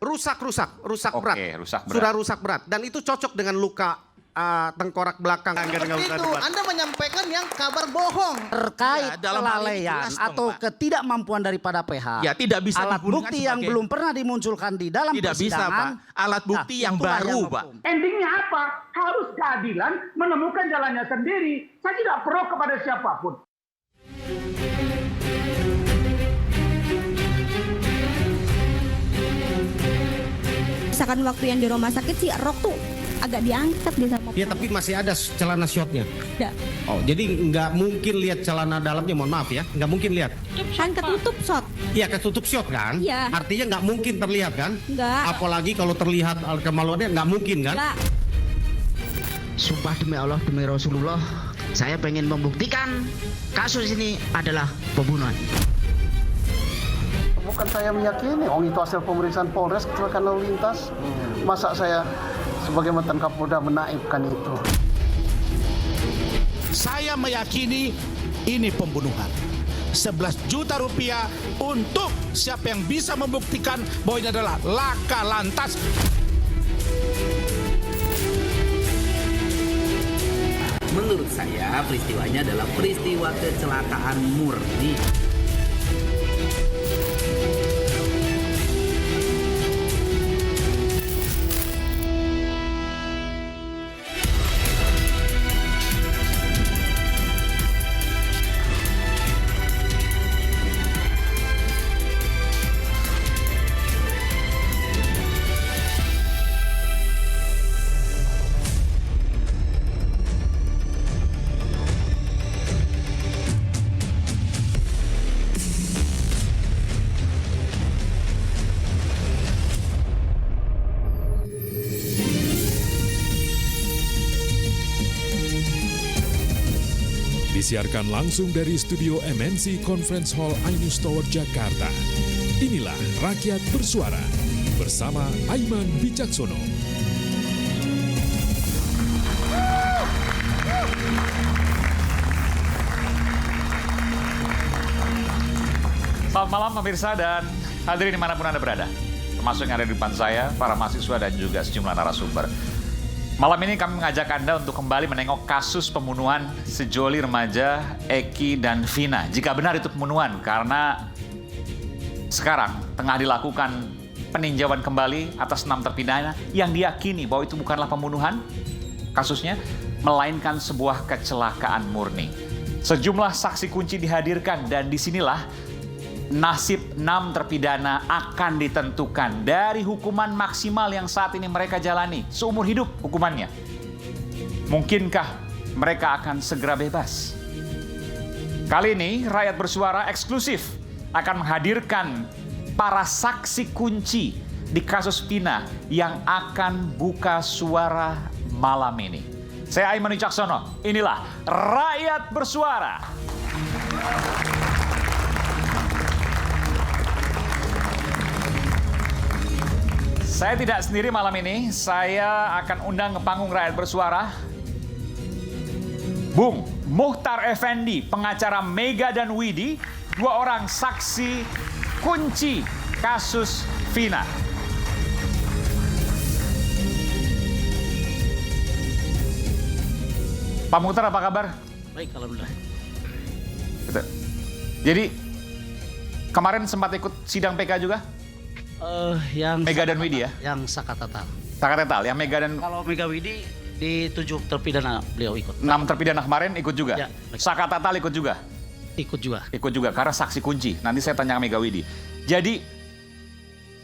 rusak berat. Oke, rusak berat. Sudah rusak berat dan itu cocok dengan luka tengkorak belakang. Seperti itu, Anda menyampaikan yang kabar bohong. Terkait Ya, dalam hal ini kelalaian jelas dong, atau Pak. ketidakmampuan daripada PH. Ya, tidak bisa alat digunakan bukti yang sebagai- belum pernah dimunculkan di dalam Tidak bisa, persidangan. Pak. Alat bukti yang itulah baru, yang Pak. hukum. Endingnya apa? Harus keadilan menemukan jalannya sendiri. Saya tidak pro kepada siapapun. Misalkan waktu yang di rumah sakit sih rok tuh agak diangkat dia sama Ya tapi masih ada celana shortnya. Ada. Oh jadi nggak mungkin lihat celana dalamnya, mohon maaf ya, nggak mungkin lihat. Kan ketutup shot. Iya ketutup short kan? Iya. Artinya nggak mungkin terlihat kan? Enggak. Apalagi kalau terlihat kemaluannya nggak mungkin kan? Enggak. Sumpah demi Allah, demi Rasulullah, saya pengen membuktikan kasus ini adalah pembunuhan. Bukan saya meyakini, itu hasil pemeriksaan Polres kecelakaan lalu lintas. Masa saya sebagai mantan Kapolda menaibkan itu? Saya meyakini ini pembunuhan. 11 juta rupiah untuk siapa yang bisa membuktikan bahwa ini adalah laka lantas. Menurut saya peristiwanya adalah peristiwa kecelakaan murni. Disiarkan langsung dari studio MNC Conference Hall Ainus Tower, Jakarta. Inilah Rakyat Bersuara bersama Aiman Wicaksono. Selamat malam pemirsa dan hadirin dimanapun Anda berada. Termasuk yang ada di depan saya, para mahasiswa dan juga sejumlah narasumber. Malam ini kami mengajak Anda untuk kembali menengok kasus pembunuhan sejoli remaja Eki dan Vina. Jika benar itu pembunuhan, karena sekarang tengah dilakukan peninjauan kembali atas 6 terpidana yang diyakini bahwa itu bukanlah pembunuhan kasusnya, melainkan sebuah kecelakaan murni. Sejumlah saksi kunci dihadirkan dan disinilah nasib 6 terpidana akan ditentukan dari hukuman maksimal yang saat ini mereka jalani seumur hidup hukumannya. Mungkinkah mereka akan segera bebas? Kali ini Rakyat Bersuara eksklusif akan menghadirkan para saksi kunci di kasus Vina yang akan buka suara malam ini. Saya Aiman Wicaksono, inilah Rakyat Bersuara. Saya tidak sendiri malam ini, saya akan undang ke panggung Rakyat Bersuara Bung Muhtar Effendi, pengacara Mega dan Widi, 2 orang saksi kunci kasus Vina. Pak Muhtar, apa kabar? Baik, alhamdulillah. Betul. Jadi kemarin sempat ikut sidang PK juga? Yang Mega dan Widi ya? Yang Sakatatal. Sakatatal, yang Mega dan Kalau Mega Widi di 7 terpidana beliau ikut. 6 terpidana kemarin ikut juga? Ya, Sakatatal ikut juga? Ikut juga. Ikut juga, karena saksi kunci. Nanti saya tanya ke Mega Widi. Jadi,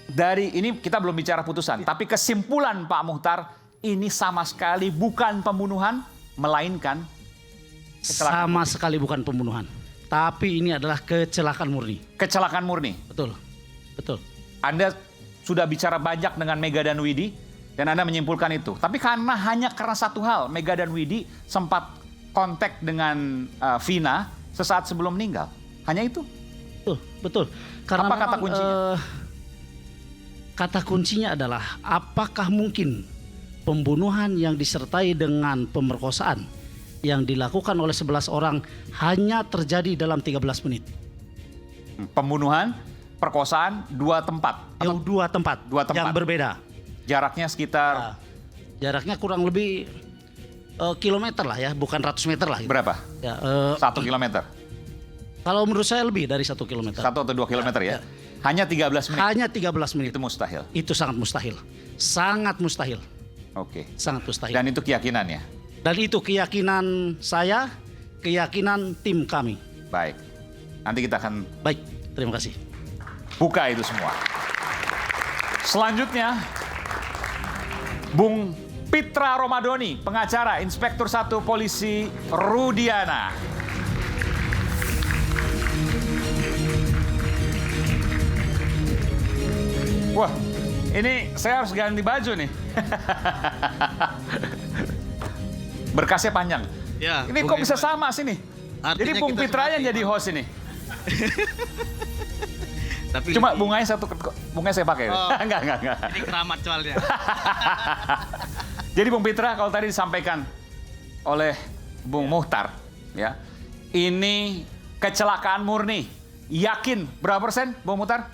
dari ini kita belum bicara putusan. Tapi kesimpulan Pak Muhtar, ini sama sekali bukan pembunuhan, melainkan kecelakaan. Sama sekali bukan pembunuhan. Tapi ini adalah kecelakaan murni. Kecelakaan murni. Betul, betul. Anda sudah bicara banyak dengan Mega dan Widi, dan Anda menyimpulkan itu. Tapi hanya karena satu hal, Mega dan Widi sempat kontak dengan Vina sesaat sebelum meninggal. Hanya itu. Betul, betul. Karena apa kata memang, kuncinya? Kata kuncinya adalah apakah mungkin pembunuhan yang disertai dengan pemerkosaan yang dilakukan oleh 11 orang hanya terjadi dalam 13 menit. Pembunuhan perkosaan 2 tempat. Dua tempat. Yang berbeda. Jaraknya sekitar Jaraknya kurang lebih kilometer lah ya, bukan ratus meter lah. Gitu. berapa? Ya, 1 kilometer. kalau menurut saya lebih dari 1 kilometer. 1 atau 2 kilometer ya. Hanya 13 menit. Hanya 13 menit. Itu mustahil. Itu sangat mustahil. Sangat mustahil. Oke. Sangat mustahil. Dan itu keyakinannya. Dan itu keyakinan saya, keyakinan tim kami. Baik. Nanti kita akan Baik, terima kasih. buka itu semua. Selanjutnya, Bung Pitra Romadoni, pengacara Inspektur 1 Polisi Rudiana. Wah, ini saya harus ganti baju nih. Berkasnya panjang. Ya, Ini kok bisa sama sih nih? Artinya Jadi Bung kita Pitra yang seperti jadi host ini. Tapi Cuma bunganya bunganya saya pakai. Oh. Enggak. ini keramat soalnya. Jadi Bung Pitra, kalau tadi disampaikan oleh Bung Muhtar, ya, ini kecelakaan murni. Yakin berapa persen, Bung Muhtar?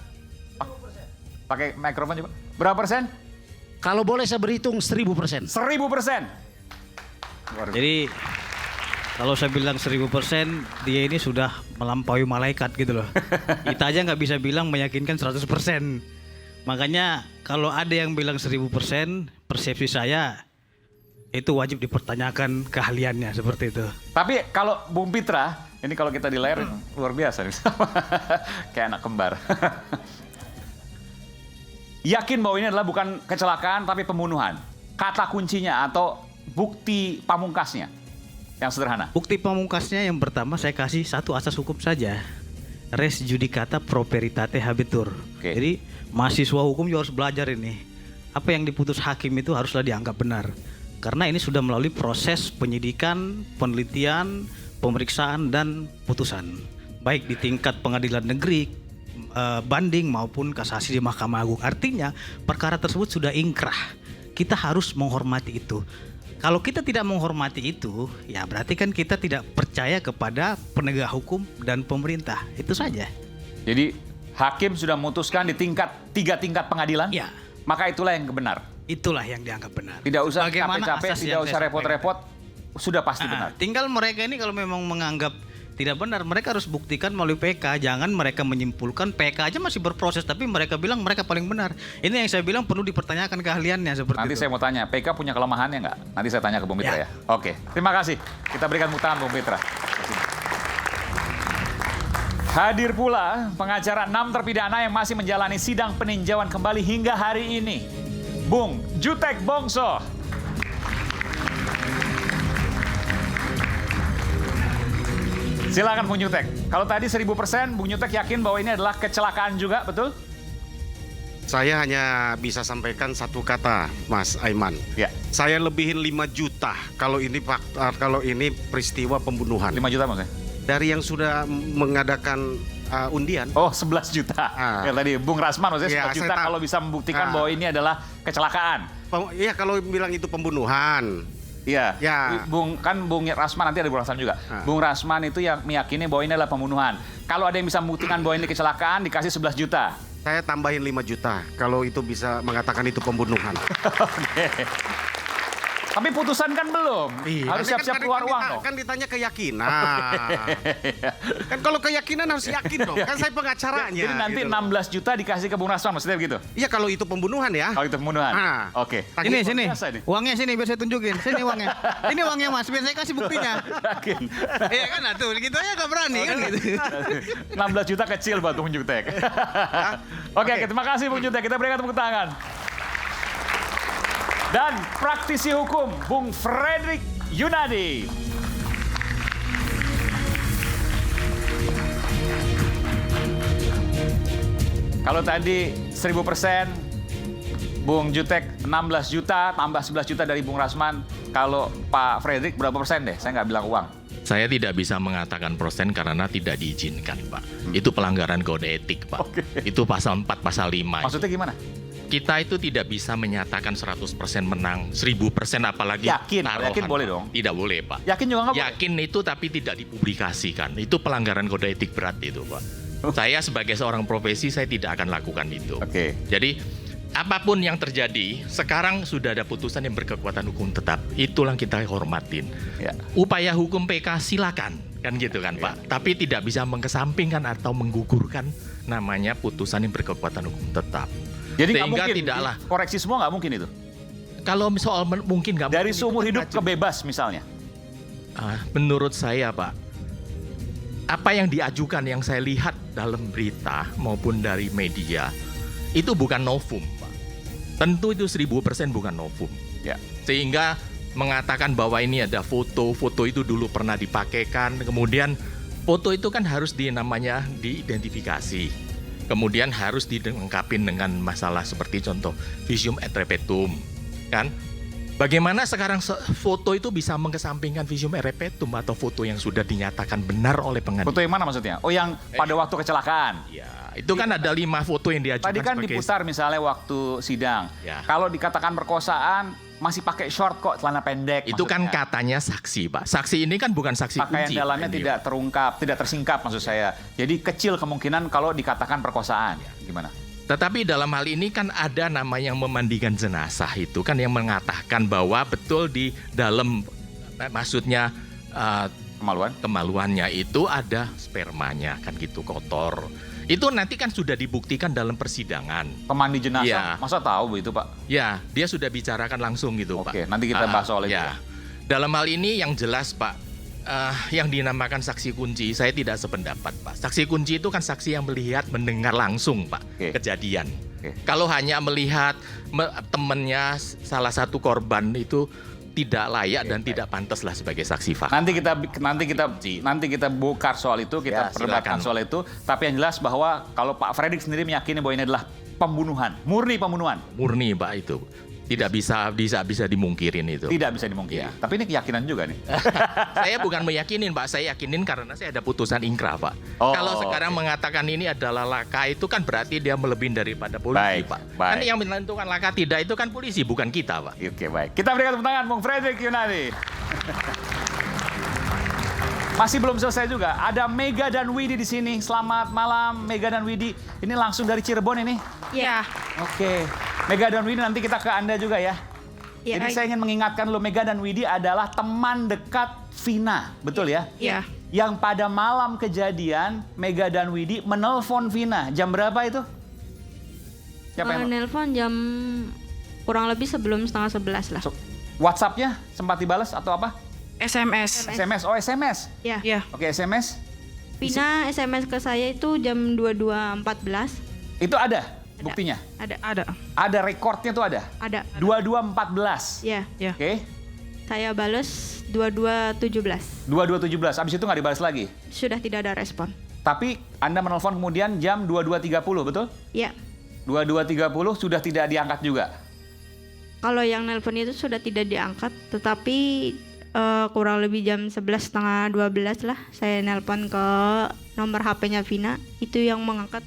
Pakai mikrofon coba. Berapa persen? Kalau boleh saya berhitung 1000%. 1000%. Jadi kalau saya bilang 1000%, dia ini sudah melampaui malaikat gitu loh. Kita aja nggak bisa bilang meyakinkan 100%. Makanya kalau ada yang bilang 1000%, persepsi saya itu wajib dipertanyakan keahliannya seperti itu. Tapi kalau Bung Pitra, ini kalau kita di layar luar biasa nih. Kayak anak kembar. Yakin bahwa ini adalah bukan kecelakaan tapi pembunuhan. Kata kuncinya atau bukti pamungkasnya yang sederhana. Bukti pamungkasnya yang pertama saya kasih satu asas hukum saja. Res judicata pro veritate habetur. Oke. Jadi mahasiswa hukum juga harus belajar ini. Apa yang diputus hakim itu haruslah dianggap benar. Karena ini sudah melalui proses penyidikan, penelitian, pemeriksaan dan putusan. Baik di tingkat pengadilan negeri, banding maupun kasasi di Mahkamah Agung. Artinya perkara tersebut sudah ingkrah. Kita harus menghormati itu. Kalau kita tidak menghormati itu, ya berarti kan kita tidak percaya kepada penegak hukum dan pemerintah. Itu saja. Jadi hakim sudah memutuskan di 3 tingkat pengadilan. Ya. Maka itulah yang benar. Itulah yang dianggap benar. Tidak usah Bagaimana capek-capek, asas tidak yang usah saya repot-repot. Sudah pasti benar. Tinggal mereka ini kalau memang menganggap tidak benar, mereka harus buktikan melalui PK. Jangan mereka menyimpulkan PK aja masih berproses, tapi mereka bilang mereka paling benar. Ini yang saya bilang perlu dipertanyakan keahliannya seperti Nanti itu. saya mau tanya, PK punya kelemahannya nggak? Nanti saya tanya ke Bung Pitra ya. Oke, terima kasih. Kita berikan tepuk tangan Bung Pitra. Hadir pula pengacara 6 terpidana yang masih menjalani sidang peninjauan kembali hingga hari ini. Bung Jutek Bongso. Silakan Bung Jutek. Kalau tadi 1000%, Bung Jutek yakin bahwa ini adalah kecelakaan juga, betul? Saya hanya bisa sampaikan satu kata, Mas Aiman. Ya. Saya lebihin 5 juta kalau ini peristiwa pembunuhan. 5 juta maksudnya? Dari yang sudah mengadakan undian. Oh, 11 juta. Ya, tadi Bung Rasman maksudnya 11 juta kalau bisa membuktikan bahwa ini adalah kecelakaan. Iya, kalau bilang itu pembunuhan. Iya, ya. Bung Rasman, nanti ada Bung Rasman juga. Bung Rasman itu yang meyakini bahwa ini adalah pembunuhan. Kalau ada yang bisa membuktikan bahwa ini kecelakaan, dikasih 11 juta. Saya tambahin 5 juta kalau itu bisa mengatakan itu pembunuhan. Oke. Tapi putusan kan belum. Harus siap-siap keluar uang dong. Kan ditanya keyakinan. Kan kalau keyakinan harus yakin dong. Kan saya pengacaranya. Jadi nanti gitu 16 juta dikasih ke Bung Rasman, maksudnya begitu? Iya, kalau itu pembunuhan ya. Kalau itu pembunuhan. Oke. Sini. Uangnya sini biar saya tunjukin. Sini uangnya. Ini uangnya Mas, biar saya kasih buktinya. Yakin. Iya kan, tuh gitu aja gak berani kan gitu. 16 juta kecil buat Bung Jutek. Oke, terima kasih Bung Jutek. Kita berikan tepuk tangan. Dan praktisi hukum Bung Fredrik Yunadi. Kalau tadi 1000%, Bung Jutek 16 juta, tambah 11 juta dari Bung Rasman. Kalau Pak Fredrik berapa persen deh? Saya nggak bilang uang. Saya tidak bisa mengatakan persen karena tidak diizinkan, Pak. Itu pelanggaran kode etik, Pak. Itu pasal 4, pasal 5. Maksudnya gimana? Kita itu tidak bisa menyatakan 100% menang, 1000% apalagi yakin, taruhan. Yakin boleh dong? Tidak boleh, Pak. Yakin juga nggak boleh? Yakin itu tapi tidak dipublikasikan. Itu pelanggaran kode etik berat itu, Pak. Saya sebagai seorang profesi, saya tidak akan lakukan itu. Oke. Jadi apapun yang terjadi, sekarang sudah ada putusan yang berkekuatan hukum tetap. Itulah kita hormatin. Ya. Upaya hukum PK silakan, kan gitu kan Pak. Tapi tidak bisa mengesampingkan atau menggugurkan namanya putusan yang berkekuatan hukum tetap. Jadi nggak sehingga mungkin tidaklah. koreksi semua, nggak mungkin itu. Kalau soal mungkin nggak Dari mungkin, seumur itu hidup kan ke bebas misalnya. menurut saya Pak, apa yang diajukan yang saya lihat dalam berita maupun dari media itu bukan novum Pak. Tentu itu 1000% bukan novum. Ya. Sehingga mengatakan bahwa ini ada foto itu dulu pernah dipakaikan, kemudian foto itu kan harus namanya diidentifikasi. Kemudian harus dilengkapi dengan masalah seperti contoh visum et repertum, kan? Bagaimana sekarang foto itu bisa mengesampingkan visum et repertum atau foto yang sudah dinyatakan benar oleh pengadilan? Foto yang mana maksudnya? Oh, yang pada waktu kecelakaan. Ya, itu kan ada 5 foto yang diajukan. Tadi kan sebagai... diputar misalnya waktu sidang. Ya. Kalau dikatakan perkosaan masih pakai short kok, celana pendek. Itu maksudnya. kan katanya saksi, Pak. Saksi ini kan bukan saksi Pakaian kunci. dalamnya tidak terungkap, tidak tersingkap maksud saya. Jadi kecil kemungkinan kalau dikatakan perkosaan. Gimana? Tetapi dalam hal ini kan ada nama yang memandikan jenazah itu kan yang mengatakan bahwa betul di dalam maksudnya kemaluannya itu ada spermanya kan gitu kotor. Itu nanti kan sudah dibuktikan dalam persidangan. Pemandi jenazah, Ya. masa tahu begitu Pak? Ya, dia sudah bicarakan langsung gitu Pak. Oke, nanti kita bahas soal itu. Ya. Dalam hal ini yang jelas Pak, yang dinamakan saksi kunci, saya tidak sependapat Pak. Saksi kunci itu kan saksi yang melihat, mendengar langsung Pak kejadian. Kalau hanya melihat temannya salah satu korban itu tidak layak dan tidak pantas lah sebagai saksi fakta. Nanti kita bongkar soal itu, kita perdebatkan soal itu. Tapi yang jelas bahwa kalau Pak Fredrik sendiri meyakini bahwa ini adalah pembunuhan, murni pembunuhan. Murni Pak itu. Tidak bisa dimungkirin itu. Tidak bisa dimungkiri. Tapi ini keyakinan juga nih. Saya bukan meyakinin Pak, saya yakinin karena saya ada putusan ingkrah Pak. Oh, kalau sekarang mengatakan ini adalah laka itu kan berarti dia melebihi daripada polisi Pak. Kan yang menentukan laka tidak itu kan polisi, bukan kita Pak. Oke, baik. Kita berikan tepuk tangan Bung Fredrik Yunadi. Masih belum selesai juga. Ada Mega dan Widi di sini. Selamat malam Mega dan Widi. Ini langsung dari Cirebon ini? Iya. Oke. Mega dan Widi nanti kita ke Anda juga ya. Ya. Jadi saya ingin mengingatkan lo, Mega dan Widi adalah teman dekat Vina, betul ya? Iya. Yang pada malam kejadian Mega dan Widi menelpon Vina. Jam berapa itu? Siapa yang Menelpon jam kurang lebih sebelum 10:30 lah. WhatsApp-nya sempat dibalas atau apa? SMS. SMS. Oh, SMS. Ya. Oke, SMS. Vina SMS ke saya itu jam 22.14. Itu ada buktinya? Ada. Ada rekornya tuh ada? Ada. 22.14. Iya. Oke. Saya balas 22.17. 22.17. Abis itu nggak dibalas lagi? Sudah tidak ada respon. Tapi Anda menelpon kemudian jam 22.30, betul? Iya. 22.30 sudah tidak diangkat juga? Kalau yang nelpon itu sudah tidak diangkat, tetapi kurang lebih jam 11.30-12 lah saya nelpon ke nomor HP-nya Vina, itu yang mengangkat.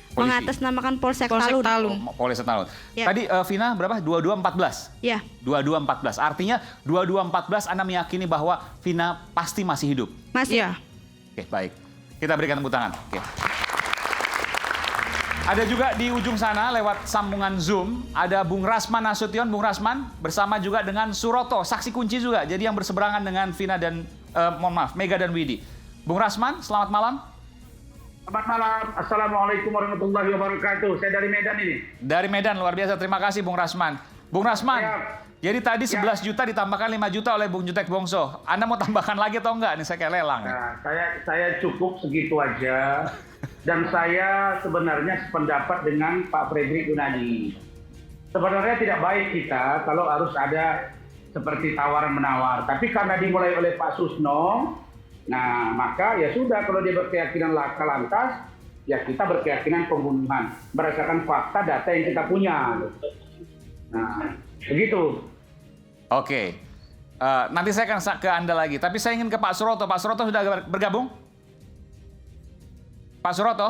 Polisi. Mengatasnamakan Polsek Talun. Polsek Talun. Ya. Tadi Vina berapa? 22.14? Ya. 22.14. Artinya 22.14 Anda meyakini bahwa Vina pasti masih hidup? Masih. Ya. Oke, baik. Kita berikan tepuk tangan. Oke. Ada juga di ujung sana lewat sambungan Zoom, ada Bung Rasman Nasution. Bung Rasman bersama juga dengan Suroto, saksi kunci juga. Jadi yang berseberangan dengan Vina dan, Mega dan Widi. Bung Rasman, selamat malam. Selamat malam. Assalamualaikum warahmatullahi wabarakatuh. Saya dari Medan ini. Dari Medan, luar biasa. Terima kasih Bung Rasman. Bung Rasman, jadi tadi 11 juta ditambahkan 5 juta oleh Bung Jutek Bongso. Anda mau tambahkan lagi atau enggak? Ini saya kayak lelang. Nah, saya cukup segitu aja. Dan saya sebenarnya sependapat dengan Pak Fredrik Yunadi. Sebenarnya tidak baik kita kalau harus ada seperti tawar-menawar. Tapi karena dimulai oleh Pak Susno, nah maka ya sudah, kalau dia berkeyakinan laka lantas, ya kita berkeyakinan pembunuhan. Berdasarkan fakta data yang kita punya. Nah, begitu. Oke. Nanti saya akan ke Anda lagi. Tapi saya ingin ke Pak Suroto. Pak Suroto sudah bergabung? Pak Suroto?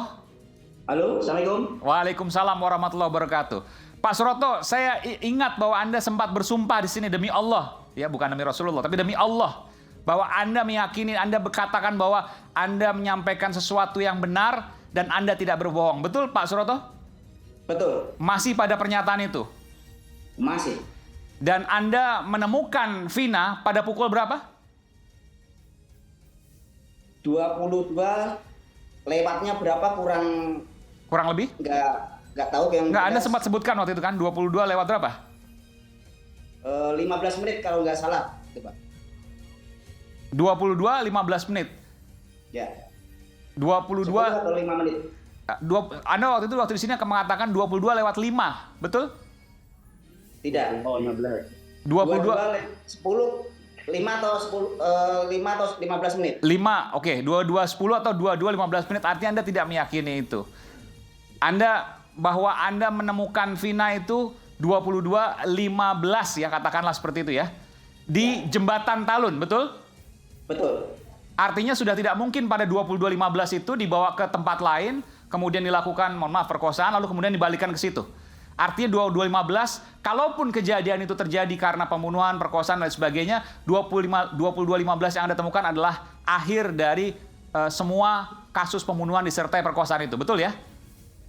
Halo, Assalamualaikum. Waalaikumsalam warahmatullahi wabarakatuh. Pak Suroto, saya ingat bahwa Anda sempat bersumpah di sini demi Allah. Ya, bukan demi Rasulullah, tapi demi Allah. Bahwa Anda meyakini, Anda berkatakan bahwa Anda menyampaikan sesuatu yang benar dan Anda tidak berbohong. Betul Pak Suroto? Betul. Masih pada pernyataan itu? Masih. Dan Anda menemukan Vina pada pukul berapa? 22 lewatnya berapa kurang lebih? Nggak tahu yang Nggak, Anda sempat sebutkan waktu itu kan 22 lewat berapa? 15 menit kalau nggak salah, Pak. 22 15 menit. Ya. 22 atau 5 menit. Anda waktu di sini akan mengatakan 22 lewat 5, betul? Tidak. Oh, 15. 22 10 5 atau 15 menit. 5, oke. 22 10 atau 22 15 menit, artinya Anda tidak meyakini itu. Bahwa Anda menemukan Vina itu 22 15 ya, katakanlah seperti itu ya. Di Jembatan Talun, betul? Betul. Artinya sudah tidak mungkin pada 22 15 itu dibawa ke tempat lain, kemudian dilakukan, mohon maaf, perkosaan, lalu kemudian dibalikan ke situ. Artinya 22 15, kalaupun kejadian itu terjadi karena pembunuhan, perkosaan dan sebagainya, 22 15 yang Anda temukan adalah akhir dari semua kasus pembunuhan disertai perkosaan itu, betul ya?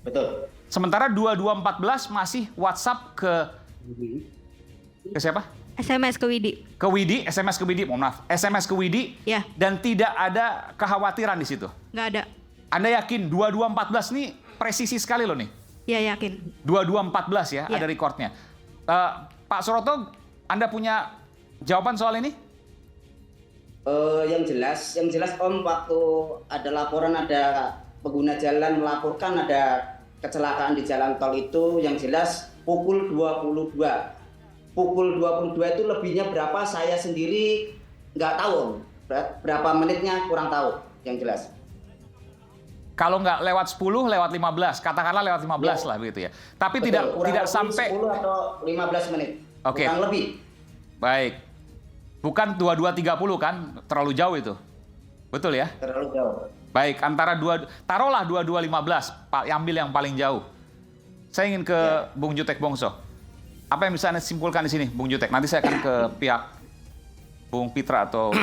Betul. Sementara 22 14 masih WhatsApp ke siapa? SMS ke Widi. Ke Widi, SMS ke Widi, mohon maaf. SMS ke Widi, ya. Dan tidak ada kekhawatiran di situ. Nggak ada. Anda yakin 22 14 nih presisi sekali loh nih? Ya, yakin. 22 14 ya, ada recordnya. Pak Suroto, Anda punya jawaban soal ini? Yang jelas Om, waktu ada laporan ada pengguna jalan melaporkan ada kecelakaan di jalan tol itu, yang jelas pukul 22. Pukul 22 itu lebihnya berapa saya sendiri nggak tahu, berapa menitnya kurang tahu, yang jelas. Kalau nggak lewat 10, lewat 15, katakanlah lewat 15 lah begitu ya. Tapi Betul, tidak sampai 10 atau 15 menit. Oke. Kurang lebih. Baik. Bukan 22.30 kan, terlalu jauh itu. Betul ya? Terlalu jauh. Baik, antara taruhlah 22.15, Pak, ambil yang paling jauh. Saya ingin ke Bung Jutek Bongso. Apa yang bisa Anda simpulkan di sini, Bung Jutek? Nanti saya akan ke pihak Bung Pitra atau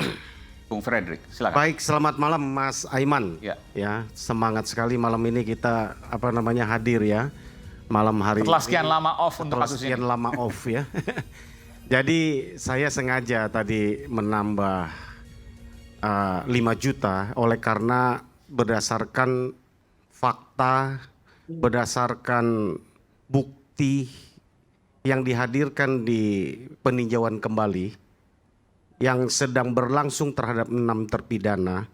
Bung Frederick. Silakan. Baik, selamat malam Mas Aiman. Ya, semangat sekali malam ini kita hadir ya. Malam hari setelah sekian lama off untuk kasus ini. Sekian lama off ya. Jadi saya sengaja tadi menambah 5 juta oleh karena berdasarkan fakta, berdasarkan bukti yang dihadirkan di peninjauan kembali yang sedang berlangsung terhadap 6 terpidana,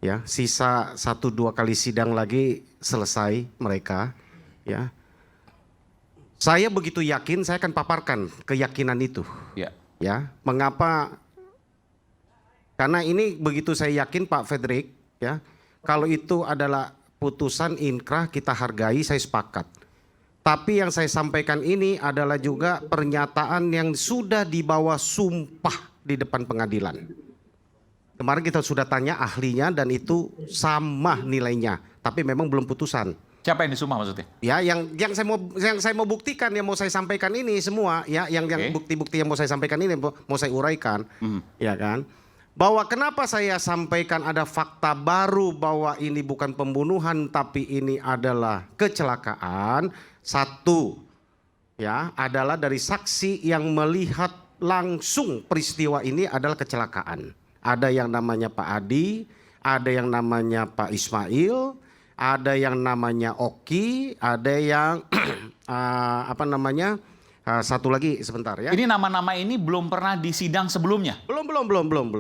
ya, sisa 1-2 kali sidang lagi selesai mereka, ya. Saya begitu yakin, saya akan paparkan keyakinan itu, ya. Mengapa? Karena ini begitu saya yakin Pak Frederick, ya, kalau itu adalah putusan inkrah kita hargai, saya sepakat. Tapi yang saya sampaikan ini adalah juga pernyataan yang sudah dibawa sumpah di depan pengadilan. Kemarin kita sudah tanya ahlinya dan itu sama nilainya, tapi memang belum putusan. Siapa yang disumpah maksudnya? Ya, yang saya mau buktikan, yang mau saya sampaikan ini semua, ya, yang bukti-bukti yang mau saya sampaikan ini mau saya uraikan, ya kan? Bahwa kenapa saya sampaikan ada fakta baru bahwa ini bukan pembunuhan tapi ini adalah kecelakaan. Satu, ya, adalah dari saksi yang melihat langsung peristiwa ini adalah kecelakaan. Ada yang namanya Pak Adi, ada yang namanya Pak Ismail, ada yang namanya Oki, ada yang satu lagi sebentar ya. Ini nama-nama ini belum pernah disidang sebelumnya? Belum.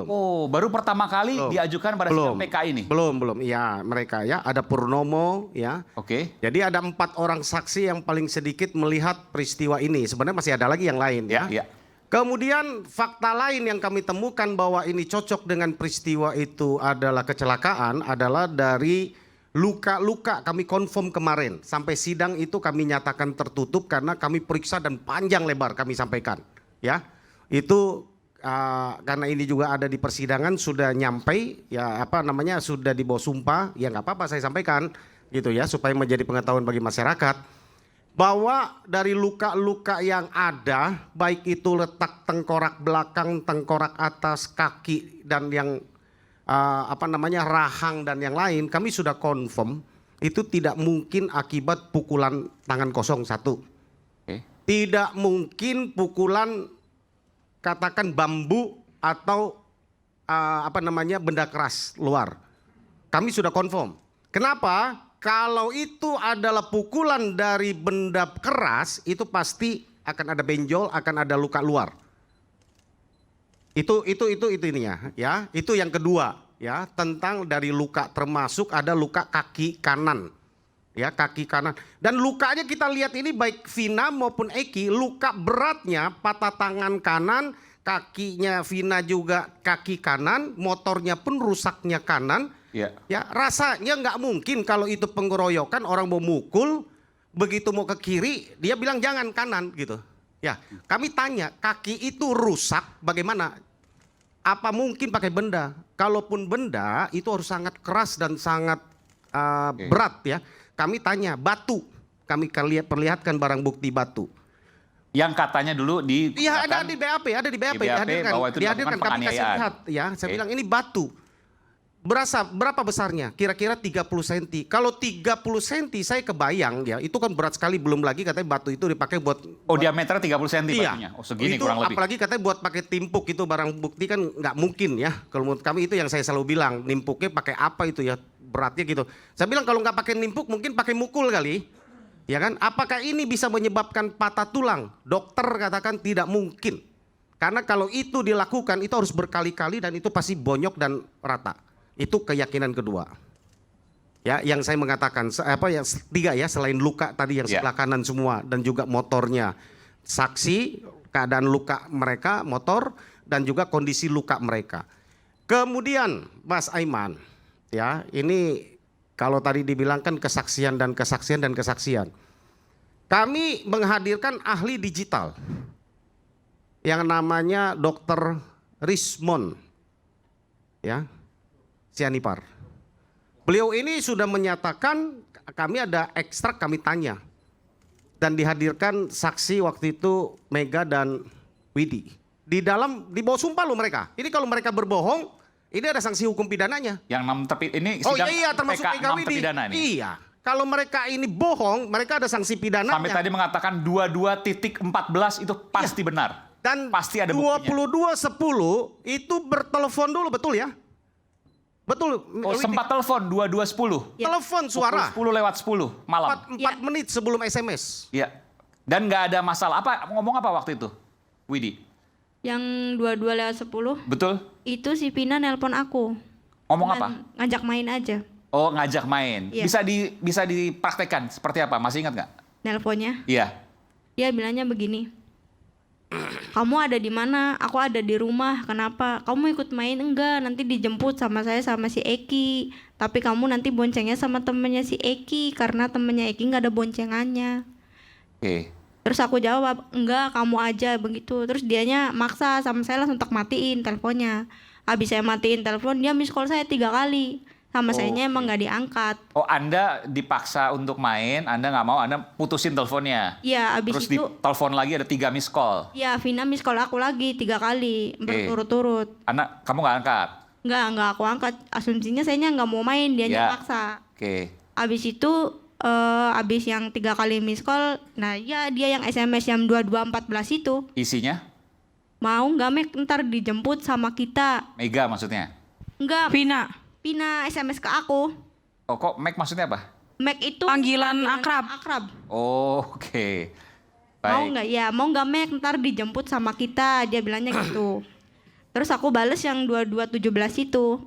Oh, baru pertama kali diajukan pada sidang PK ini? Belum. Ya, mereka ya, ada Purnomo ya. Oke. Jadi ada 4 orang saksi yang paling sedikit melihat peristiwa ini. Sebenarnya masih ada lagi yang lain ya. Kemudian fakta lain yang kami temukan bahwa ini cocok dengan peristiwa itu adalah kecelakaan adalah dari luka-luka. Kami confirm kemarin sampai sidang itu kami nyatakan tertutup karena kami periksa dan panjang lebar kami sampaikan ya. Itu karena ini juga ada di persidangan sudah nyampe ya, sudah dibawa sumpah, ya nggak apa-apa saya sampaikan gitu ya, supaya menjadi pengetahuan bagi masyarakat bahwa dari luka-luka yang ada, baik itu letak tengkorak belakang, tengkorak atas, kaki dan yang rahang dan yang lain, kami sudah confirm itu tidak mungkin akibat pukulan tangan kosong satu. Tidak mungkin pukulan katakan bambu atau benda keras luar. Kami sudah confirm. Kenapa? Kalau itu adalah pukulan dari benda keras, itu pasti akan ada benjol, akan ada luka luar. Itu ininya, ya. Itu yang kedua, ya, tentang dari luka, termasuk ada luka kaki kanan. Ya, kaki kanan. Dan lukanya kita lihat ini baik Vina maupun Eki, luka beratnya patah tangan kanan, kakinya Vina juga kaki kanan, motornya pun rusaknya kanan. Ya, rasanya nggak mungkin kalau itu pengeroyokan, orang mau mukul, begitu mau ke kiri dia bilang jangan kanan gitu. Ya, kami tanya kaki itu rusak bagaimana? Apa mungkin pakai benda? Kalaupun benda itu harus sangat keras dan sangat berat ya. Kami tanya batu, kami perlihatkan barang bukti batu. Yang katanya dulu di Iya ada di BAP, dihadirkan. Bahwa itu Dihadirkan kami kasih lihat ya. Saya bilang ini batu. Berapa besarnya? Kira-kira 30 cm. Kalau 30 cm saya kebayang ya, itu kan berat sekali, belum lagi katanya batu itu dipakai buat diameter 30 cm batunya. Oh, segini itu kurang lebih. Apalagi katanya buat pakai timpuk, itu barang bukti kan nggak mungkin ya. Kalau menurut kami itu yang saya selalu bilang, nimpuknya pakai apa itu ya, beratnya gitu. Saya bilang kalau nggak pakai nimpuk mungkin pakai mukul kali. Ya kan? Apakah ini bisa menyebabkan patah tulang? Dokter katakan tidak mungkin. Karena kalau itu dilakukan itu harus berkali-kali dan itu pasti bonyok dan rata. Itu keyakinan kedua. Ya, yang saya mengatakan yang tiga ya, selain luka tadi yang sebelah kanan semua dan juga motornya. Saksi keadaan luka mereka, motor, dan juga kondisi luka mereka. Kemudian Mas Aiman, ya, ini kalau tadi dibilangkan kesaksian dan kesaksian dan kesaksian. Kami menghadirkan ahli digital yang namanya Dr. Rismond, ya, Sianipar. Beliau ini sudah menyatakan, kami ada ekstrak, kami tanya. Dan dihadirkan saksi waktu itu Mega dan Widi. Di bawah sumpah loh mereka. Ini kalau mereka berbohong, ini ada sanksi hukum pidananya. Yang 6 terpidana ini sidang termasuk Mega Widi. Terpidana ini. Iya. Kalau mereka ini bohong, mereka ada sanksi pidananya. Sampai tadi mengatakan 22.14 itu pasti benar. Dan pasti ada buktinya. 22.10 itu bertelepon dulu, betul ya? Betul. Oh, sempat telepon 22.10. Telepon suara. 10:10 malam. 4 menit sebelum SMS. Iya. Dan nggak ada masalah. Ngomong apa waktu itu, Widi? Yang 22:10. Betul. Itu si Vina nelpon aku. Ngomong apa? Ngajak main aja. Oh, ngajak main. Iya. Bisa dipraktekkan seperti apa? Masih ingat nggak? Nelponnya? Iya. Dia bilangnya begini. Kamu ada di mana? Aku ada di rumah. Kenapa? Kamu ikut main? Enggak, nanti dijemput sama saya sama si Eki. Tapi kamu nanti boncengnya sama temennya si Eki karena temennya Eki nggak ada boncengannya. Oke. Terus aku jawab, enggak, kamu aja begitu. Terus dianya maksa sama saya langsung tak matiin teleponnya. Habis saya matiin telepon, dia miss call saya 3 kali. Sama sayanya emang nggak diangkat. Oh, Anda dipaksa untuk main, Anda nggak mau, Anda putusin teleponnya. Iya, abis terus itu. Terus ditelepon lagi ada 3 miss call. Iya, Vina miss call aku lagi 3 kali berturut-turut. Kamu nggak angkat? Nggak aku angkat. Asumsinya sayanya nggak mau main, dia paksa. Oke. Abis itu, abis yang 3 kali miss call, nah ya dia yang SMS yang 22.14 itu. Isinya? Mau nggak Mek ntar dijemput sama kita? Mega maksudnya? Enggak. Vina SMS ke aku. Oh, kok Mac maksudnya apa? Mac itu panggilan akrab. Oh, oke. Baik. Mau nggak? Ya, mau nggak Mac ntar dijemput sama kita, dia bilangnya gitu. Terus aku bales yang 22.17 itu.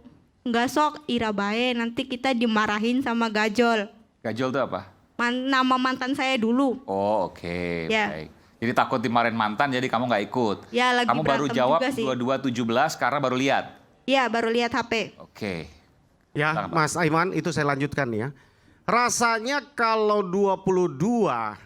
Nggak sok, ira bae, nanti kita dimarahin sama Gajol. Gajol itu apa? Nama mantan saya dulu. Oh, oke. Ya. Baik. Jadi takut dimarahin mantan, jadi kamu nggak ikut. Ya, lagi kamu baru berantem jawab juga sih. 22.17 karena baru lihat. Iya, baru lihat HP. Oke. Ya, Mas Aiman, itu saya lanjutkan ya. Rasanya kalau 22.10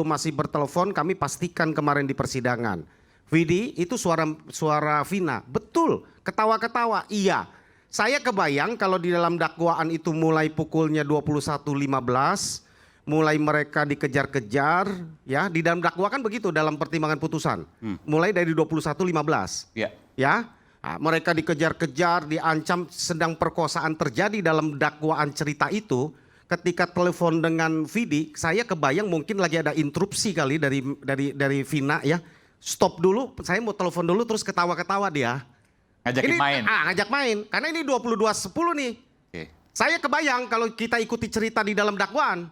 masih bertelepon, kami pastikan kemarin di persidangan. Widi, itu suara Vina. Betul, ketawa-ketawa. Iya. Saya kebayang kalau di dalam dakwaan itu mulai pukulnya 21.15, mulai mereka dikejar-kejar, ya. Di dalam dakwaan kan begitu dalam pertimbangan putusan. Mulai dari 21.15. Iya. Ya. Mereka dikejar-kejar, diancam, sedang perkosaan terjadi dalam dakwaan cerita itu. Ketika telepon dengan Vidi, saya kebayang mungkin lagi ada interupsi kali dari Vina ya. Stop dulu, saya mau telepon dulu terus ketawa-ketawa dia. Ngajakin main. Ngajak main, karena ini 22.10 nih. Saya kebayang kalau kita ikuti cerita di dalam dakwaan.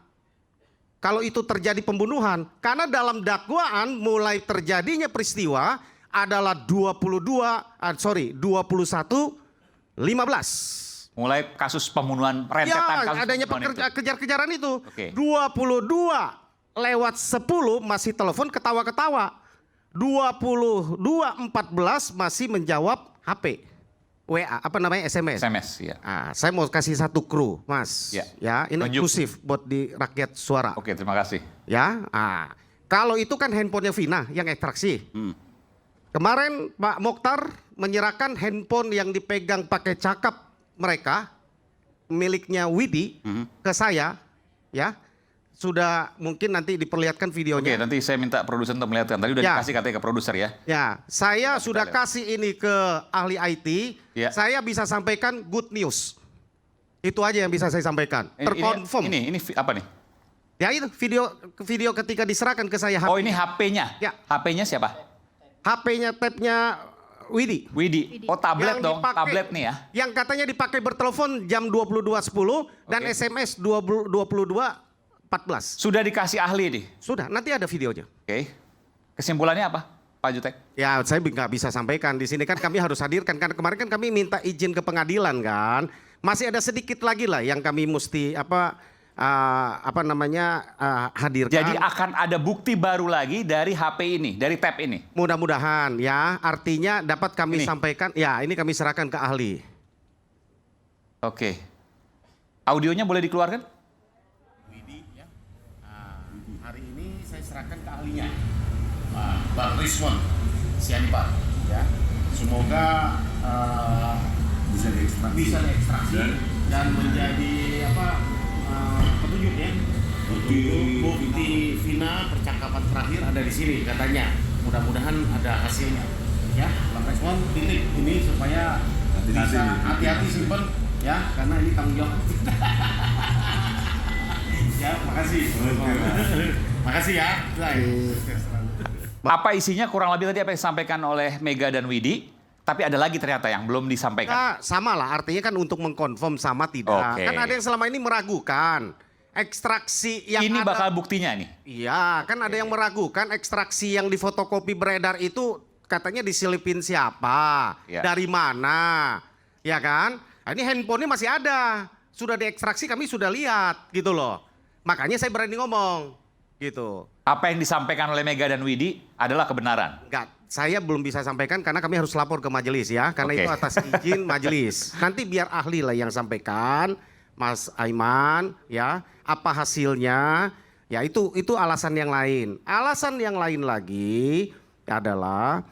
Kalau itu terjadi pembunuhan, karena dalam dakwaan mulai terjadinya peristiwa adalah 21.15. Mulai kasus pembunuhan, rentetan kasus adanya pembunuhan itu. kejar-kejaran itu. Oke. 22:10 masih telepon ketawa-ketawa. 22:14 masih menjawab HP. WA, SMS. SMS, ya. Saya mau kasih satu kru, Mas. Ya, ini eksklusif buat di rakyat suara. Oke, terima kasih. Ya, kalau itu kan handphonenya Vina yang ekstraksi. Kemarin Pak Mokhtar menyerahkan handphone yang dipegang pakai cakap mereka, miliknya Widi, ke saya, ya. Sudah mungkin nanti diperlihatkan videonya. Oke, nanti saya minta produser untuk melihatkan. Tadi udah dikasih katanya ke produser ya. Ya, saya sudah kasih ini ke ahli IT. Ya. Saya bisa sampaikan good news. Itu aja yang bisa saya sampaikan. Terkonfirm. Ini apa nih? Ya itu video ketika diserahkan ke saya. Oh, ini HP-nya. Ya. HP-nya siapa? HP-nya tabnya Widi. Oh, tablet Yang dong. dipakai- Tablet nih ya. Yang katanya dipakai bertelepon jam 22.10 dan SMS 22:14. Sudah dikasih ahli nih? Sudah, nanti ada videonya. Oke. Kesimpulannya apa, Pak Jutek? Ya, saya nggak bisa sampaikan di sini kan kami harus hadirkan karena kemarin kan kami minta izin ke pengadilan kan. Masih ada sedikit lagi lah yang kami mesti hadirkan. Jadi akan ada bukti baru lagi dari HP ini, dari tab ini. Mudah-mudahan ya, artinya dapat kami sampaikan. Ya, ini kami serahkan ke ahli. Oke. Audionya boleh dikeluarkan? Hari ini saya serahkan ke ahlinya, Bang Rismon Sianipar. Ya, semoga bisa diekstraksi dan menjadi petunjuk ya. Bukti Vina percakapan terakhir ada di sini katanya. Mudah-mudahan ada hasilnya. Ya, Bang Rismon titik ini supaya bisa hati-hati simpen ya, karena ini tanggung jawab. Ya, makasih. Makasih ya. Apa isinya kurang lebih tadi apa yang disampaikan oleh Mega dan Widi, tapi ada lagi ternyata yang belum disampaikan. Sama lah, artinya kan untuk mengkonfirm sama tidak. Oke. Kan ada yang selama ini meragukan. Ekstraksi yang Ini ada, bakal buktinya nih. Iya, kan ada yang meragukan ekstraksi yang difotokopi beredar itu katanya diselipin siapa, dari mana, ya kan? Nah, ini handphonenya masih ada, sudah diekstraksi kami sudah lihat gitu loh. Makanya saya berani ngomong gitu. Apa yang disampaikan oleh Mega dan Widi adalah kebenaran. Enggak, saya belum bisa sampaikan karena kami harus lapor ke majelis ya, karena itu atas izin majelis. Nanti biar ahli lah yang sampaikan, Mas Aiman, ya, apa hasilnya? Ya itu alasan yang lain. Alasan yang lain lagi adalah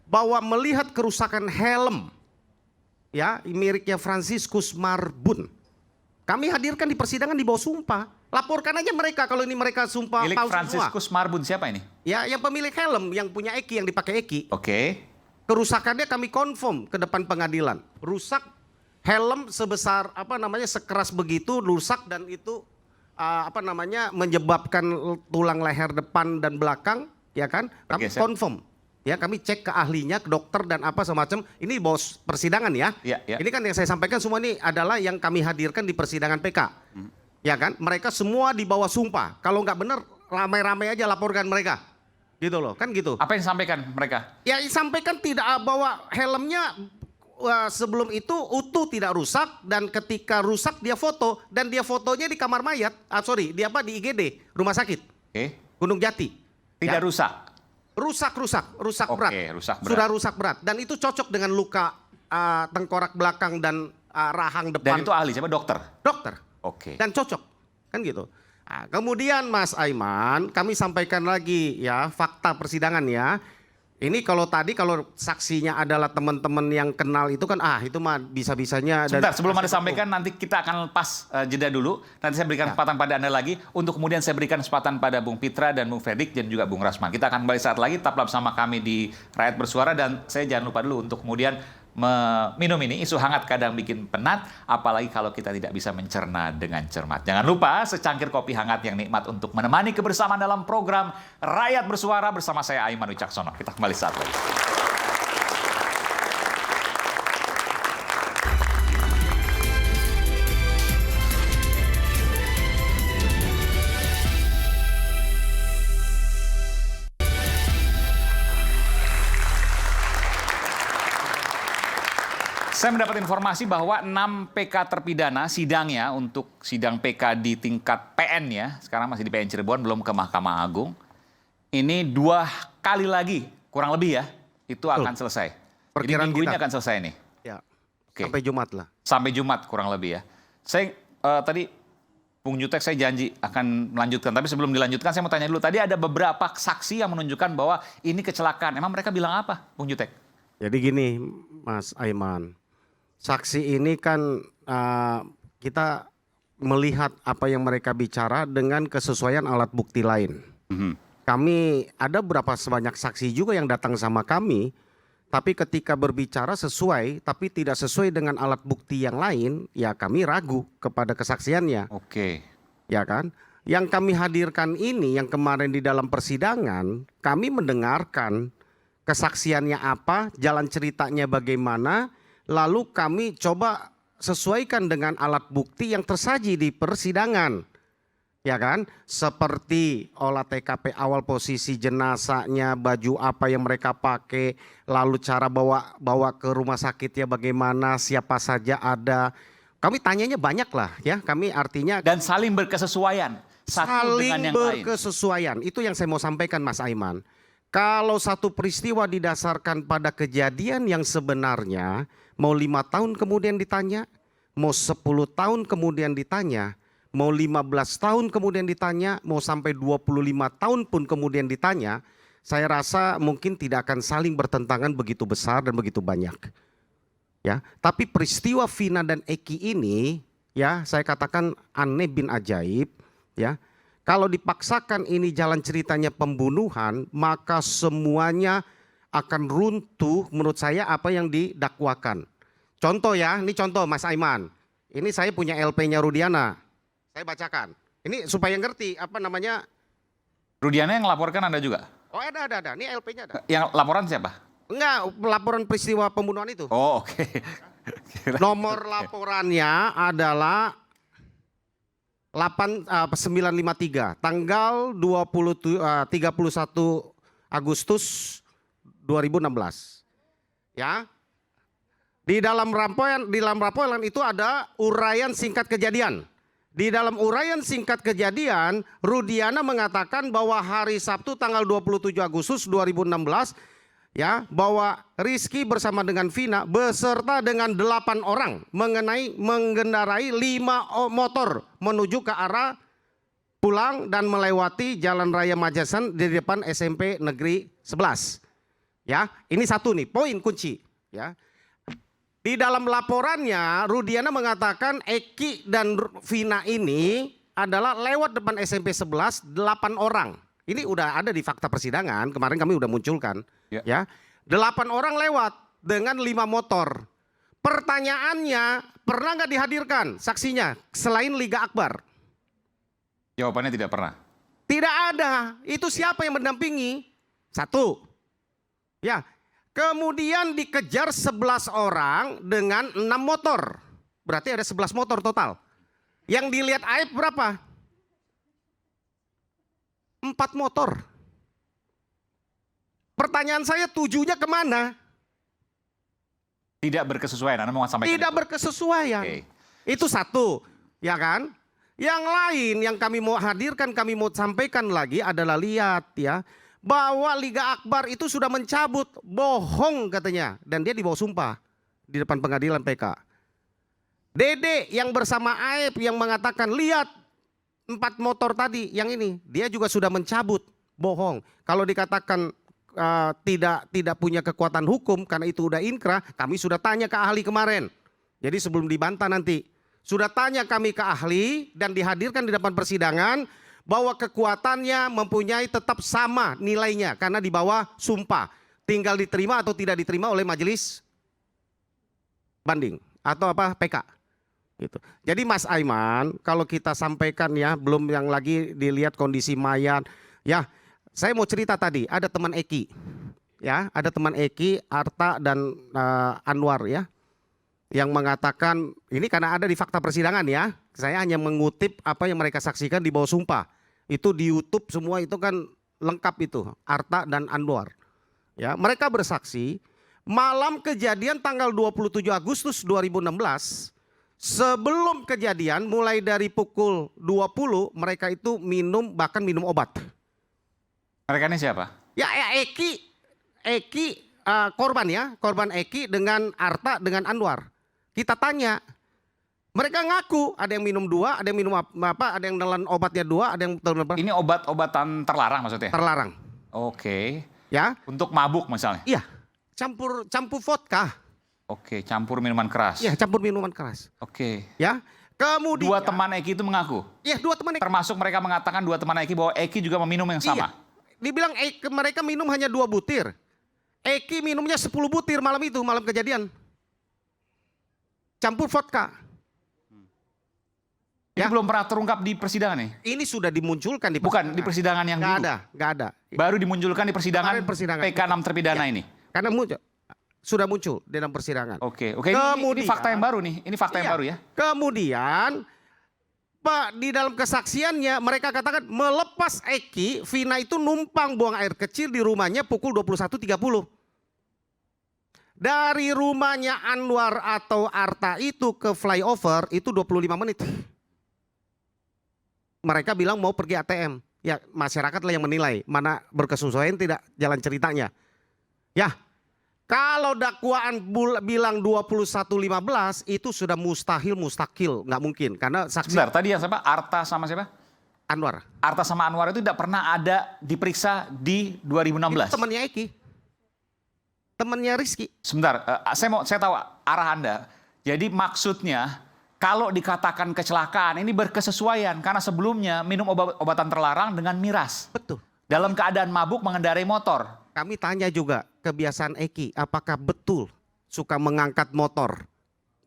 bahwa melihat kerusakan helm, ya, miliknya Franciscus Marbun. Kami hadirkan di persidangan di bawah sumpah. Laporkan aja mereka kalau ini mereka sumpah Milik palsu Franciscus Marbun siapa ini? Ya, yang pemilik helm, yang punya Eki, yang dipakai Eki. Oke. Kerusakannya kami konfirm ke depan pengadilan. Rusak helm sebesar sekeras begitu, rusak dan itu menyebabkan tulang leher depan dan belakang, ya kan? Kami konfirm. Ya, kami cek ke ahlinya, ke dokter dan apa semacam. Ini bos persidangan ya. Ini kan yang saya sampaikan semua ini adalah yang kami hadirkan di persidangan PK. Ya kan, mereka semua di bawah sumpah. Kalau nggak benar, ramai-ramai aja laporkan mereka. Gitu loh, kan gitu. Apa yang disampaikan mereka? Ya, disampaikan tidak bahwa helmnya sebelum itu utuh, tidak rusak, dan ketika rusak dia foto, dan dia fotonya di kamar mayat. Di IGD, rumah sakit. Gunung Jati. Tidak rusak. Rusak berat. Rusak berat. Sudah rusak berat, dan itu cocok dengan luka tengkorak belakang dan rahang depan. Dan itu ahli siapa? Dokter. Dokter. Oke. Dan cocok, kan gitu. Nah, kemudian Mas Aiman, kami sampaikan lagi ya fakta persidangan ya. Ini kalau saksinya adalah teman-teman yang kenal itu kan itu mah bisa-bisanya. Sebentar, sebelum Anda sampaikan nanti kita akan lepas jeda dulu. Nanti saya berikan kesempatan pada Anda lagi untuk kemudian saya berikan kesempatan pada Bung Pitra dan Bung Fredrik dan juga Bung Rasman. Kita akan kembali saat lagi, tetaplah bersama kami di Rakyat Bersuara dan saya jangan lupa dulu untuk kemudian minum ini, isu hangat kadang bikin penat, apalagi kalau kita tidak bisa mencerna dengan cermat. Jangan lupa secangkir kopi hangat yang nikmat untuk menemani kebersamaan dalam program Rakyat Bersuara bersama saya Aiman Wicaksono. Kita kembali saat lagi. Saya mendapat informasi bahwa 6 PK terpidana sidangnya untuk sidang PK di tingkat PN ya, sekarang masih di PN Cirebon, belum ke Mahkamah Agung. Ini 2 kali lagi, kurang lebih ya, itu akan selesai. Perkiraan Jadi minggu ini kita akan selesai nih. Ya. Oke. Sampai Jumat lah. Sampai Jumat kurang lebih ya. Saya tadi Bung Jutek saya janji akan melanjutkan, tapi sebelum dilanjutkan saya mau tanya dulu. Tadi ada beberapa saksi yang menunjukkan bahwa ini kecelakaan. Emang mereka bilang apa, Bung Jutek? Jadi gini, Mas Aiman. Saksi ini kan kita melihat apa yang mereka bicara dengan kesesuaian alat bukti lain. Kami ada sebanyak saksi juga yang datang sama kami, tapi ketika berbicara sesuai, tapi tidak sesuai dengan alat bukti yang lain, ya kami ragu kepada kesaksiannya. Oke. Ya kan? Yang kami hadirkan ini, yang kemarin di dalam persidangan, kami mendengarkan kesaksiannya apa, jalan ceritanya bagaimana, lalu kami coba sesuaikan dengan alat bukti yang tersaji di persidangan. Ya kan? Seperti olah TKP awal, posisi jenazahnya, baju apa yang mereka pakai, lalu cara bawa ke rumah sakitnya bagaimana, siapa saja ada. Kami tanyanya banyak lah ya. Kami artinya dan saling berkesesuaian satu dengan yang lain. Berkesesuaian. Itu yang saya mau sampaikan Mas Aiman. Kalau satu peristiwa didasarkan pada kejadian yang sebenarnya, mau 5 tahun kemudian ditanya, mau 10 tahun kemudian ditanya, mau 15 tahun kemudian ditanya, mau sampai 25 tahun pun kemudian ditanya, saya rasa mungkin tidak akan saling bertentangan begitu besar dan begitu banyak. Ya, tapi peristiwa Vina dan Eki ini, ya saya katakan aneh bin ajaib, ya. Kalau dipaksakan ini jalan ceritanya pembunuhan, maka semuanya akan runtuh menurut saya apa yang didakwakan. Contoh ya, ini contoh Mas Aiman. Ini saya punya LP-nya Rudiana. Saya bacakan. Ini supaya ngerti apa namanya. Rudiana yang laporkan Anda juga? Oh ada. Ini LP-nya ada. Yang laporan siapa? Enggak, laporan peristiwa pembunuhan itu. Oh oke. Nomor laporannya adalah 953 tanggal 31 Agustus 2016. Ya. Di dalam rampolan itu ada uraian singkat kejadian. Di dalam uraian singkat kejadian, Rudiana mengatakan bahwa hari Sabtu tanggal 27 Agustus 2016 ya, bahwa Rizky bersama dengan Vina beserta dengan 8 orang mengendarai 5 motor menuju ke arah pulang dan melewati Jalan Raya Majasan di depan SMP Negeri 11. Ya, ini satu nih poin kunci, ya. Di dalam laporannya Rudiana mengatakan Eki dan Vina ini adalah lewat depan SMP 11 8 orang. Ini udah ada di fakta persidangan, kemarin kami udah munculkan. Ya. 8 orang lewat dengan 5 motor. Pertanyaannya, pernah nggak dihadirkan saksinya selain Liga Akbar? Jawabannya tidak pernah. Tidak ada. Itu siapa yang mendampingi? 1. Ya. Kemudian dikejar 11 orang dengan 6 motor. Berarti ada 11 motor total. Yang dilihat aib berapa? 4 motor. Pertanyaan saya, tujuannya kemana? Tidak berkesesuaian, Anda mau sampaikan Tidak itu? berkesesuaian. Okay. Itu satu, ya kan? Yang lain yang kami mau hadirkan, kami mau sampaikan lagi adalah lihat ya, bahwa Liga Akbar itu sudah mencabut, bohong katanya. Dan dia dibawa sumpah di depan pengadilan PK. Dede yang bersama Aib yang mengatakan lihat 4 motor tadi yang ini, dia juga sudah mencabut, bohong. Kalau dikatakan tidak punya kekuatan hukum karena itu udah inkrah, kami sudah tanya ke ahli kemarin. Jadi sebelum dibantah nanti, sudah tanya kami ke ahli dan dihadirkan di depan persidangan bahwa kekuatannya mempunyai tetap sama nilainya karena di bawah sumpah. Tinggal diterima atau tidak diterima oleh majelis banding atau apa PK gitu. Jadi Mas Aiman, kalau kita sampaikan ya, belum yang lagi dilihat kondisi mayat ya. Saya mau cerita tadi, ada teman Eki ya, ada teman Eki, Arta dan Anwar ya, yang mengatakan ini karena ada di fakta persidangan ya. Saya hanya mengutip apa yang mereka saksikan di bawah sumpah. Itu di YouTube semua itu kan lengkap itu, Arta dan Anwar. Ya, mereka bersaksi malam kejadian tanggal 27 Agustus 2016, sebelum kejadian mulai dari pukul 20 mereka itu minum, bahkan minum obat. Mereka ini siapa? Ya Eki korban ya, korban Eki dengan Arta dengan Anwar. Kita tanya, mereka ngaku ada yang minum 2, ada yang minum apa, ada yang nelan obatnya 2, ada yang Ini obat-obatan terlarang maksudnya? Terlarang. Oke. Ya. Untuk mabuk misalnya? Iya. Campur vodka. Oke, campur minuman keras. Iya, campur minuman keras. Oke. Ya. Kemudian 2 teman Eki itu mengaku? Iya, 2 teman Eki. Termasuk mereka mengatakan 2 teman Eki bahwa Eki juga meminum yang sama? Iya. Dibilang mereka minum hanya 2 butir. Eki minumnya 10 butir malam itu, malam kejadian. Campur vodka. Ini belum pernah terungkap di persidangan nih? Ini sudah dimunculkan di persidangan. Bukan di persidangan yang dulu? Nggak ada. Baru dimunculkan di persidangan PK6 terpidana ini? Karena sudah muncul di dalam persidangan. Oke. Ini fakta yang baru nih, ini fakta yang baru ya? Kemudian Pak, di dalam kesaksiannya mereka katakan melepas Eki, Vina itu numpang buang air kecil di rumahnya pukul 21.30. Dari rumahnya Anwar atau Arta itu ke flyover itu 25 menit. Mereka bilang mau pergi ATM. Ya masyarakat lah yang menilai mana berkesesuaian tidak jalan ceritanya. Ya, kalau dakwaan bilang 21.15 itu sudah mustakil, nggak mungkin karena saksi. Sebentar, tadi yang siapa? Arta sama siapa? Anwar. Arta sama Anwar itu tidak pernah ada diperiksa di 2016. Itu temannya Eki, temannya Rizky. Sebentar, saya tahu arah Anda. Jadi maksudnya kalau dikatakan kecelakaan ini berkesesuaian karena sebelumnya minum obatan terlarang dengan miras. Betul. Dalam keadaan mabuk mengendarai motor. Kami tanya juga kebiasaan Eki, apakah betul suka mengangkat motor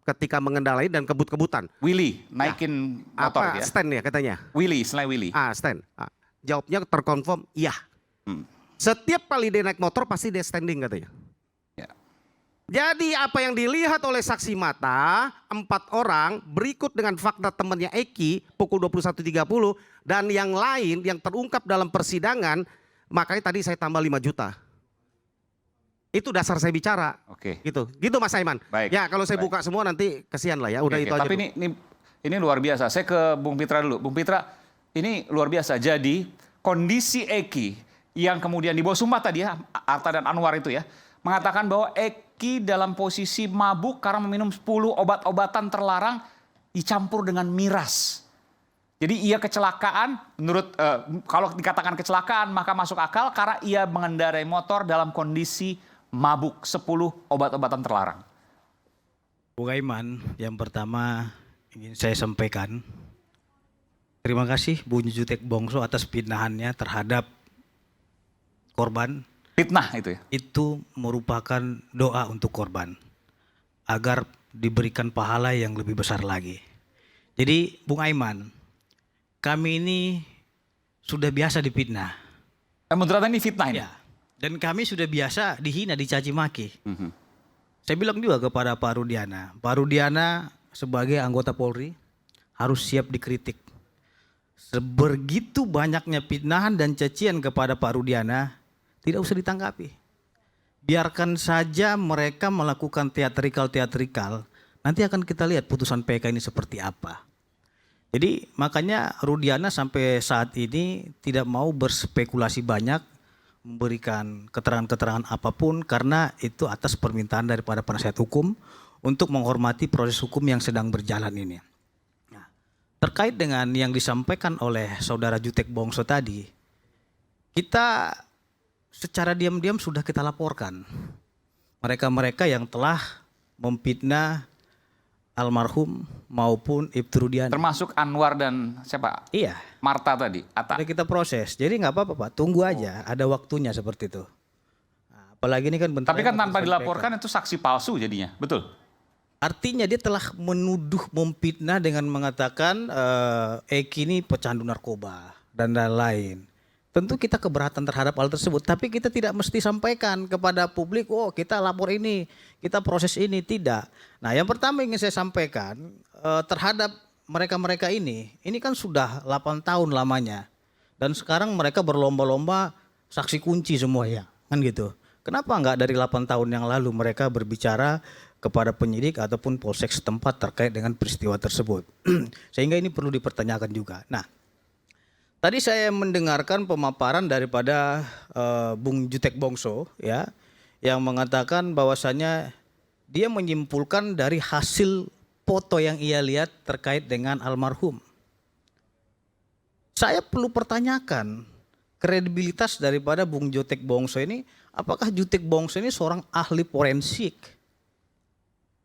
ketika mengendarai dan kebut-kebutan? Willy naikin motor apa, ya? Stand ya katanya. Willy, selain Willy. Stand. Jawabnya terkonfirm iya. Setiap kali dia naik motor pasti dia standing katanya. Ya. Jadi apa yang dilihat oleh saksi mata 4 orang berikut dengan fakta temannya Eki pukul 21.30 dan yang lain yang terungkap dalam persidangan, makanya tadi saya tambah 5 juta. Itu dasar saya bicara. Oke. Gitu Mas Aiman. Baik. Ya kalau saya buka semua nanti kesian lah ya. Udah Oke, itu aja. tapi ini luar biasa. Saya ke Bung Pitra dulu. Bung Pitra, ini luar biasa. Jadi kondisi Eki yang kemudian di bawah sumpah tadi ya, Arta dan Anwar itu ya, mengatakan bahwa Eki dalam posisi mabuk karena meminum 10 obat-obatan terlarang dicampur dengan miras. Jadi ia kecelakaan, menurut kalau dikatakan kecelakaan maka masuk akal karena ia mengendarai motor dalam kondisi mabuk 10 obat-obatan terlarang. Bung Aiman, yang pertama ingin saya sampaikan terima kasih Bung Jutek Bongso atas fitnahannya terhadap korban. Fitnah itu ya? Itu merupakan doa untuk korban agar diberikan pahala yang lebih besar lagi. Jadi Bung Aiman, kami ini sudah biasa difitnah. Menurut Anda ini fitnah ini? Ya. Dan kami sudah biasa dihina, dicaci maki. Saya bilang juga kepada Pak Rudiana. Pak Rudiana sebagai anggota Polri harus siap dikritik. Sebegitu banyaknya fitnahan dan cacian kepada Pak Rudiana, tidak usah ditanggapi. Biarkan saja mereka melakukan teatrikal. Nanti akan kita lihat putusan PK ini seperti apa. Jadi makanya Rudiana sampai saat ini tidak mau berspekulasi banyak, memberikan keterangan-keterangan apapun karena itu atas permintaan daripada penasihat hukum untuk menghormati proses hukum yang sedang berjalan ini. Nah, terkait dengan yang disampaikan oleh saudara Jutek Bongso tadi, kita secara diam-diam sudah kita laporkan mereka-mereka yang telah memfitnah almarhum maupun Ibtu Rudiana. Termasuk Anwar dan siapa? Iya. Marta tadi, Atta. Sudah kita proses. Jadi nggak apa-apa Pak, tunggu aja. Ada waktunya seperti itu. Nah, apalagi ini kan bentar. Tapi kan tanpa dilaporkan itu saksi palsu jadinya, betul? Artinya dia telah menuduh, memfitnah dengan mengatakan Eki ini pecandu narkoba dan lain-lain. Tentu kita keberatan terhadap hal tersebut, tapi kita tidak mesti sampaikan kepada publik, oh kita lapor ini, kita proses ini, tidak. Nah yang pertama ingin saya sampaikan terhadap mereka-mereka ini kan sudah 8 tahun lamanya. Dan sekarang mereka berlomba-lomba saksi kunci semua ya, kan gitu. Kenapa enggak dari 8 tahun yang lalu mereka berbicara kepada penyidik ataupun polsek setempat terkait dengan peristiwa tersebut. Sehingga ini perlu dipertanyakan juga. Nah, tadi saya mendengarkan pemaparan daripada Bung Jutek Bongso ya, yang mengatakan bahwasannya dia menyimpulkan dari hasil foto yang ia lihat terkait dengan almarhum. Saya perlu pertanyakan kredibilitas daripada Bung Jutek Bongso ini, apakah Jutek Bongso ini seorang ahli forensik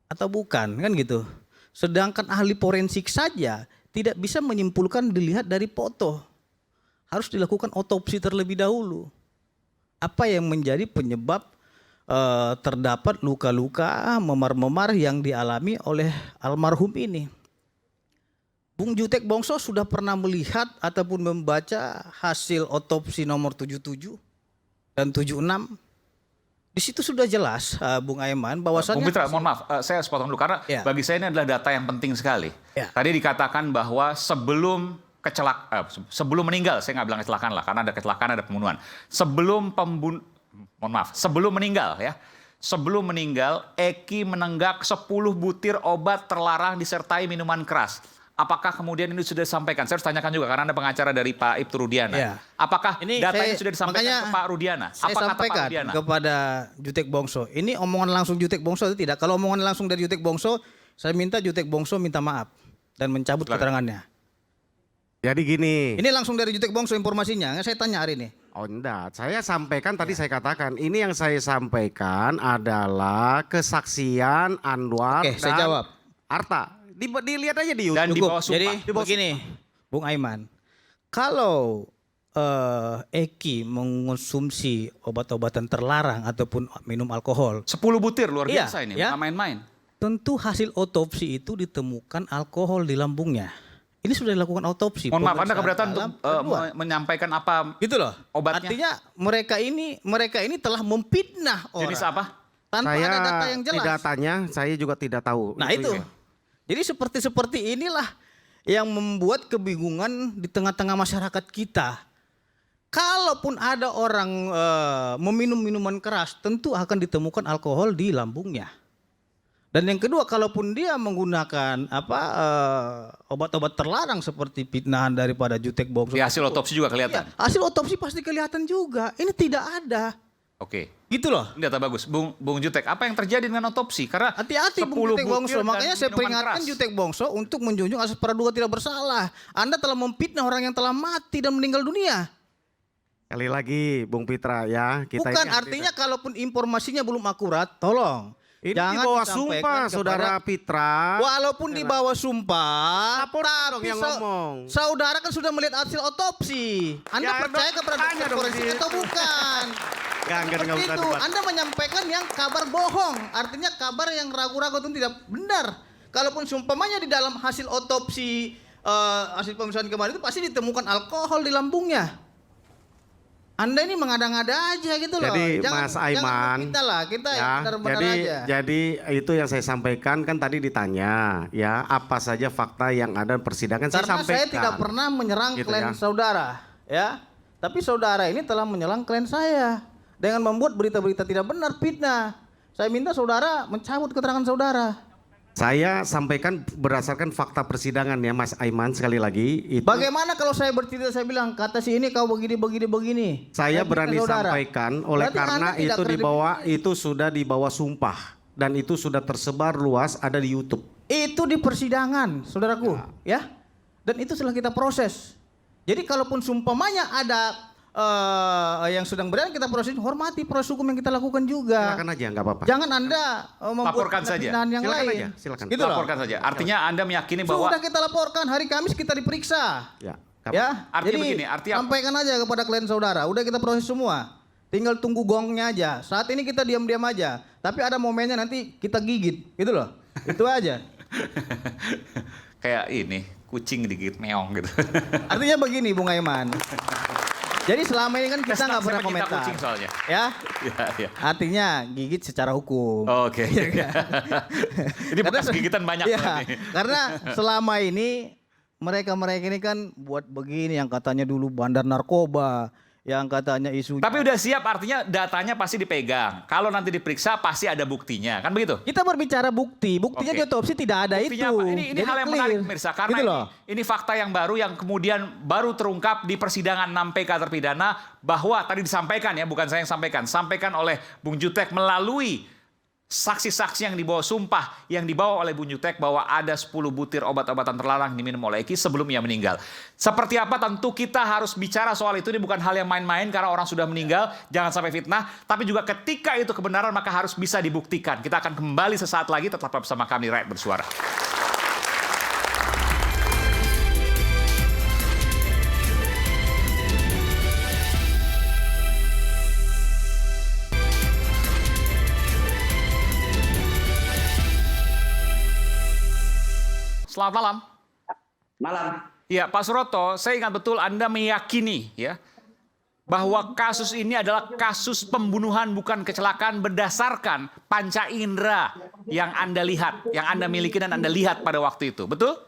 atau bukan, kan gitu. Sedangkan ahli forensik saja tidak bisa menyimpulkan dilihat dari foto. Harus dilakukan otopsi terlebih dahulu. Apa yang menjadi penyebab terdapat luka-luka, memar-memar yang dialami oleh almarhum ini. Bung Jutek Bongso sudah pernah melihat ataupun membaca hasil otopsi nomor 77 dan 76. Di situ sudah jelas, Bung Aiman, bahwasannya... Bung Pitra, mohon maaf, saya sepotong dulu karena bagi saya ini adalah data yang penting sekali. Tadi dikatakan bahwa sebelum meninggal, saya nggak bilang kecelakaan lah, karena ada kecelakaan, ada pembunuhan. Sebelum meninggal ya, sebelum meninggal, Eki menenggak 10 butir obat terlarang disertai minuman keras. Apakah kemudian ini sudah disampaikan? Saya harus tanyakan juga karena ada pengacara dari Pak Ibtu Rudiana. Apakah data ini sudah disampaikan ke Pak Rudiana? Saya sampaikan kepada Jutek Bongso. Ini omongan langsung Jutek Bongso atau tidak? Kalau omongan langsung dari Jutek Bongso, saya minta Jutek Bongso minta maaf dan mencabut keterangannya. Jadi gini. Ini langsung dari Jutek Bongso informasinya. Saya tanya hari ini. Oh enggak, saya sampaikan tadi saya katakan. Ini yang saya sampaikan adalah kesaksian Anwar dan saya jawab. Arta. Dilihat aja di YouTube. Dan di bawah sumpah. Jadi begini, Bung Aiman, kalau Eki mengonsumsi obat-obatan terlarang ataupun minum alkohol, 10 butir luar biasa ini, nggak main-main. Tentu hasil otopsi itu ditemukan alkohol di lambungnya. Ini sudah dilakukan otopsi. Mohon maaf, Anda keberatan untuk menyampaikan apa gitu loh obatnya? Artinya mereka ini telah memfitnah orang. Jenis apa? Tanpa ada data yang jelas. Datanya saya juga tidak tahu. Nah itu. Jadi seperti inilah yang membuat kebingungan di tengah-tengah masyarakat kita. Kalaupun ada orang meminum minuman keras, tentu akan ditemukan alkohol di lambungnya. Dan yang kedua, kalaupun dia menggunakan obat-obat terlarang seperti fitnahan daripada Jutek Bongso. Di hasil otopsi juga kelihatan. Iya, hasil otopsi pasti kelihatan juga. Ini tidak ada. Oke. Gitu loh. Ini data bagus. Bung Jutek, apa yang terjadi dengan otopsi? Karena hati-hati Bung Jutek Bongso. Makanya saya peringatkan Jutek Bongso untuk menjunjung asas praduga tidak bersalah. Anda telah memfitnah orang yang telah mati dan meninggal dunia. Sekali lagi Bung Pitra ya. Bukan artinya kalaupun informasinya belum akurat, tolong. Ini jangan di bawah sumpah Saudara Pitra. Walaupun di bawah sumpah, tapi yang ngomong. Saudara kan sudah melihat hasil otopsi. Anda percaya kepada dokter forensik atau bukan? Seperti itu. Anda menyampaikan yang kabar bohong. Artinya kabar yang ragu-ragu itu tidak benar. Kalaupun seumpamanya di dalam hasil otopsi, hasil pemeriksaan kemarin itu pasti ditemukan alkohol di lambungnya. Anda ini mengada-ngada aja gitu loh. Jadi Mas Aiman, kita yang benar-benar aja. Jadi itu yang saya sampaikan kan tadi ditanya ya apa saja fakta yang ada persidangan saya sampaikan. Karena saya tidak pernah menyerang gitu klien saudara ya. Tapi saudara ini telah menyerang klien saya dengan membuat berita-berita tidak benar, fitnah. Saya minta saudara mencabut keterangan saudara. Saya sampaikan berdasarkan fakta persidangan ya Mas Aiman sekali lagi. Itu bagaimana kalau saya bercerita saya bilang kata si ini kau begini. Saya berani sampaikan oleh karena itu sudah dibawa sumpah dan itu sudah tersebar luas ada di YouTube. Itu di persidangan saudaraku ya. Dan itu setelah kita proses. Jadi kalaupun sumpamanya ada yang sedang berjalan kita proses, hormati proses hukum yang kita lakukan juga. Silakan aja, nggak apa-apa. Jangan Anda laporkan saja. Yang silakan lain. aja, silakan. Gitu laporkan saja. Artinya Anda meyakini bahwa sudah kita laporkan hari Kamis kita diperiksa. Ya. Artinya begini, sampaikan aja kepada klien saudara. Udah kita proses semua. Tinggal tunggu gongnya aja. Saat ini kita diam-diam aja. Tapi ada momennya nanti kita gigit, gitu loh. Itu aja. Kayak ini, kucing digigit meong gitu. Artinya begini Bung Aiman. Jadi selama ini kan kita nggak pernah Saya pecinta komentar. kucing soalnya. Ya? Ya. Artinya gigit secara hukum. Oke. Ini bekas gigitan banyak Ya, berarti. karena selama ini mereka ini kan buat begini yang katanya dulu bandar narkoba, yang katanya isu. Tapi udah siap, artinya datanya pasti dipegang. Kalau nanti diperiksa pasti ada buktinya, kan begitu? Kita berbicara buktinya Oke. di otopsi tidak ada Buktinya itu. apa? Ini Jadi hal yang clear. menarik pemirsa, karena Gitu loh. ini fakta yang baru yang kemudian baru terungkap di persidangan 6 PK terpidana, bahwa tadi disampaikan ya, bukan saya yang sampaikan oleh Bung Jutek melalui saksi-saksi yang dibawa sumpah yang dibawa oleh Bung Jutek bahwa ada 10 butir obat-obatan terlarang diminum oleh Eki sebelum ia meninggal. Seperti apa tentu kita harus bicara soal itu, ini bukan hal yang main-main karena orang sudah meninggal, jangan sampai fitnah, tapi juga ketika itu kebenaran maka harus bisa dibuktikan. Kita akan kembali sesaat lagi, tetap bersama kami Rakyat Bersuara. Selamat malam. Malam. Ya, Pak Suroto, saya ingat betul Anda meyakini ya bahwa kasus ini adalah kasus pembunuhan bukan kecelakaan berdasarkan panca indera yang Anda lihat, yang Anda miliki dan Anda lihat pada waktu itu. Betul?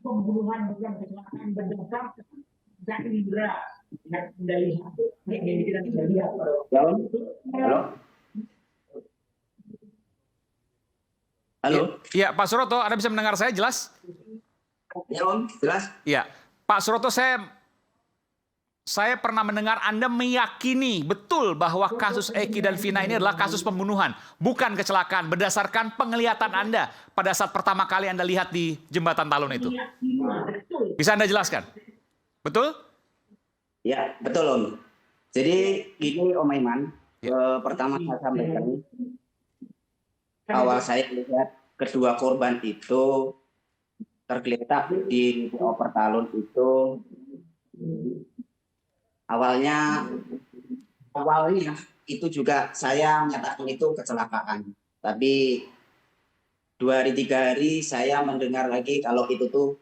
Pembunuhan bukan kecelakaan berdasarkan panca indera yang Anda lihat, yang Anda lihat pada waktu itu. Halo. Halo. Iya, Pak Suroto, Anda bisa mendengar saya jelas? Ya Om, jelas. Iya, Pak Suroto, saya pernah mendengar Anda meyakini betul bahwa kasus Eki dan Vina ini adalah kasus pembunuhan, bukan kecelakaan, berdasarkan penglihatan Anda pada saat pertama kali Anda lihat di jembatan Talun itu. Bisa Anda jelaskan? Betul? Ya, betul Om. Jadi ini Om Aiman, pertama saya sampaikan, awal saya lihat kedua korban itu tergeletak di Oper Talun itu awalnya itu juga saya menyatakan itu kecelakaan, tapi 2 hari 3 hari saya mendengar lagi kalau itu tuh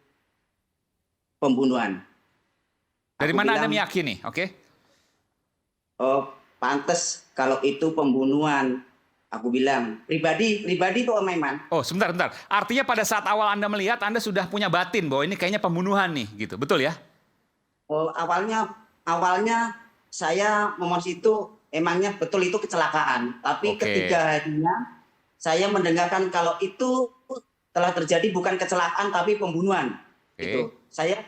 pembunuhan. Dari mana Anda meyakini? Oke. Oh, pantes kalau itu pembunuhan. Aku bilang, pribadi itu Om Aiman. Oh, sebentar. Artinya pada saat awal Anda melihat, Anda sudah punya batin bahwa ini kayaknya pembunuhan nih, gitu. Betul ya? Oh, awalnya saya ngomong itu emangnya betul itu kecelakaan. Tapi ketiga harinya saya mendengarkan kalau itu telah terjadi bukan kecelakaan tapi pembunuhan. Itu saya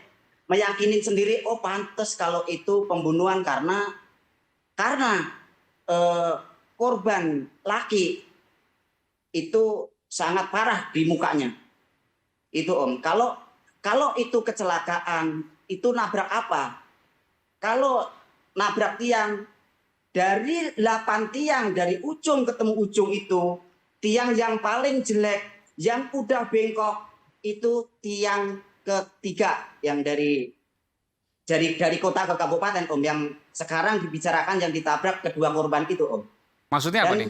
meyakini sendiri, oh pantes kalau itu pembunuhan karena korban laki itu sangat parah di mukanya. Itu Om. Kalau itu kecelakaan, itu nabrak apa? Kalau nabrak tiang, dari 8 tiang, dari ujung ketemu ujung itu, tiang yang paling jelek, yang udah bengkok, itu tiang ketiga yang dari kota ke kabupaten Om, yang sekarang dibicarakan yang ditabrak kedua korban itu Om. Maksudnya apa nih?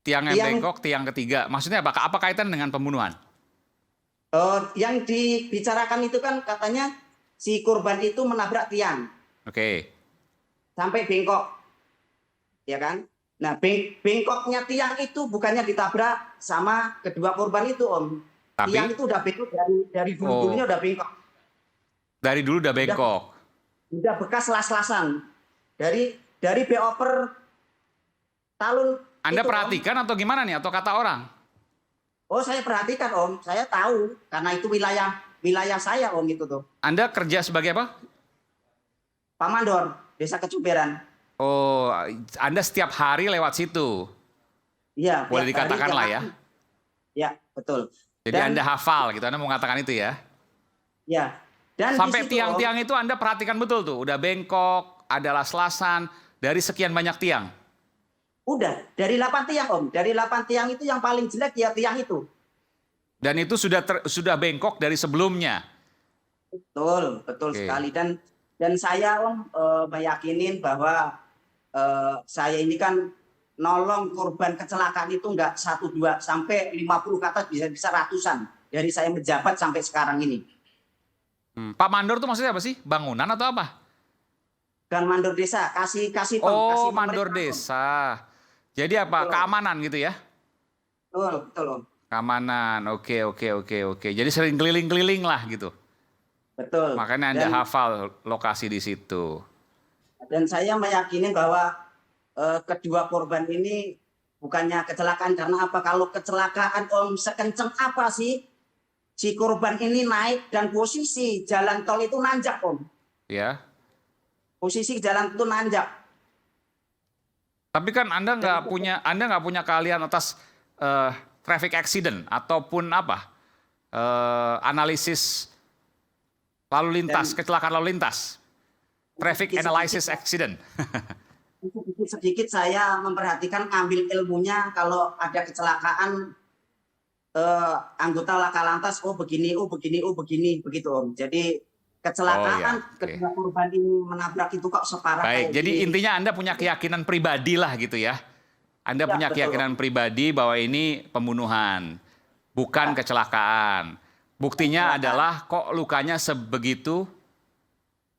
Tiang yang bengkok, tiang ketiga. Maksudnya apa? Apa kaitan dengan pembunuhan? Yang dibicarakan itu kan katanya si korban itu menabrak tiang. Oke. Sampai bengkok. Ya kan? Nah, bengkoknya tiang itu bukannya ditabrak sama kedua korban itu Om. Tapi? Tiang itu udah bengkok dari dulu-dulunya udah bengkok. Dari dulu udah bengkok. Udah bekas las-lasan. Dari Beoper Talun. Anda itu, perhatikan Om, atau gimana nih? Atau kata orang? Oh, saya perhatikan Om. Saya tahu karena itu wilayah saya Om itu tuh. Anda kerja sebagai apa? Pak Mandor, Desa Kecumberan. Oh, Anda setiap hari lewat situ? Iya. Boleh dikatakan lah ya? Ya, betul. Jadi Anda hafal gitu, Anda mau mengatakan itu ya? Ya. Dan sampai situ, tiang-tiang itu Anda perhatikan betul tuh, udah bengkok, ada las-lasan, dari sekian banyak tiang? Udah, dari 8 tiang Om. Dari 8 tiang itu yang paling jelek ya tiang itu. Dan itu sudah bengkok dari sebelumnya? Betul sekali. Dan saya Om meyakinin bahwa saya ini kan nolong korban kecelakaan itu enggak 1, 2, sampai 50 ke atas, bisa ratusan. Dari saya menjabat sampai sekarang ini. Pak Mandor tuh maksudnya apa sih? Bangunan atau apa? Dan mandor desa, kasih Oh, kasih mandor desa. Jadi apa? Betul. Keamanan gitu ya? Betul Om. Keamanan, oke. Jadi sering keliling-keliling lah gitu. Betul. Makanya Anda hafal lokasi di situ. Dan saya meyakini bahwa kedua korban ini bukannya kecelakaan, karena apa? Kalau kecelakaan Om, sekenceng apa sih si korban ini naik dan posisi jalan tol itu nanjak Om. Ya. Posisi jalan itu nanjak. Tapi kan Anda nggak punya keahlian atas traffic accident ataupun apa? Analisis lalu lintas, kecelakaan lalu lintas. Traffic analysis accident. Sedikit saya memperhatikan, ambil ilmunya kalau ada kecelakaan anggota laka lantas, begini, begitu Om. Jadi kecelakaan kedua korban ini menabrak itu kok separah. Baik, jadi intinya Anda punya keyakinan pribadi lah gitu ya. Anda punya keyakinan pribadi bahwa ini pembunuhan, bukan kecelakaan. Buktinya adalah kok lukanya sebegitu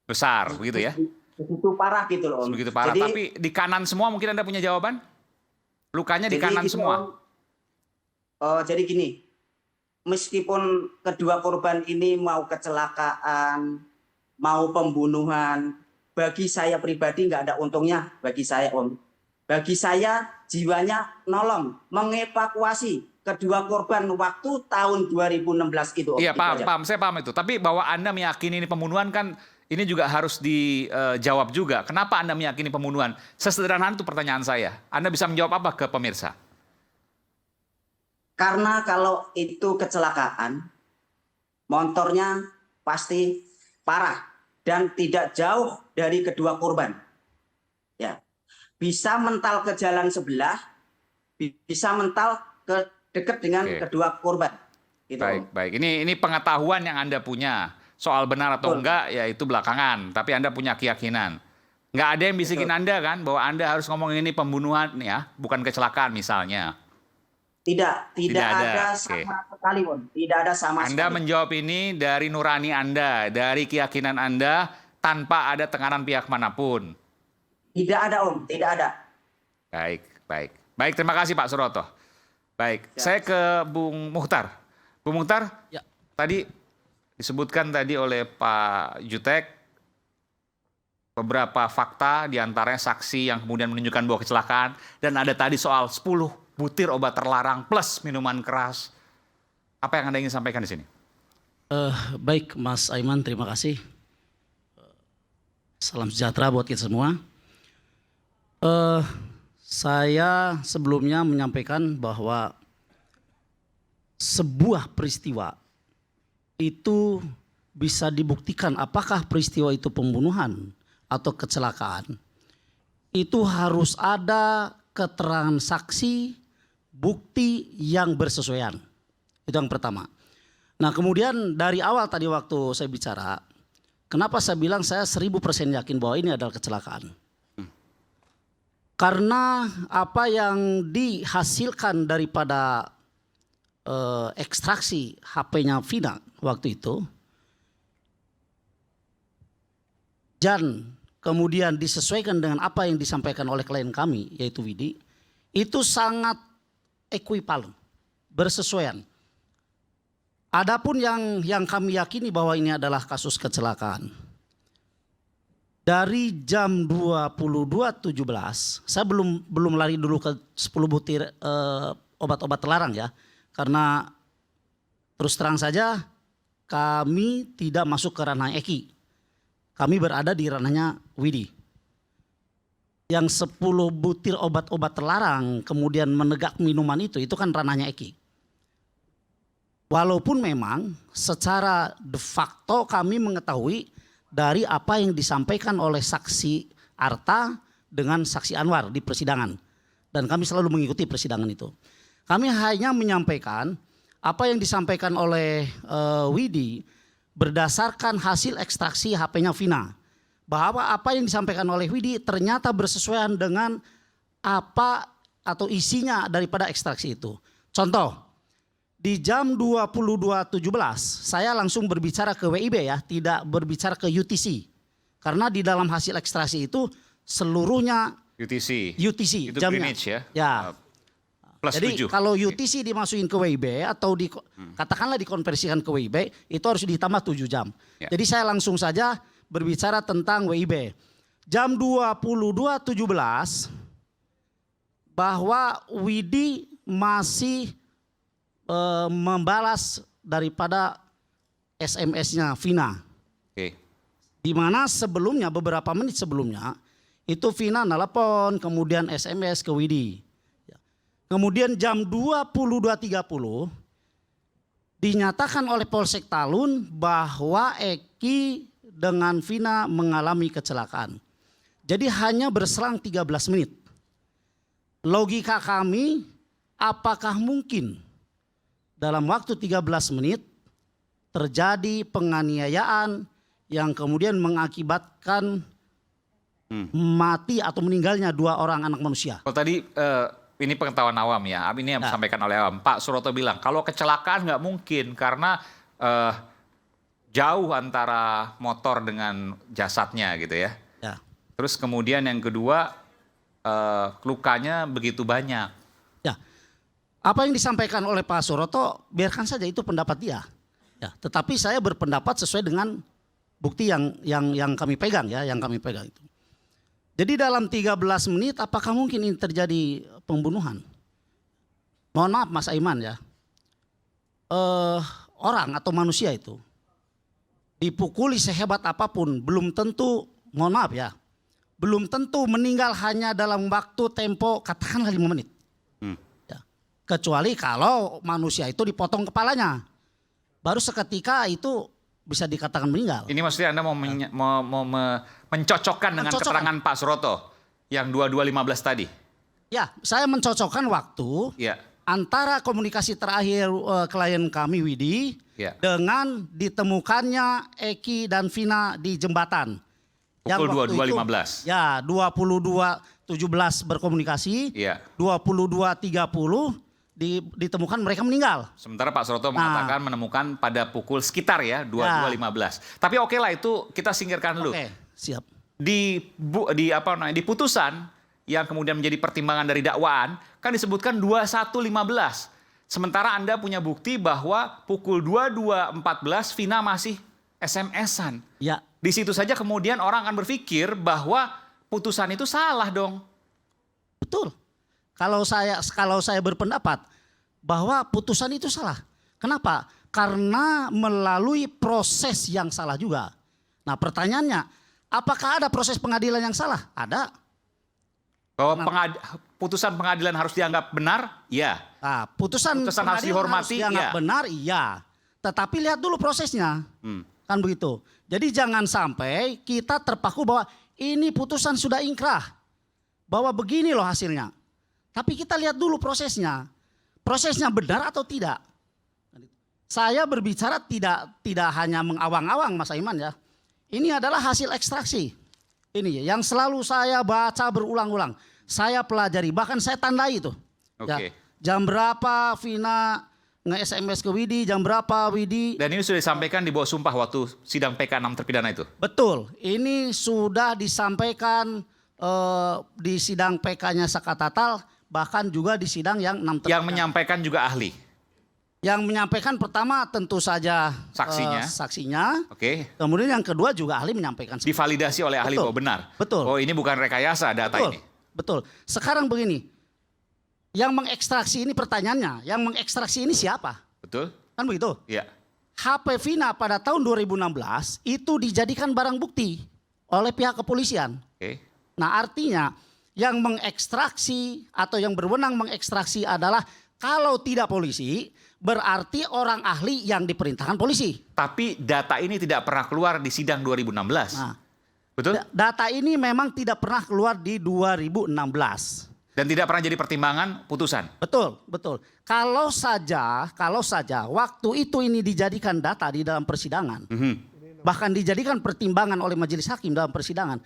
besar, begitu ya? Begitu parah gitu loh Om. Begitu parah, tapi di kanan semua mungkin Anda punya jawaban? Lukanya di kanan semua? Jadi gini, meskipun kedua korban ini mau kecelakaan, mau pembunuhan, bagi saya pribadi nggak ada untungnya bagi saya Om. Bagi saya jiwanya nolong, mengevakuasi kedua korban waktu tahun 2016 itu Om. Iya paham, saya paham itu. Tapi bahwa Anda meyakini ini pembunuhan kan ini juga harus dijawab juga. Kenapa Anda meyakini pembunuhan? Sesederhana itu pertanyaan saya. Anda bisa menjawab apa ke pemirsa? Karena kalau itu kecelakaan, motornya pasti parah dan tidak jauh dari kedua korban. Ya, bisa mental ke jalan sebelah, bisa mental ke dekat dengan kedua korban. Gitu. Baik. Ini pengetahuan yang Anda punya. Soal benar atau enggak, ya itu belakangan. Tapi Anda punya keyakinan. Nggak ada yang bisikin Anda kan, bahwa Anda harus ngomong ini pembunuhan ya, bukan kecelakaan misalnya. Tidak ada sama sekali, Om. Tidak ada sama sekali. Anda menjawab ini dari nurani Anda, dari keyakinan Anda, tanpa ada tekanan pihak manapun. Tidak ada, Om. Tidak ada. Baik, terima kasih Pak Suroto. Baik, saya ke Bung Muhtar. Bung Muhtar, tadi disebutkan tadi oleh Pak Jutek beberapa fakta, diantaranya saksi yang kemudian menunjukkan bahwa kecelakaan, dan ada tadi soal 10 butir obat terlarang plus minuman keras. Apa yang Anda ingin sampaikan di sini? Baik Mas Aiman, terima kasih. Salam sejahtera buat kita semua. Saya sebelumnya menyampaikan bahwa sebuah peristiwa itu bisa dibuktikan apakah peristiwa itu pembunuhan atau kecelakaan. Itu harus ada keterangan saksi, bukti yang bersesuaian. Itu yang pertama. Nah kemudian dari awal tadi waktu saya bicara, kenapa saya bilang saya 1000% yakin bahwa ini adalah kecelakaan. Karena apa yang dihasilkan daripada ekstraksi HP-nya Vina waktu itu, dan kemudian disesuaikan dengan apa yang disampaikan oleh klien kami yaitu Widi, itu sangat equivalent, bersesuaian. Adapun yang kami yakini bahwa ini adalah kasus kecelakaan, dari jam 22.17 saya belum lari dulu ke 10 butir obat-obat terlarang ya, karena terus terang saja kami tidak masuk ke ranah Eki. Kami berada di ranahnya Widi. Yang 10 butir obat-obat terlarang kemudian menegak minuman itu kan ranahnya Eki. Walaupun memang secara de facto kami mengetahui dari apa yang disampaikan oleh saksi Arta dengan saksi Anwar di persidangan. Dan kami selalu mengikuti persidangan itu. Kami hanya menyampaikan apa yang disampaikan oleh Widi berdasarkan hasil ekstraksi HP-nya Vina. Bahwa apa yang disampaikan oleh Widi ternyata bersesuaian dengan apa atau isinya daripada ekstraksi itu. Contoh, di jam 22.17 saya langsung berbicara ke WIB ya, tidak berbicara ke UTC. Karena di dalam hasil ekstraksi itu seluruhnya UTC itu jamnya. Greenwich ya. Ya. Plus Jadi 7. kalau UTC dimasukin ke WIB atau katakanlah dikonversikan ke WIB, itu harus ditambah 7 jam. Ya. Jadi saya langsung saja berbicara tentang WIB. Jam 22.17 bahwa Widi masih membalas daripada SMS-nya Vina. Oke. Di mana sebelumnya, beberapa menit sebelumnya, itu Vina nelpon, kemudian SMS ke Widi. Kemudian jam 22.30 dinyatakan oleh Polsek Talun bahwa Eki dengan Vina mengalami kecelakaan. Jadi hanya berselang 13 menit. Logika kami, apakah mungkin dalam waktu 13 menit terjadi penganiayaan yang kemudian mengakibatkan mati atau meninggalnya 2 orang anak manusia? Kalau tadi ini pengetahuan awam ya, ini yang disampaikan oleh awam. Pak Suroto bilang kalau kecelakaan nggak mungkin karena jauh antara motor dengan jasadnya gitu ya. Terus kemudian yang kedua lukanya begitu banyak. Ya, apa yang disampaikan oleh Pak Suroto biarkan saja itu pendapat dia. Ya, tetapi saya berpendapat sesuai dengan bukti yang kami pegang ya, yang kami pegang itu. Jadi dalam 13 menit apakah mungkin ini terjadi pembunuhan? Mohon maaf Mas Aiman ya. Orang atau manusia itu dipukuli sehebat apapun belum tentu, mohon maaf ya, belum tentu meninggal hanya dalam waktu tempo katakanlah 5 menit. Ya. Kecuali kalau manusia itu dipotong kepalanya. Baru seketika itu bisa dikatakan meninggal. Ini maksudnya Anda mau mencocokkan dengan keterangan Pak Suroto yang 22.15 tadi? Ya, saya mencocokkan waktu antara komunikasi terakhir klien kami Widi dengan ditemukannya Eki dan Vina di jembatan. Pukul 22.15. Ya, 22.17 berkomunikasi, 22.30 ditemukan mereka meninggal. Sementara Pak Suroto mengatakan menemukan pada pukul sekitar ya 22.15. Tapi oke lah itu kita singkirkan dulu. Oke, siap. Di putusan yang kemudian menjadi pertimbangan dari dakwaan kan disebutkan 21.15. Sementara Anda punya bukti bahwa pukul 22.14 Vina masih SMS-an. Ya. Di situ saja kemudian orang akan berpikir bahwa putusan itu salah dong. Betul. Kalau saya berpendapat bahwa putusan itu salah. Kenapa? Karena melalui proses yang salah juga. Nah pertanyaannya, apakah ada proses pengadilan yang salah? Ada. Bahwa putusan pengadilan harus dianggap benar? Iya. Nah, putusan harus dihormati? Harus dianggap benar? Iya. Tetapi lihat dulu prosesnya. Kan begitu. Jadi jangan sampai kita terpaku bahwa ini putusan sudah ingkrah. Bahwa begini loh hasilnya. Tapi kita lihat dulu prosesnya. Prosesnya benar atau tidak. Saya berbicara tidak hanya mengawang-awang Mas Aiman ya. Ini adalah hasil ekstraksi. Ini yang selalu saya baca berulang-ulang. Saya pelajari, bahkan saya tandai itu. Ya, jam berapa Vina nge-SMS ke Widi, jam berapa Widi. Dan ini sudah disampaikan di bawah sumpah waktu sidang PK 6 terpidana itu? Betul, ini sudah disampaikan di sidang PK-nya Sakatatal, bahkan juga di sidang yang 6 terpidana. Yang menyampaikan juga ahli? Yang menyampaikan pertama tentu saja saksinya. Oke. Kemudian yang kedua juga ahli menyampaikan. Divalidasi oleh ahli bahwa benar? Betul. Oh ini bukan rekayasa data ini? Betul. Sekarang begini, yang mengekstraksi ini pertanyaannya, yang mengekstraksi ini siapa? Betul. Kan begitu? Iya. HP Vina pada tahun 2016 itu dijadikan barang bukti oleh pihak kepolisian. Oke. Nah artinya yang mengekstraksi atau yang berwenang mengekstraksi adalah kalau tidak polisi berarti orang ahli yang diperintahkan polisi. Tapi data ini tidak pernah keluar di sidang 2016. Nah, betul? Data ini memang tidak pernah keluar di 2016. Dan tidak pernah jadi pertimbangan putusan. Betul, betul. Kalau saja waktu itu ini dijadikan data di dalam persidangan, bahkan dijadikan pertimbangan oleh majelis hakim dalam persidangan,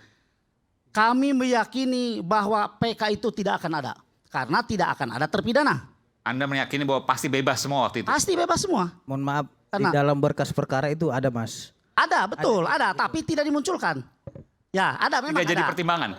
kami meyakini bahwa PK itu tidak akan ada. karena tidak akan ada terpidana. Anda meyakini bahwa pasti bebas semua waktu itu? Pasti bebas semua. Mohon maaf, Karena- di dalam berkas perkara itu ada Mas. Ada, betul, ada, tapi tidak dimunculkan. Ya, ada memang Tidak jadi ada. pertimbangan?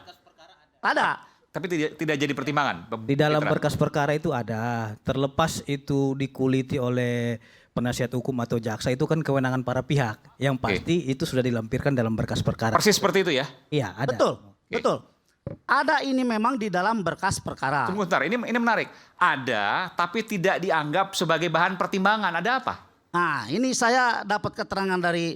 Ada. Tapi tidak jadi pertimbangan? Di dalam Fitra? berkas perkara itu ada. Terlepas itu dikuliti oleh penasihat hukum atau jaksa, itu kan kewenangan para pihak. Yang pasti itu sudah dilampirkan dalam berkas perkara. Persis seperti itu ya? Iya, ada. Betul, betul. Ada ini memang di dalam berkas perkara. Tunggu bentar, ini menarik. Ada, tapi tidak dianggap sebagai bahan pertimbangan. Ada apa? Nah, ini saya dapat keterangan dari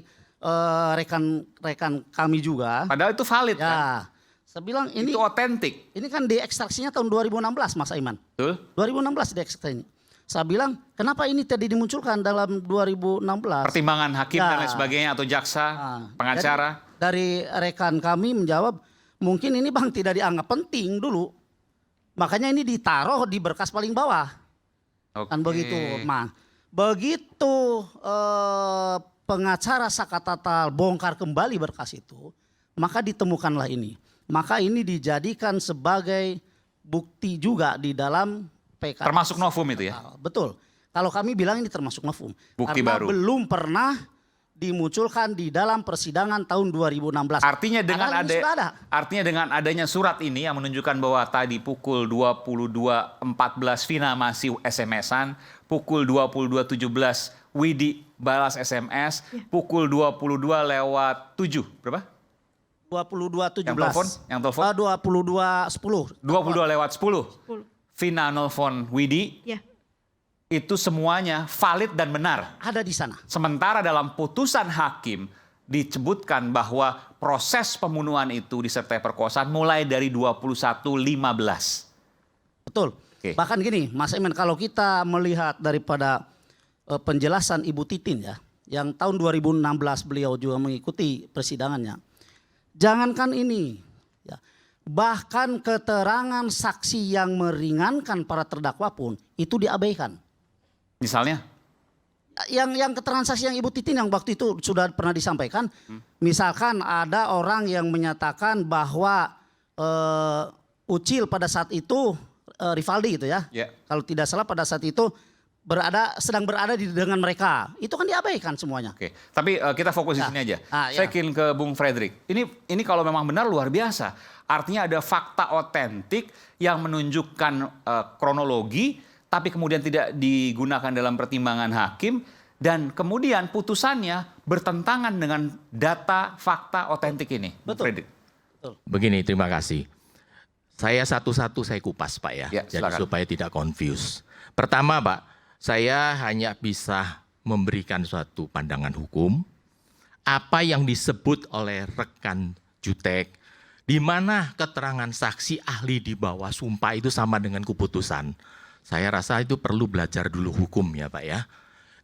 rekan-rekan kami juga. Padahal itu valid ya, kan? Saya bilang ini itu otentik. Ini kan diekstraksinya tahun 2016, Mas Aiman. Betul. 2016 diekstraksinya. Saya bilang, kenapa ini tadi dimunculkan dalam 2016? Pertimbangan hakim Ya. dan lain sebagainya atau jaksa, pengacara. Jadi, dari rekan kami menjawab, mungkin ini Bang tidak dianggap penting dulu. Makanya ini ditaruh di berkas paling bawah. Kan begitu. Nah, begitu pengacara Sakatatal bongkar kembali berkas itu, maka ditemukanlah ini. Maka ini dijadikan sebagai bukti juga di dalam PK. Termasuk novum itu ya? Betul. Kalau kami bilang ini termasuk novum. Bukti Karena baru. belum pernah dimunculkan di dalam persidangan tahun 2016. Artinya dengan Padahal ini sudah ada. artinya dengan adanya surat ini yang menunjukkan bahwa tadi pukul 22.14 Vina masih SMS-an, pukul 22.17 Widi balas SMS, pukul 22:07 berapa? 22.17. Yang telepon? 22.10. 22:10. Vina nelfon Widi. Ya. Itu semuanya valid dan benar. Ada di sana. Sementara dalam putusan hakim disebutkan bahwa proses pembunuhan itu disertai perkosaan mulai dari 21.15. Betul. Bahkan gini, Mas Emen, kalau kita melihat daripada penjelasan Ibu Titin ya, yang tahun 2016 beliau juga mengikuti persidangannya. Jangankan ini, ya, bahkan keterangan saksi yang meringankan para terdakwa pun itu diabaikan. Misalnya? Yang keterangan saksi yang Ibu Titin yang waktu itu sudah pernah disampaikan, misalkan ada orang yang menyatakan bahwa Ucil pada saat itu Rivaldi itu ya, kalau tidak salah pada saat itu sedang berada dengan mereka, itu kan diabaikan semuanya. Oke, tapi kita fokus di sini aja. Saya kirim ke Bung Fredrik. Ini kalau memang benar luar biasa. Artinya ada fakta otentik yang menunjukkan kronologi, tapi kemudian tidak digunakan dalam pertimbangan hakim, dan kemudian putusannya bertentangan dengan data fakta otentik ini. Betul. Fredrik. Begini, terima kasih. Saya satu-satu saya kupas Pak ya, jadi silakan. supaya tidak confuse. Pertama Pak, saya hanya bisa memberikan suatu pandangan hukum, apa yang disebut oleh rekan Jutek, di mana keterangan saksi ahli di bawah sumpah itu sama dengan keputusan. Saya rasa itu perlu belajar dulu hukum ya Pak ya.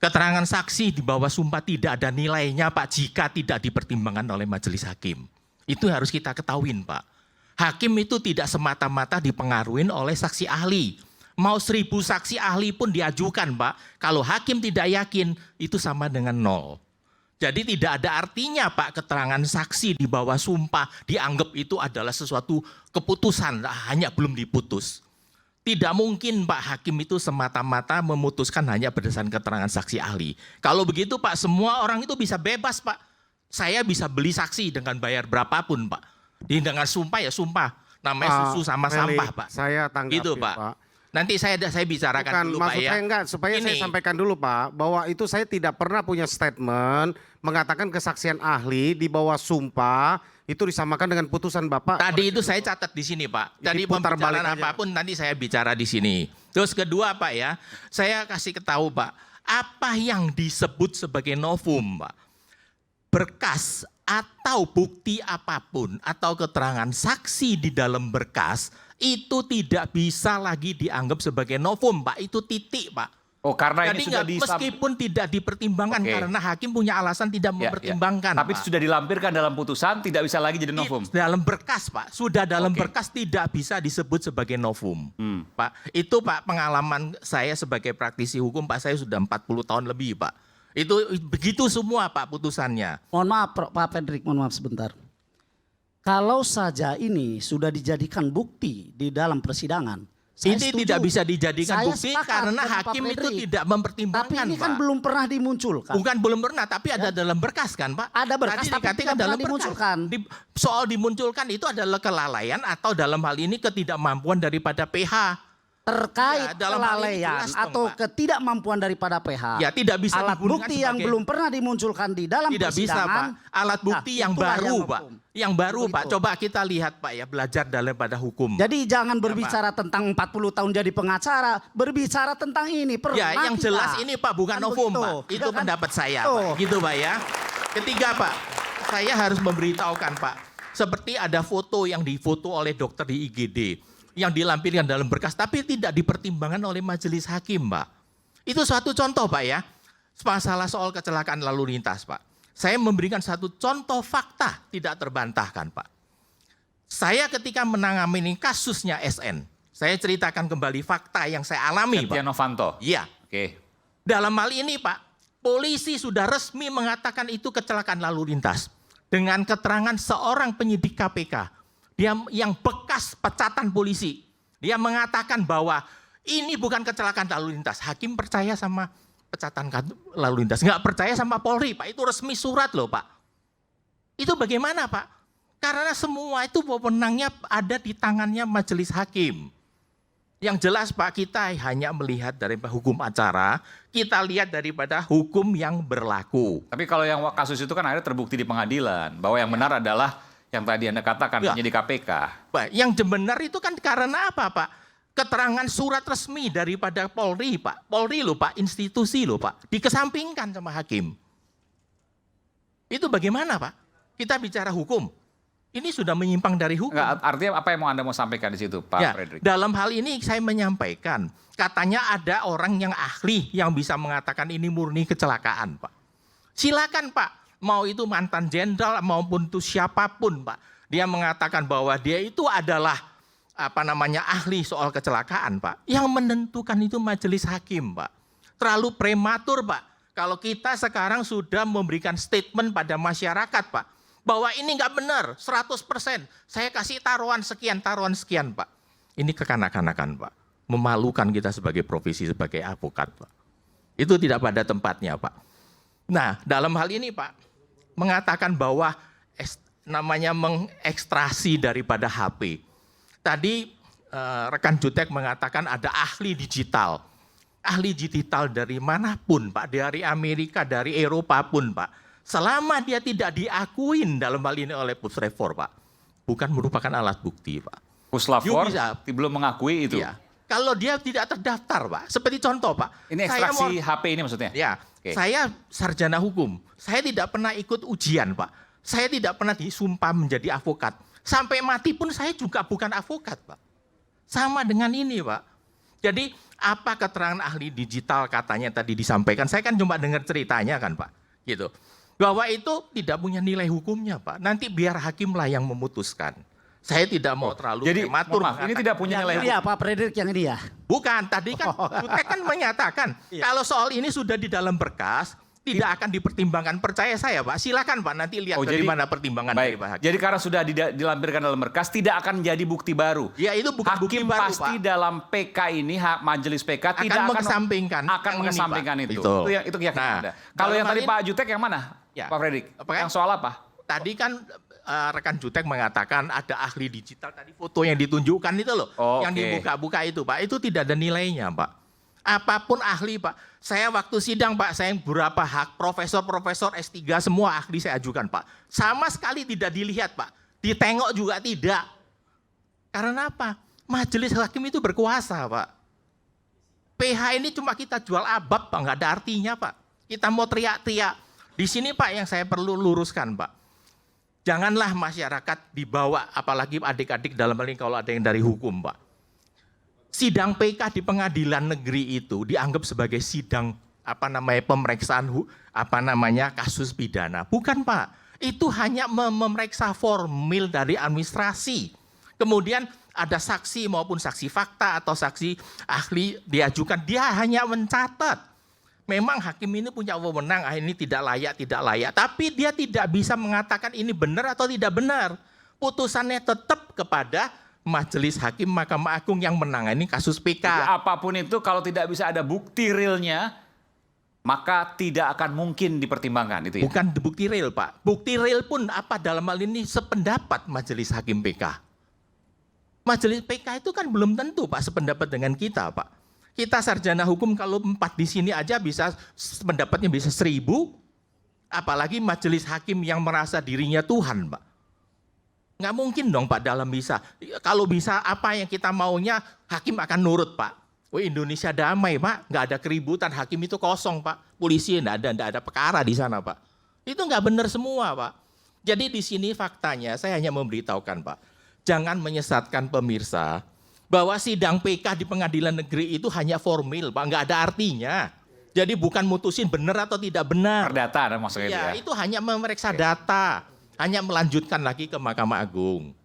Keterangan saksi di bawah sumpah tidak ada nilainya Pak jika tidak dipertimbangkan oleh majelis hakim. Itu harus kita ketahuin Pak. Hakim itu tidak semata-mata dipengaruhi oleh saksi ahli. Mau 1000 saksi ahli pun diajukan Pak. Kalau hakim tidak yakin itu sama dengan 0. Jadi tidak ada artinya Pak keterangan saksi di bawah sumpah dianggap itu adalah sesuatu keputusan, hanya belum diputus. Tidak mungkin Pak hakim itu semata-mata memutuskan hanya berdasarkan keterangan saksi ahli. Kalau begitu Pak semua orang itu bisa bebas Pak. Saya bisa beli saksi dengan bayar berapapun Pak. Dengan sumpah ya sumpah. Namanya susu sama sampah Pak. Saya tanggapi gitu, Pak. Nanti saya bicarakan dulu Pak ya. Maksud saya enggak, supaya saya sampaikan dulu Pak, bahwa itu saya tidak pernah punya statement mengatakan kesaksian ahli di bawah sumpah itu disamakan dengan putusan Bapak. Tadi itu saya catat di sini Pak. Tadi pembicaraan apapun nanti saya bicara di sini. Terus kedua Pak ya, saya kasih ketahui Pak, apa yang disebut sebagai novum Pak? Berkas atau bukti apapun atau keterangan saksi di dalam berkas itu tidak bisa lagi dianggap sebagai novum Pak, itu titik Pak. Oh karena Jadi ini sudah meskipun tidak dipertimbangkan karena hakim punya alasan tidak mempertimbangkan. Tapi Pak. sudah dilampirkan dalam putusan tidak bisa lagi jadi novum. Dalam berkas Pak, sudah dalam berkas tidak bisa disebut sebagai novum. Pak, itu Pak pengalaman saya sebagai praktisi hukum Pak, saya sudah 40 tahun lebih Pak. Itu begitu semua Pak putusannya. Mohon maaf Pak Fredrik, mohon maaf sebentar. Kalau saja ini sudah dijadikan bukti di dalam persidangan, Saya Ini setuju. tidak bisa dijadikan Saya bukti sepakat karena dengan Pak hakim itu Fredrik. tidak mempertimbangkan, Tapi ini kan Pak. belum pernah dimunculkan. Bukan belum pernah, tapi ada dalam berkas kan, Pak? Ada berkas, Tadi tapi dikatakan tidak dalam pernah dimunculkan. Soal dimunculkan itu adalah kelalaian atau dalam hal ini ketidakmampuan daripada PH. Terkait Ya, dalam hal ini kelalaian jelas dong, atau Pak. ketidakmampuan daripada PH. Ya, tidak bisa alat digunakan bukti yang sebagai- belum pernah dimunculkan di dalam Tidak bisa, persidangan. Pak. Alat bukti Nah, yang itulah baru, yang Pak. hukum. Yang baru, Itu Pak. itu. Coba kita lihat, Pak, ya, belajar daripada hukum. Jadi jangan berbicara tentang 40 tahun jadi pengacara, berbicara tentang ini. Pernah Ya, yang kita. jelas ini, Pak, bukan Kan novum, begitu. Pak. Itu Ya kan? pendapat saya, Tuh. Pak. Gitu, Pak, ya. Ketiga, Pak, saya harus memberitahukan, Pak. Seperti ada foto yang difoto oleh dokter di IGD, yang dilampirkan dalam berkas, tapi tidak dipertimbangkan oleh majelis hakim, Pak. Itu suatu contoh, Pak, ya. Masalah soal kecelakaan lalu lintas, Pak. Saya memberikan satu contoh fakta tidak terbantahkan, Pak. Saya ketika menangani kasusnya SN, saya ceritakan kembali fakta yang saya alami, Setia Pak. Novanto. Iya. Oke. Dalam hal ini, Pak, polisi sudah resmi mengatakan itu kecelakaan lalu lintas. Dengan keterangan seorang penyidik KPK. Dia yang bekas pecatan polisi. Dia mengatakan bahwa ini bukan kecelakaan lalu lintas. Hakim percaya sama pecatan lalu lintas. Nggak percaya sama Polri, Pak. Itu resmi surat loh, Pak. Itu bagaimana, Pak? Karena semua itu wewenangnya ada di tangannya majelis hakim. Yang jelas, Pak, kita hanya melihat dari hukum acara, kita lihat daripada hukum yang berlaku. Tapi kalau yang kasus itu kan akhirnya terbukti di pengadilan bahwa yang benar adalah yang tadi Anda katakan Ya. penyidik KPK. Pak, yang benar itu kan karena apa, Pak? Keterangan surat resmi daripada Polri, Pak. Polri loh, Pak, institusi loh, Pak. Dikesampingkan sama hakim. Itu bagaimana, Pak? Kita bicara hukum. Ini sudah menyimpang dari hukum. Enggak, artinya apa yang Anda mau sampaikan di situ, Pak Ya, Fredrik? dalam hal ini saya menyampaikan, katanya ada orang yang ahli yang bisa mengatakan ini murni kecelakaan, Pak. Silakan, Pak, mau itu mantan jenderal maupun itu siapapun, Pak. Dia mengatakan bahwa dia itu adalah ahli soal kecelakaan, Pak. Yang menentukan itu majelis hakim, Pak. Terlalu prematur, Pak. Kalau kita sekarang sudah memberikan statement pada masyarakat, Pak, bahwa ini nggak benar, 100%. Saya kasih taruhan sekian, Pak. Ini kekanak-kanakan, Pak. Memalukan kita sebagai profesi, sebagai advokat, Pak. Itu tidak pada tempatnya, Pak. Nah, dalam hal ini, Pak, mengatakan bahwa namanya mengekstrasi daripada HP. Tadi rekan Jutek mengatakan ada ahli digital. Ahli digital dari manapun, Pak. Dari Amerika, dari Eropa pun, Pak. Selama dia tidak diakuin dalam hal ini oleh Puslavor, Pak, bukan merupakan alat bukti, Pak. Puslavor belum mengakui itu. Iya. Kalau dia tidak terdaftar, Pak. Seperti contoh, Pak. Ini ekstraksi HP ini maksudnya? Ya, saya sarjana hukum. Saya tidak pernah ikut ujian, Pak. Saya tidak pernah disumpah menjadi advokat. Sampai mati pun saya juga bukan advokat, Pak. Sama dengan ini, Pak. Jadi apa keterangan ahli digital katanya tadi disampaikan, saya kan cuma dengar ceritanya kan, Pak. Gitu. Bahwa itu tidak punya nilai hukumnya, Pak. Nanti biar hakimlah yang memutuskan. Saya tidak mau terlalu prematur. Ini tidak punya nilai Ini ya, Pak Fredrik yang ini ya? Bukan, tadi kan Jutek kan menyatakan kalau soal ini sudah di dalam berkas, tidak akan dipertimbangkan. Percaya saya, Pak. Silakan, Pak, nanti lihat dari mana pertimbangan dari Pak Hakim. Jadi karena sudah dilampirkan dalam berkas, tidak akan menjadi bukti baru. Ya, itu bukan bukti Hakim baru, pasti Pak. dalam PK ini, majelis PK tidak akan mengesampingkan itu. Betul. Itu keyakinan Anda. Kalau dalam yang tadi hal Pak Jutek yang mana? Ya. Pak Fredrik, yang soal apa? Tadi kan rekan Jutek mengatakan ada ahli digital, tadi foto yang ditunjukkan itu loh, yang dibuka-buka itu, Pak, itu tidak ada nilainya, Pak. Apapun ahli, Pak. Saya waktu sidang, Pak, saya berapa hak profesor S3 semua ahli saya ajukan, Pak. Sama sekali tidak dilihat, Pak. Ditengok juga tidak. Karena apa? Majelis hakim itu berkuasa, Pak. PH ini cuma kita jual abab, Pak, nggak ada artinya, Pak. Kita mau teriak-teriak. Di sini, Pak, yang saya perlu luruskan, Pak. Janganlah masyarakat dibawa, apalagi adik-adik dalam hal ini kalau ada yang dari hukum, Pak. Sidang PK di pengadilan negeri itu dianggap sebagai sidang pemeriksaan kasus pidana. Bukan, Pak. Itu hanya memeriksa formil dari administrasi. Kemudian ada saksi maupun saksi fakta atau saksi ahli diajukan, dia hanya mencatat. Memang hakim ini punya wewenang, ini tidak layak. Tapi dia tidak bisa mengatakan ini benar atau tidak benar. Putusannya tetap kepada Majelis Hakim Mahkamah Agung yang menangani kasus PK. Jadi apapun itu kalau tidak bisa ada bukti realnya, maka tidak akan mungkin dipertimbangkan itu ya? Bukan bukti real, Pak. Bukti real pun apa dalam hal ini sependapat Majelis Hakim PK. Majelis PK itu kan belum tentu, Pak, sependapat dengan kita, Pak. Kita sarjana hukum kalau 4 di sini aja bisa pendapatnya bisa 1000, apalagi majelis hakim yang merasa dirinya Tuhan, Pak. Nggak mungkin dong, Pak, dalam bisa. Kalau bisa apa yang kita maunya, hakim akan nurut, Pak. Indonesia damai, Pak. Nggak ada keributan, hakim itu kosong, Pak. Polisi nggak ada perkara di sana, Pak. Itu nggak benar semua, Pak. Jadi di sini faktanya, saya hanya memberitahukan, Pak. Jangan menyesatkan pemirsa bahwa sidang PK di pengadilan negeri itu hanya formil, Pak, nggak ada artinya. Jadi bukan mutusin benar atau tidak benar. Perdata maksudnya ya, itu ya? Itu hanya memeriksa data, hanya melanjutkan lagi ke Mahkamah Agung.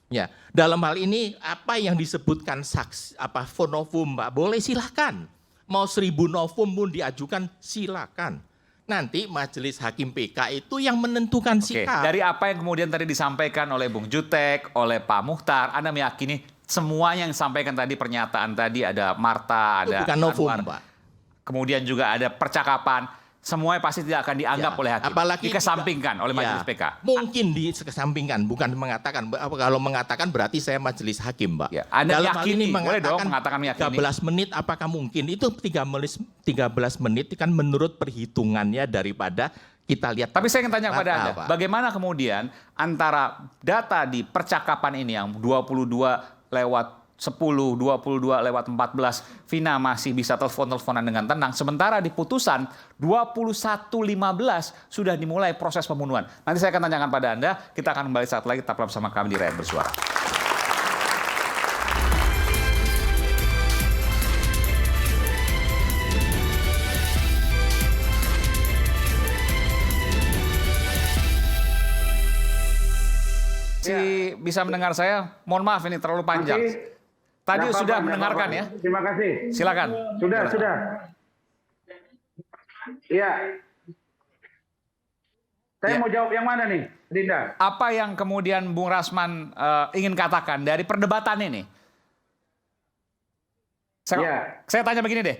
Ya, dalam hal ini apa yang disebutkan saksi novum, Pak, boleh silakan. Mau 1000 novum pun diajukan silakan. Nanti Majelis Hakim PK itu yang menentukan sikap. Dari apa yang kemudian tadi disampaikan oleh Bung Jutek, oleh Pak Muhtar, Anda meyakini semua yang disampaikan tadi, pernyataan tadi, ada Marta, ada bukan novum, Anwar, Pak. Kemudian juga ada percakapan, semuanya pasti tidak akan dianggap oleh hakim. Apalagi dikesampingkan oleh Majelis PK. Mungkin dikesampingkan, bukan mengatakan. Kalau mengatakan berarti saya Majelis Hakim, Pak. Ya, Anda dalam hal yakini, ini boleh dong mengatakan meyakini. 13 menit apakah mungkin? Itu 13 menit kan menurut perhitungannya daripada kita lihat. Tapi saya ingin tanya kepada Anda, Pak. bagaimana kemudian antara data di percakapan ini yang 22/10, 22/14, Vina masih bisa telepon-teleponan dengan tenang. Sementara di putusan 21/15 sudah dimulai proses pembunuhan. Nanti saya akan tanyakan pada Anda, kita akan kembali saat lagi, tetaplah bersama kami di Rakyat Bersuara. Bisa mendengar saya? Mohon maaf ini terlalu panjang. Tadi sudah mendengarkan ya? Terima kasih. Silakan. Sudah. Iya. Saya mau jawab yang mana nih, Dinda? Apa yang kemudian Bung Rasman ingin katakan dari perdebatan ini? Saya tanya begini deh.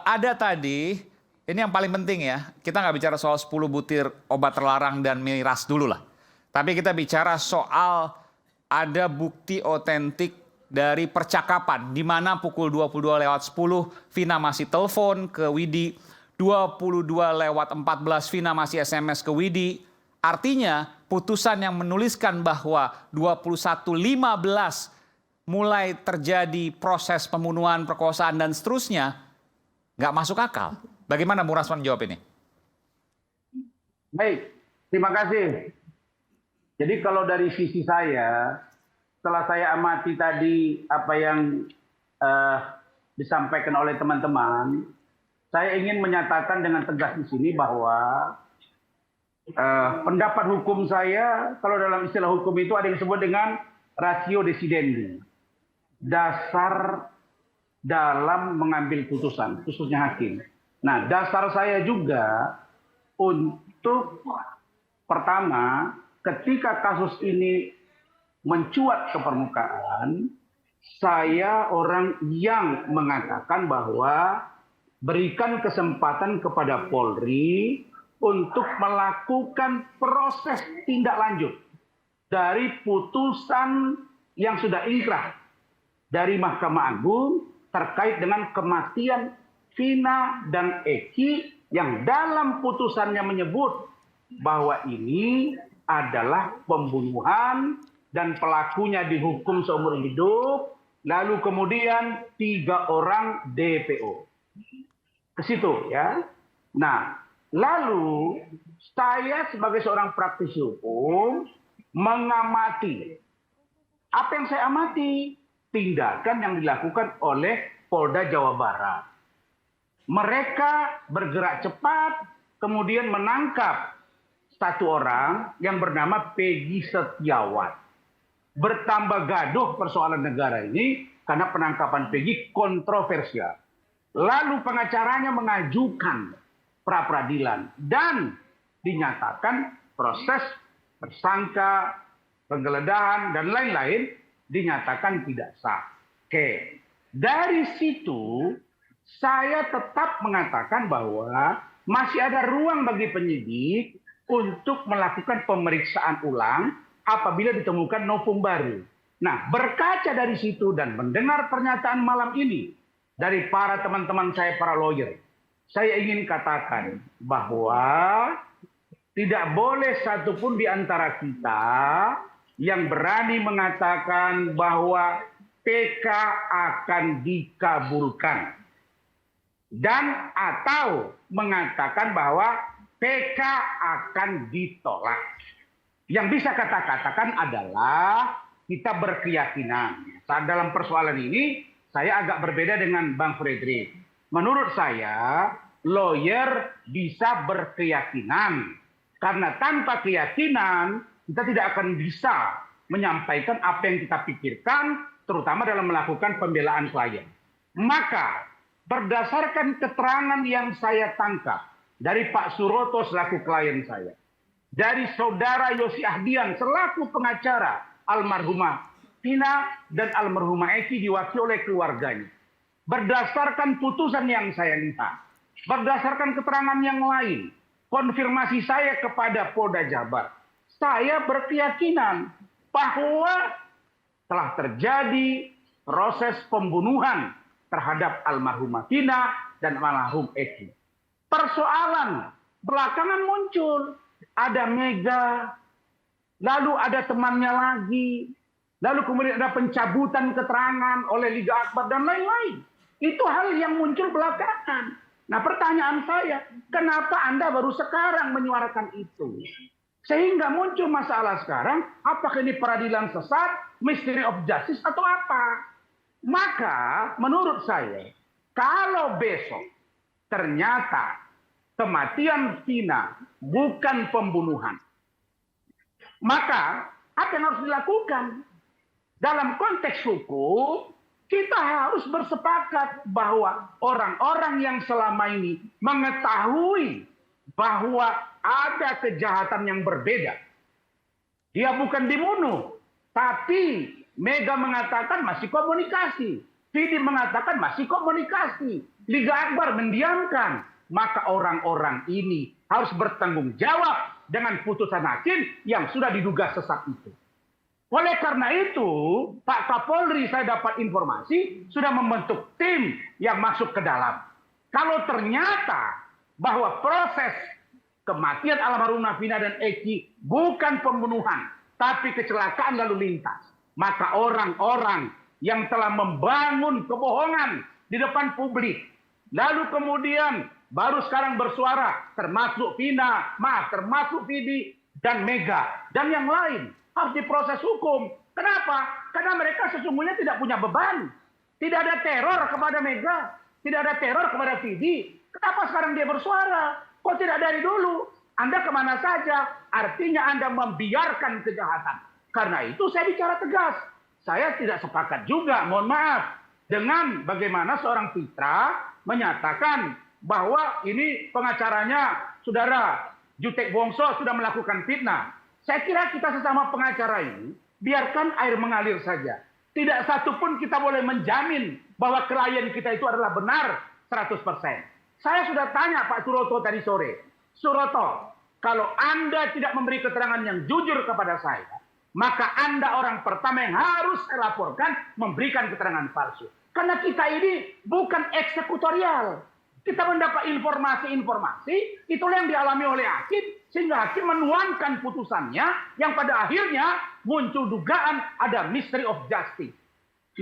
Ada tadi, ini yang paling penting ya, kita nggak bicara soal 10 butir obat terlarang dan miras dulu lah. Tapi kita bicara soal ada bukti otentik dari percakapan, di mana pukul 22:10 Vina masih telepon ke Widi, 22:14 Vina masih SMS ke Widi. Artinya putusan yang menuliskan bahwa 21:15 mulai terjadi proses pembunuhan, perkosaan dan seterusnya nggak masuk akal. Bagaimana Bung Rasman jawab ini? Baik, terima kasih. Jadi kalau dari sisi saya, setelah saya amati tadi apa yang disampaikan oleh teman-teman, saya ingin menyatakan dengan tegas di sini bahwa pendapat hukum saya, kalau dalam istilah hukum itu ada yang disebut dengan ratio decidendi, dasar dalam mengambil putusan, khususnya hakim. Nah, dasar saya juga untuk pertama, ketika kasus ini mencuat ke permukaan, saya orang yang mengatakan bahwa berikan kesempatan kepada Polri untuk melakukan proses tindak lanjut dari putusan yang sudah inkrah dari Mahkamah Agung terkait dengan kematian Vina dan Eki yang dalam putusannya menyebut bahwa ini adalah pembunuhan dan pelakunya dihukum seumur hidup, lalu kemudian 3 orang DPO. Ke situ ya. Nah, lalu saya sebagai seorang praktisi hukum mengamati. Apa yang saya amati? Tindakan yang dilakukan oleh Polda Jawa Barat. Mereka bergerak cepat, kemudian menangkap 1 orang yang bernama Peggy Setiawan. Bertambah gaduh persoalan negara ini karena penangkapan Peggy kontroversial. Lalu pengacaranya mengajukan pra-peradilan dan dinyatakan proses tersangka, penggeledahan dan lain-lain dinyatakan tidak sah. Oke, dari situ saya tetap mengatakan bahwa masih ada ruang bagi penyidik untuk melakukan pemeriksaan ulang apabila ditemukan novum baru. Nah, berkaca dari situ dan mendengar pernyataan malam ini dari para teman-teman saya, para lawyer, saya ingin katakan bahwa tidak boleh satupun di antara kita yang berani mengatakan bahwa PK akan dikabulkan dan atau mengatakan bahwa PK akan ditolak. Yang bisa katakan adalah kita berkeyakinan. Saat dalam persoalan ini saya agak berbeda dengan Bang Fredrik. Menurut saya lawyer bisa berkeyakinan karena tanpa keyakinan kita tidak akan bisa menyampaikan apa yang kita pikirkan, terutama dalam melakukan pembelaan klien. Maka berdasarkan keterangan yang saya tangkap dari Pak Suroto selaku klien saya, dari Saudara Yosi Ahdian selaku pengacara almarhumah Tina dan almarhumah Eki diwakili oleh keluarganya, berdasarkan putusan yang saya lihat, berdasarkan keterangan yang lain, konfirmasi saya kepada Polda Jabar, saya berkeyakinan bahwa telah terjadi proses pembunuhan terhadap almarhumah Tina dan almarhum Eki. Persoalan belakangan muncul, ada Mega, lalu ada temannya lagi, lalu kemudian ada pencabutan keterangan oleh Liga Akbar dan lain-lain. Itu hal yang muncul belakangan. Nah, pertanyaan saya, kenapa Anda baru sekarang menyuarakan itu? Sehingga muncul masalah sekarang, apakah ini peradilan sesat, mystery of justice atau apa? Maka menurut saya, kalau besok ternyata kematian Vina bukan pembunuhan, maka apa yang harus dilakukan? Dalam konteks hukum, kita harus bersepakat bahwa orang-orang yang selama ini mengetahui bahwa ada kejahatan yang berbeda. Dia bukan dibunuh, tapi Mega mengatakan masih komunikasi. Vidi mengatakan masih komunikasi. Liga Akbar mendiamkan. Maka orang-orang ini harus bertanggung jawab dengan putusan hakim yang sudah diduga sesat itu. Oleh karena itu, Pak Kapolri saya dapat informasi sudah membentuk tim yang masuk ke dalam. Kalau ternyata bahwa proses kematian almarhumah Vina dan Eki bukan pembunuhan, tapi kecelakaan lalu lintas, maka orang-orang yang telah membangun kebohongan di depan publik, lalu kemudian baru sekarang bersuara, termasuk Vina, termasuk Vidi dan Mega dan yang lain, harus diproses hukum. Kenapa? Karena mereka sesungguhnya tidak punya beban. Tidak ada teror kepada Mega, tidak ada teror kepada Vidi. Kenapa sekarang dia bersuara? Kok tidak dari dulu? Anda kemana saja? Artinya Anda membiarkan kejahatan. Karena itu saya bicara tegas. Saya tidak sepakat juga, mohon maaf, dengan bagaimana seorang Fitra menyatakan bahwa ini pengacaranya Saudara Jutek Wongso sudah melakukan fitnah. Saya kira kita sesama pengacara ini, biarkan air mengalir saja. Tidak satupun kita boleh menjamin bahwa klien kita itu adalah benar 100%. Saya sudah tanya Pak Suroto tadi sore. Suroto, kalau Anda tidak memberi keterangan yang jujur kepada saya, maka Anda orang pertama yang harus saya laporkan memberikan keterangan palsu. Karena kita ini bukan eksekutorial. Kita mendapat informasi-informasi, itulah yang dialami oleh hakim, sehingga hakim menuangkan putusannya, yang pada akhirnya muncul dugaan ada mystery of justice.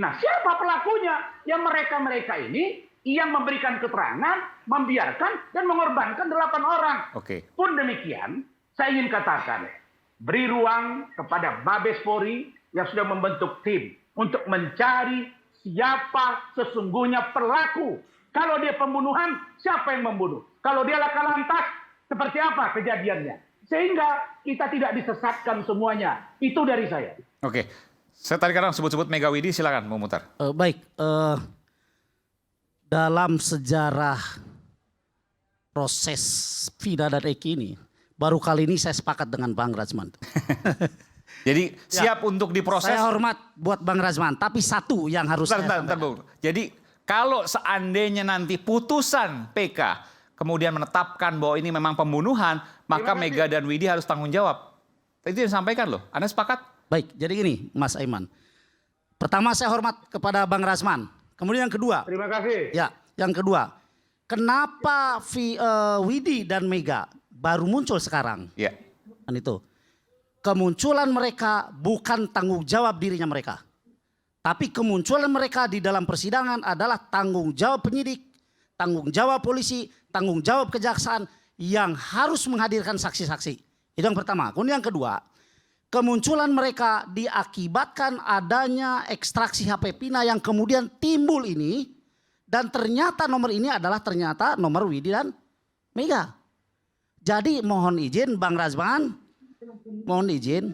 Nah, siapa pelakunya? Yang mereka-mereka ini yang memberikan keterangan, membiarkan, dan mengorbankan 8 orang. Oke. Pun demikian, saya ingin katakan, beri ruang kepada Mabes Polri yang sudah membentuk tim untuk mencari siapa sesungguhnya pelaku. Kalau dia pembunuhan, siapa yang membunuh? Kalau dia laka lantas, seperti apa kejadiannya? Sehingga kita tidak disesatkan semuanya. Itu dari saya. Oke. Saya tadi kadang sebut-sebut Mega Widi, silakan memutar. Baik. Dalam sejarah proses Vina dan Eki ini, baru kali ini saya sepakat dengan Bang Rajman. Jadi siap untuk diproses. Saya hormat buat Bang Razman, tapi satu yang harus Bentar, Bung. Jadi kalau seandainya nanti putusan PK kemudian menetapkan bahwa ini memang pembunuhan, maka Mega dan Widi harus tanggung jawab. Itu yang disampaikan loh. Anda sepakat? Baik, jadi gini Mas Aiman. Pertama saya hormat kepada Bang Razman. Kemudian yang kedua. Terima kasih. Ya, yang kedua. Kenapa Widi dan Mega baru muncul sekarang? Ya. Kan itu. Kemunculan mereka bukan tanggung jawab dirinya mereka. Tapi kemunculan mereka di dalam persidangan adalah tanggung jawab penyidik, tanggung jawab polisi, tanggung jawab kejaksaan yang harus menghadirkan saksi-saksi. Itu yang pertama. Kemudian yang kedua, kemunculan mereka diakibatkan adanya ekstraksi HP Pina yang kemudian timbul ini. Dan ternyata nomor ini adalah ternyata nomor Widi dan Mega. Jadi mohon izin Bang Razman. Mohon izin,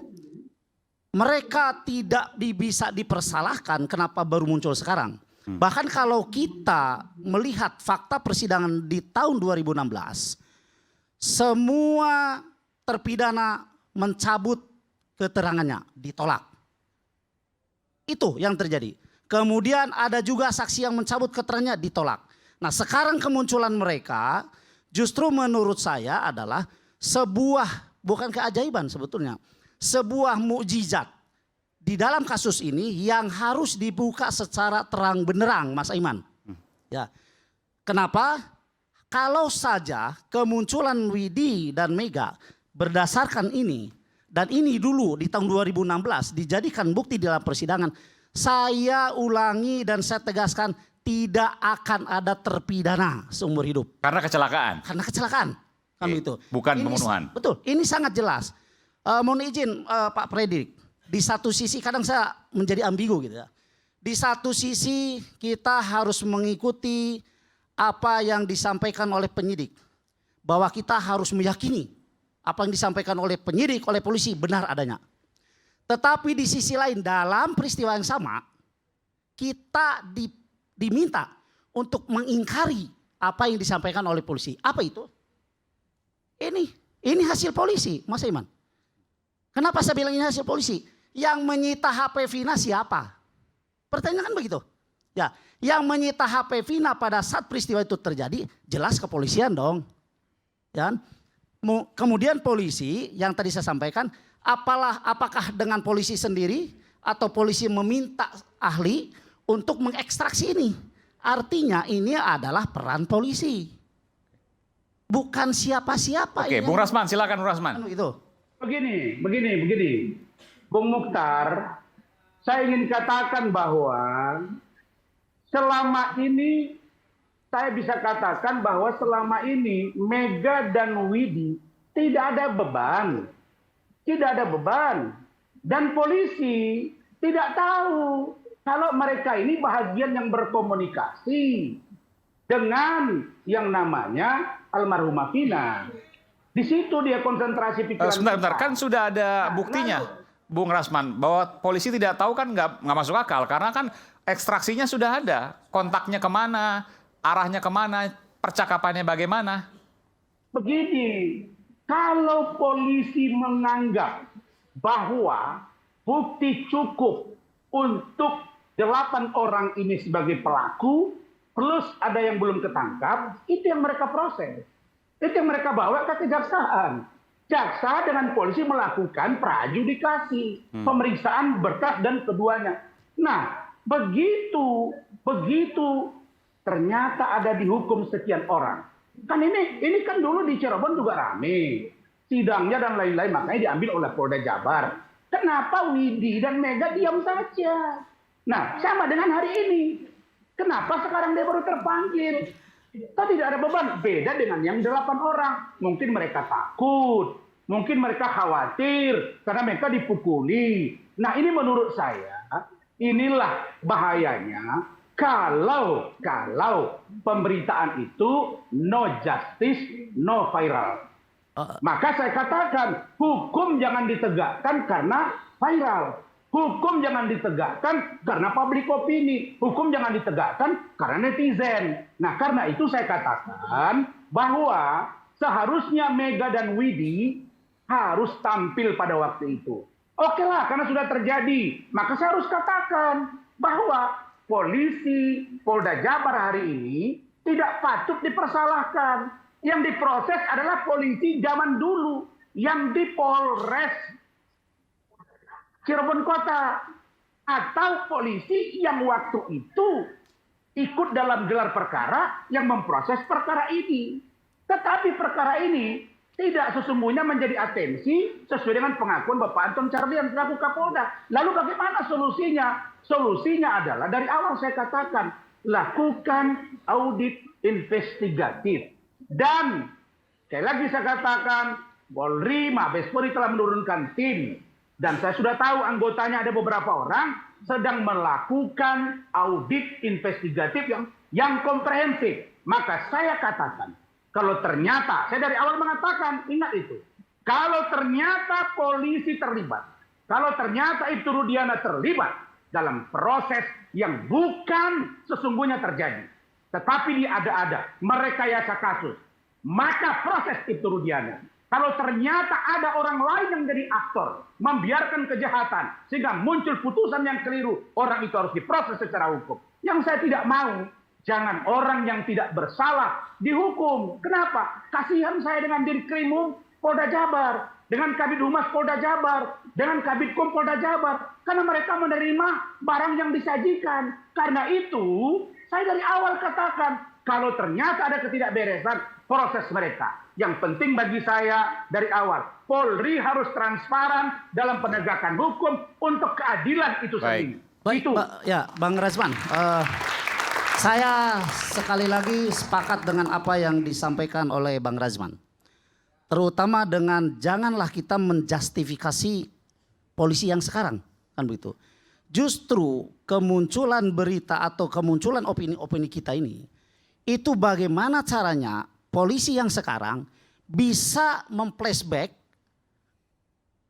mereka tidak bisa dipersalahkan kenapa baru muncul sekarang. Bahkan kalau kita melihat fakta persidangan di tahun 2016, semua terpidana mencabut keterangannya, ditolak. Itu yang terjadi. Kemudian ada juga saksi yang mencabut keterangannya, ditolak. Nah sekarang kemunculan mereka justru menurut saya adalah sebuah bukan keajaiban sebetulnya. Sebuah mukjizat di dalam kasus ini yang harus dibuka secara terang benderang Mas Aiman. Ya. Kenapa? Kalau saja kemunculan Widi dan Mega berdasarkan ini dan ini dulu di tahun 2016 dijadikan bukti di dalam persidangan, saya ulangi dan saya tegaskan tidak akan ada terpidana seumur hidup. Karena kecelakaan. Karena kecelakaan. Itu. Bukan ini, pembunuhan. Betul, ini sangat jelas. Mohon izin Pak Fredrik, di satu sisi kadang saya menjadi ambigu gitu ya. Di satu sisi kita harus mengikuti apa yang disampaikan oleh penyidik. Bahwa kita harus meyakini apa yang disampaikan oleh penyidik, oleh polisi benar adanya. Tetapi di sisi lain dalam peristiwa yang sama, kita diminta untuk mengingkari apa yang disampaikan oleh polisi. Apa itu? Ini hasil polisi, Mas Iman. Kenapa saya bilang ini hasil polisi? Yang menyita HP Vina siapa? Pertanyaan kan begitu. Ya, yang menyita HP Vina pada saat peristiwa itu terjadi, jelas kepolisian dong. Ya. Kemudian polisi yang tadi saya sampaikan, apakah dengan polisi sendiri atau polisi meminta ahli untuk mengekstraksi ini? Artinya ini adalah peran polisi. Bukan siapa-siapa. Oke, Bung Rasman, silakan Bung Rasman. Itu. Begini. Bung Mukhtar, saya ingin katakan bahwa selama ini saya bisa katakan bahwa selama ini Mega dan Widi tidak ada beban. Tidak ada beban. Dan polisi tidak tahu kalau mereka ini bahagian yang berkomunikasi dengan yang namanya almarhumah Vina. Di situ dia konsentrasi pikiran. Sebentar, kan sudah ada buktinya, Bung Rasman, bahwa polisi tidak tahu kan nggak masuk akal karena kan ekstraksinya sudah ada, kontaknya kemana, arahnya kemana, percakapannya bagaimana. Begini, kalau polisi menganggap bahwa bukti cukup untuk 8 orang ini sebagai pelaku, plus ada yang belum ketangkap, itu yang mereka proses. Itu yang mereka bawa ke kejaksaan. Jaksa dengan polisi melakukan prajudikasi, pemeriksaan berkas dan keduanya. Nah, begitu ternyata ada dihukum sekian orang. Kan ini kan dulu di Cirebon juga rame. Sidangnya dan lain-lain, makanya diambil oleh Polda Jabar. Kenapa Widi dan Mega diam saja? Nah, sama dengan hari ini. Kenapa sekarang dia baru terpanggil? Kita tidak ada beban. Beda dengan yang 8 orang. Mungkin mereka takut. Mungkin mereka khawatir. Karena mereka dipukuli. Nah ini menurut saya. Inilah bahayanya. Kalau pemberitaan itu no justice, no viral. Maka saya katakan. Hukum jangan ditegakkan karena viral. Hukum jangan ditegakkan karena public opini. Hukum jangan ditegakkan karena netizen. Nah, karena itu saya katakan bahwa seharusnya Mega dan Widi harus tampil pada waktu itu. Oke lah, karena sudah terjadi. Maka saya harus katakan bahwa polisi Polda Jabar hari ini tidak patut dipersalahkan. Yang diproses adalah polisi zaman dulu yang di Polres Cirebon Kota, atau polisi yang waktu itu ikut dalam gelar perkara yang memproses perkara ini. Tetapi perkara ini tidak sesungguhnya menjadi atensi sesuai dengan pengakuan Bapak Anton Carlyan selaku Kapolda. Lalu bagaimana solusinya? Solusinya adalah dari awal saya katakan, lakukan audit investigatif. Dan sekali lagi saya katakan, Polri, Mabes Polri telah menurunkan tim. Dan saya sudah tahu anggotanya ada beberapa orang sedang melakukan audit investigatif yang komprehensif. Maka saya katakan, kalau ternyata, saya dari awal mengatakan, ingat itu. Kalau ternyata polisi terlibat, kalau ternyata Ibtu Rudiana terlibat dalam proses yang bukan sesungguhnya terjadi, tetapi diada-ada, merekayasa kasus, maka proses Ibtu Rudiana. Kalau ternyata ada orang lain yang jadi aktor, membiarkan kejahatan, sehingga muncul putusan yang keliru, orang itu harus diproses secara hukum. Yang saya tidak mau, jangan orang yang tidak bersalah dihukum. Kenapa? Kasihan saya dengan Dirkrimum Polda Jabar, dengan Kabid Humas Polda Jabar, dengan Kabidkum Polda Jabar. Karena mereka menerima barang yang disajikan. Karena itu, saya dari awal katakan, kalau ternyata ada ketidakberesan, proses mereka. Yang penting bagi saya dari awal, Polri harus transparan dalam penegakan hukum untuk keadilan itu sendiri. Baik, ya Bang Razman. Saya sekali lagi sepakat dengan apa yang disampaikan oleh Bang Razman. Terutama dengan janganlah kita menjustifikasi polisi yang sekarang, kan begitu. Justru kemunculan berita atau kemunculan opini-opini kita ini, itu bagaimana caranya polisi yang sekarang bisa memflashback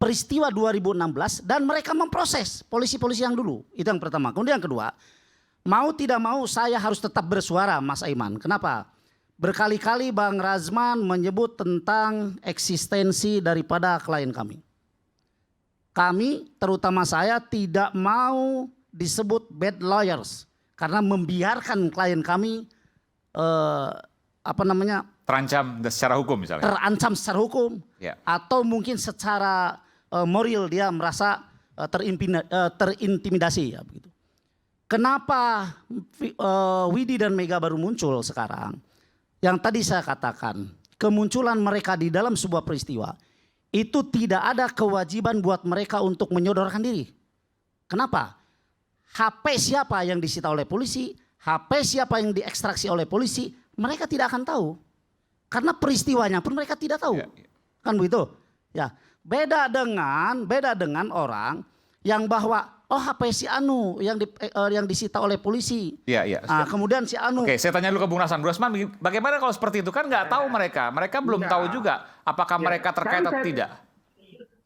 peristiwa 2016 dan mereka memproses polisi-polisi yang dulu. Itu yang pertama. Kemudian yang kedua, mau tidak mau saya harus tetap bersuara, Mas Aiman. Kenapa? Berkali-kali Bang Razman menyebut tentang eksistensi daripada klien kami. Kami, terutama saya, tidak mau disebut bad lawyers karena membiarkan klien kami terancam secara hukum misalnya. Terancam secara hukum, ya. Atau mungkin secara moral dia merasa terintimidasi, ya begitu. Kenapa Widi dan Mega baru muncul sekarang? Yang tadi saya katakan, kemunculan mereka di dalam sebuah peristiwa itu tidak ada kewajiban buat mereka untuk menyodorkan diri. Kenapa? HP siapa yang disita oleh polisi, HP siapa yang diekstraksi oleh polisi, mereka tidak akan tahu. Karena peristiwanya pun mereka tidak tahu. Kan begitu? Ya, beda dengan orang yang bahwa HP si Anu yang disita oleh polisi. Iya. Nah, kemudian si Anu. Oke, saya tanya dulu ke Bung Razman. Bung Razman, bagaimana kalau seperti itu? Kan nggak tahu mereka. Mereka belum tahu juga apakah mereka terkait atau tidak.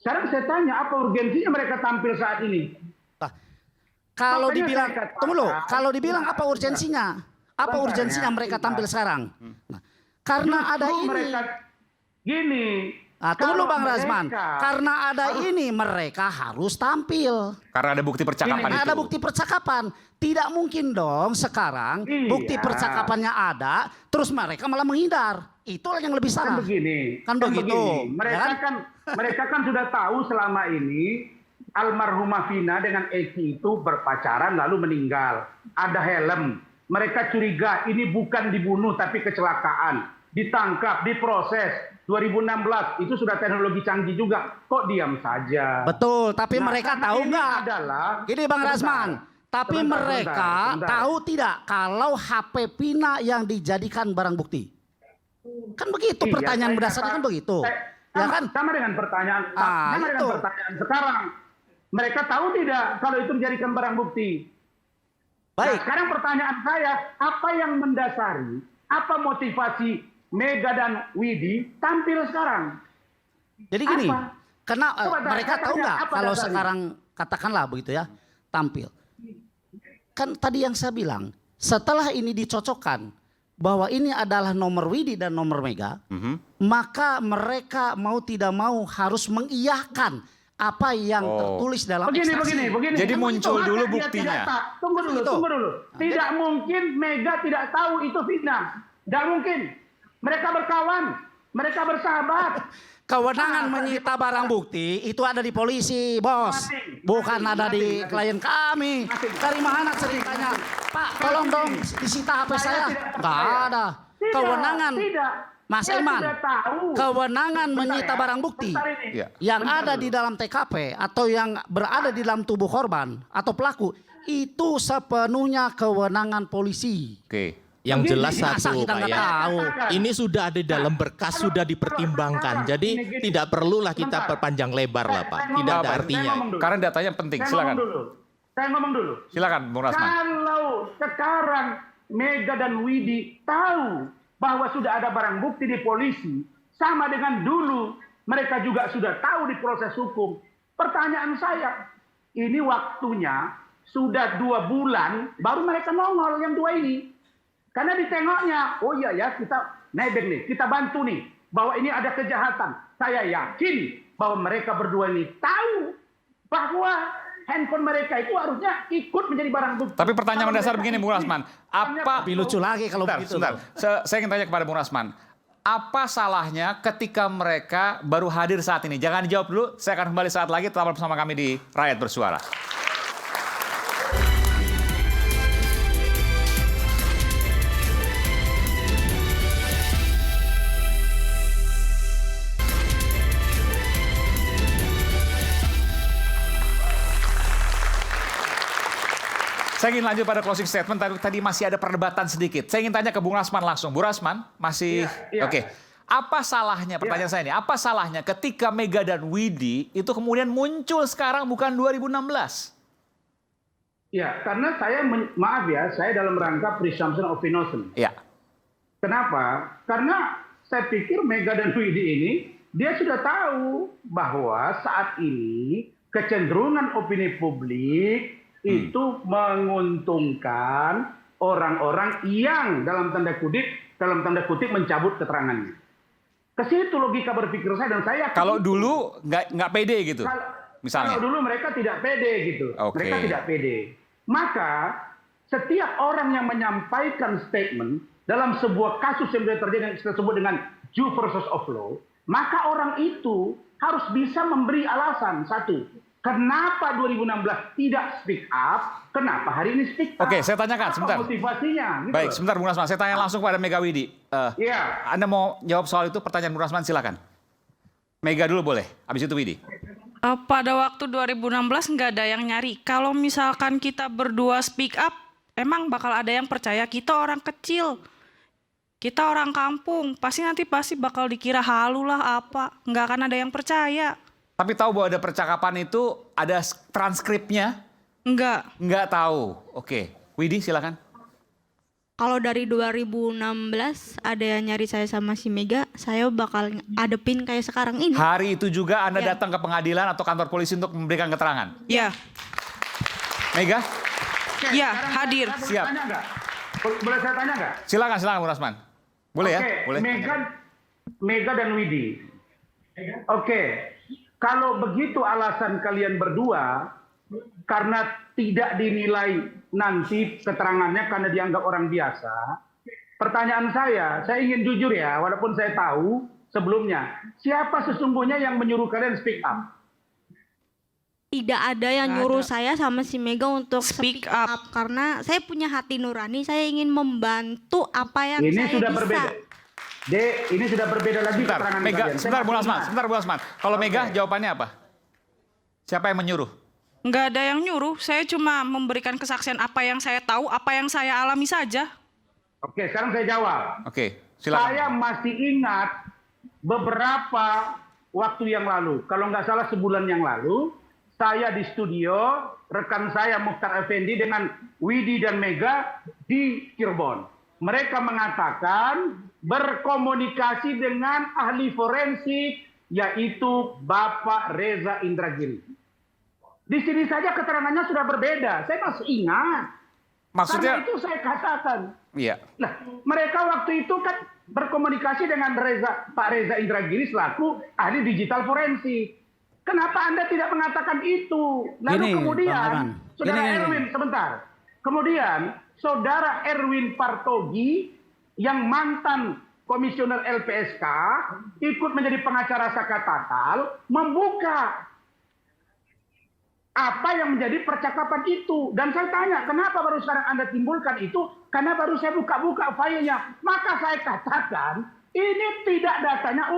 Sekarang saya tanya, apa urgensinya mereka tampil saat ini? Kalau dibilang, tunggu dulu. Kalau dibilang apa urgensinya? Apa urgensinya mereka tampil sekarang? Nah, karena ada ini. Mereka, gini. Tunggu dulu Bang Razman. Karena ada ini mereka harus tampil. Karena ada bukti percakapan itu. Ada bukti percakapan. Tidak mungkin dong sekarang bukti percakapannya ada, terus mereka malah menghindar. Itulah yang lebih salah. Kan begitu. Begini. Mereka kan sudah tahu selama ini almarhumah Vina dengan Eki itu berpacaran lalu meninggal. Ada helm. Mereka curiga ini bukan dibunuh tapi kecelakaan. Ditangkap, diproses. 2016 itu sudah teknologi canggih juga. Kok diam saja? Betul, tapi mereka tahu nggak? Gini Bang Razman, tapi mereka tahu tidak kalau HP Vina yang dijadikan barang bukti? Kan begitu pertanyaan berdasarnya kan begitu. Ya kan? Sama dengan pertanyaan sekarang. Mereka tahu tidak kalau itu dijadikan barang bukti? Baik. Nah, sekarang pertanyaan saya, apa yang mendasari, apa motivasi Mega dan Widi tampil sekarang? Jadi gini, karena mereka tahu nggak kalau sekarang katakanlah begitu ya, tampil. Kan tadi yang saya bilang, setelah ini dicocokkan bahwa ini adalah nomor Widi dan nomor Mega, maka mereka mau tidak mau harus mengiyakan apa yang tertulis dalam ekstraksi. Begini. Jadi muncul Maka dulu dia buktinya. tidak tahu. Tunggu dulu. Tidak mungkin Mega tidak tahu itu fitnah. Tidak mungkin. Mereka berkawan, mereka bersahabat. Kewenangan menyita barang bukti itu ada di polisi, bos. Bukan ada di klien kami. Dari mana ceritanya? Pak, tolong dong disita HP saya. Nggak ada. Kewenangan. Mas Iman, kewenangan menyita barang bukti yang ada di dalam TKP atau yang berada di dalam tubuh korban atau pelaku itu sepenuhnya kewenangan polisi. Oke. Yang jelas satu kita Pak nggak ya, tahu. ini sudah ada dalam berkas, sudah dipertimbangkan. Jadi tidak perlulah kita perpanjang lebar lah Pak. Tidak ada artinya. Karena datanya penting. Silakan. Saya ngomong dulu. Silakan, Bung Rasman. Kalau sekarang Mega dan Widi tahu bahwa sudah ada barang bukti di polisi, sama dengan dulu mereka juga sudah tahu di proses hukum. Pertanyaan saya, ini waktunya sudah 2 bulan baru mereka nongol yang 2 ini. Karena ditengoknya, oh iya ya kita nebeng nih, kita bantu nih bahwa ini ada kejahatan. Saya yakin bahwa mereka berdua ini tahu bahwa handphone mereka itu harusnya ikut menjadi barang bukti. Tapi pertanyaan mendasar begini Bung Rasman, apa lebih lucu lagi kalau begitu? Sebentar. Saya ingin tanya kepada Bung Rasman, apa salahnya ketika mereka baru hadir saat ini? Jangan dijawab dulu, saya akan kembali saat lagi tetap bersama kami di Rakyat Bersuara. Saya ingin lanjut pada closing statement, tadi masih ada perdebatan sedikit. Saya ingin tanya ke Bung Rasman langsung. Bung Rasman, masih... Oke. Apa salahnya, pertanyaan saya ini, apa salahnya ketika Mega dan Widi itu kemudian muncul sekarang bukan 2016? Ya, karena maaf ya, saya dalam rangka presumption of innocence. Ya. Kenapa? Karena saya pikir Mega dan Widi ini, dia sudah tahu bahwa saat ini kecenderungan opini publik itu menguntungkan orang-orang yang dalam tanda kutip mencabut keterangannya. Ke situ logika berpikir saya dan saya. Kalau dulu nggak pede gitu, misalnya. Kalau dulu mereka tidak pede gitu, mereka tidak pede. Maka setiap orang yang menyampaikan statement dalam sebuah kasus yang sudah terjadi yang kita sebut dengan due process of law, maka orang itu harus bisa memberi alasan. Satu, kenapa 2016 tidak speak up? Kenapa hari ini speak up? Oke, saya tanyakan sebentar. Motivasinya. Gitu. Baik, sebentar Bung Rasman. Saya tanya langsung pada Mega Widi. Anda mau jawab soal itu? Pertanyaan Bung Rasman, silakan. Mega dulu boleh, habis itu Widi. Pada waktu 2016 nggak ada yang nyari. Kalau misalkan kita berdua speak up, emang bakal ada yang percaya kita orang kecil. Kita orang kampung, pasti bakal dikira halu lah apa. Nggak akan ada yang percaya. Tapi tahu bahwa ada percakapan itu, ada transkripnya? Enggak. Enggak tahu. Oke. Widi silakan. Kalau dari 2016 ada yang nyari saya sama si Mega, saya bakal adepin kayak sekarang ini. Hari itu juga Anda datang ke pengadilan atau kantor polisi untuk memberikan keterangan? Iya. Mega? Iya, hadir. Siap. Boleh saya tanya nggak? Silakan Bung Rasman. Boleh ya? Boleh. Mega dan Widi. Oke. Kalau begitu alasan kalian berdua, karena tidak dinilai nanti keterangannya karena dianggap orang biasa, pertanyaan saya ingin jujur ya, walaupun saya tahu sebelumnya, siapa sesungguhnya yang menyuruh kalian speak up? Tidak ada yang nyuruh saya sama si Mega untuk speak up. Karena saya punya hati nurani, saya ingin membantu apa yang ini saya sudah bisa. Berbeda. Ini sudah berbeda lagi keterangan Mega, kalian. sebentar Bung Rasman. Kalau Mega jawabannya apa? Siapa yang menyuruh? Nggak ada yang nyuruh, saya cuma memberikan kesaksian apa yang saya tahu, apa yang saya alami saja. Oke, sekarang saya jawab. Oke, silakan. Saya masih ingat beberapa waktu yang lalu, kalau nggak salah sebulan yang lalu, saya di studio, rekan saya Mukhtar Effendi dengan Widi dan Mega di Cirebon. Mereka mengatakan berkomunikasi dengan ahli forensik, yaitu Bapak Reza Indragiri. Di sini saja keterangannya sudah berbeda. Saya masih ingat. Maksudnya? Karena itu saya katakan. Iya. Nah, mereka waktu itu kan berkomunikasi dengan Pak Reza Indragiri selaku ahli digital forensik. Kenapa Anda tidak mengatakan itu? Lalu Gini, kemudian, Bang Aiman. Saudara Gini. Erwin, sebentar. Kemudian, Saudara Erwin Partogi yang mantan komisioner LPSK ikut menjadi pengacara Saka Tatal membuka apa yang menjadi percakapan itu. Dan saya tanya, kenapa baru sekarang Anda timbulkan itu? Karena baru saya buka-buka filenya. Maka saya katakan, ini tidak datanya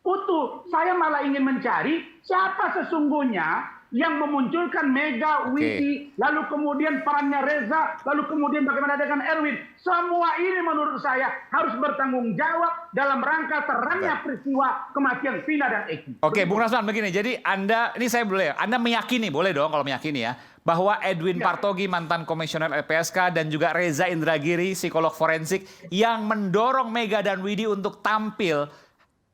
utuh. Saya malah ingin mencari siapa sesungguhnya yang memunculkan Mega, Widi, lalu kemudian perannya Reza, lalu kemudian bagaimana dengan Erwin. Semua ini menurut saya harus bertanggung jawab dalam rangka terangnya peristiwa kematian Vina dan Eki. Oke, Bung Rasman begini. Jadi Anda, ini saya boleh, Anda meyakini, boleh dong kalau meyakini ya, bahwa Edwin Partogi, mantan komisioner LPSK, dan juga Reza Indragiri, psikolog forensik, yang mendorong Mega dan Widi untuk tampil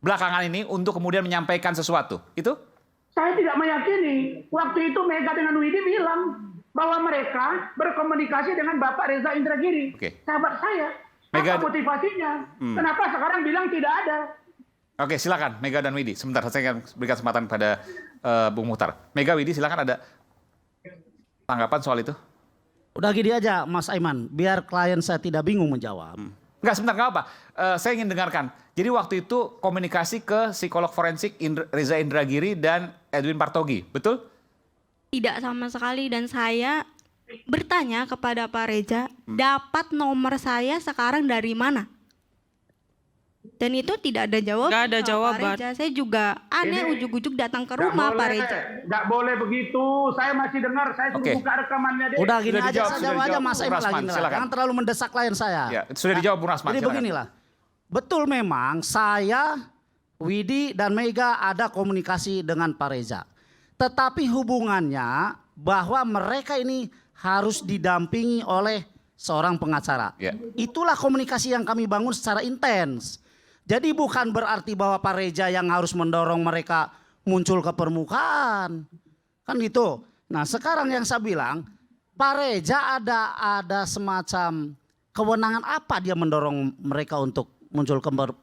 belakangan ini untuk kemudian menyampaikan sesuatu. Itu? Saya tidak meyakini. Waktu itu Mega dengan Widi bilang bahwa mereka berkomunikasi dengan Bapak Reza Indragiri. Sahabat saya. Apa motivasinya? Kenapa sekarang bilang tidak ada? Oke, silakan Mega dan Widi. Sebentar, saya akan berikan kesempatan pada Bung Muhtar. Mega, Widi, silakan, ada tanggapan soal itu? Udah gini aja Mas Aiman, biar klien saya tidak bingung menjawab. Enggak, sebentar, nggak apa. Saya ingin dengarkan. Jadi waktu itu komunikasi ke psikolog forensik Reza Indragiri dan Edwin Partogi, betul? Tidak sama sekali, dan saya bertanya kepada Pak Reza, dapat nomor saya sekarang dari mana? Dan itu tidak ada jawaban. Nggak ada jawaban. Pak Reza. Saya juga aneh, ujuk-ujuk datang ke Nggak rumah Pak boleh, Reza. nggak boleh begitu. Saya masih dengar, saya sudah buka rekamannya deh. Udah gini Sudah aja, dijawab, saya sudah jawab aja dijawab, Mas Bung Aiman Rasman, lagi nih. silakan. Jangan terlalu mendesak klien saya. Ya, sudah dijawab Bung Rasman, Jadi silakan. beginilah, betul memang saya, Widi dan Mega ada komunikasi dengan Pak Reza. Tetapi hubungannya bahwa mereka ini harus didampingi oleh seorang pengacara. Ya. Itulah komunikasi yang kami bangun secara intens. Jadi bukan berarti bahwa Pak Reza yang harus mendorong mereka muncul ke permukaan. Kan gitu. Nah sekarang yang saya bilang, Pak Reza ada semacam kewenangan apa dia mendorong mereka untuk muncul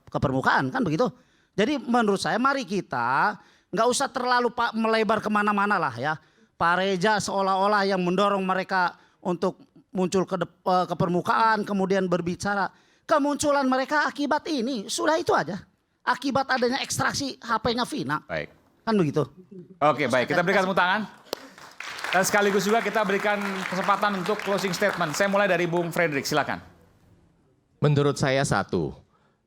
ke permukaan, kan begitu. Jadi menurut saya mari kita nggak usah terlalu melebar kemana-mana lah ya. Pak Reza seolah-olah yang mendorong mereka untuk muncul ke permukaan kemudian berbicara. Kemunculan mereka akibat ini, sudah itu aja. Akibat adanya ekstraksi HP-nya Vina. Baik. Kan begitu. Oke, baik. Kita berikan tepuk tangan. Dan sekaligus juga kita berikan kesempatan untuk closing statement. Saya mulai dari Bung Fredrik, silakan. Menurut saya satu,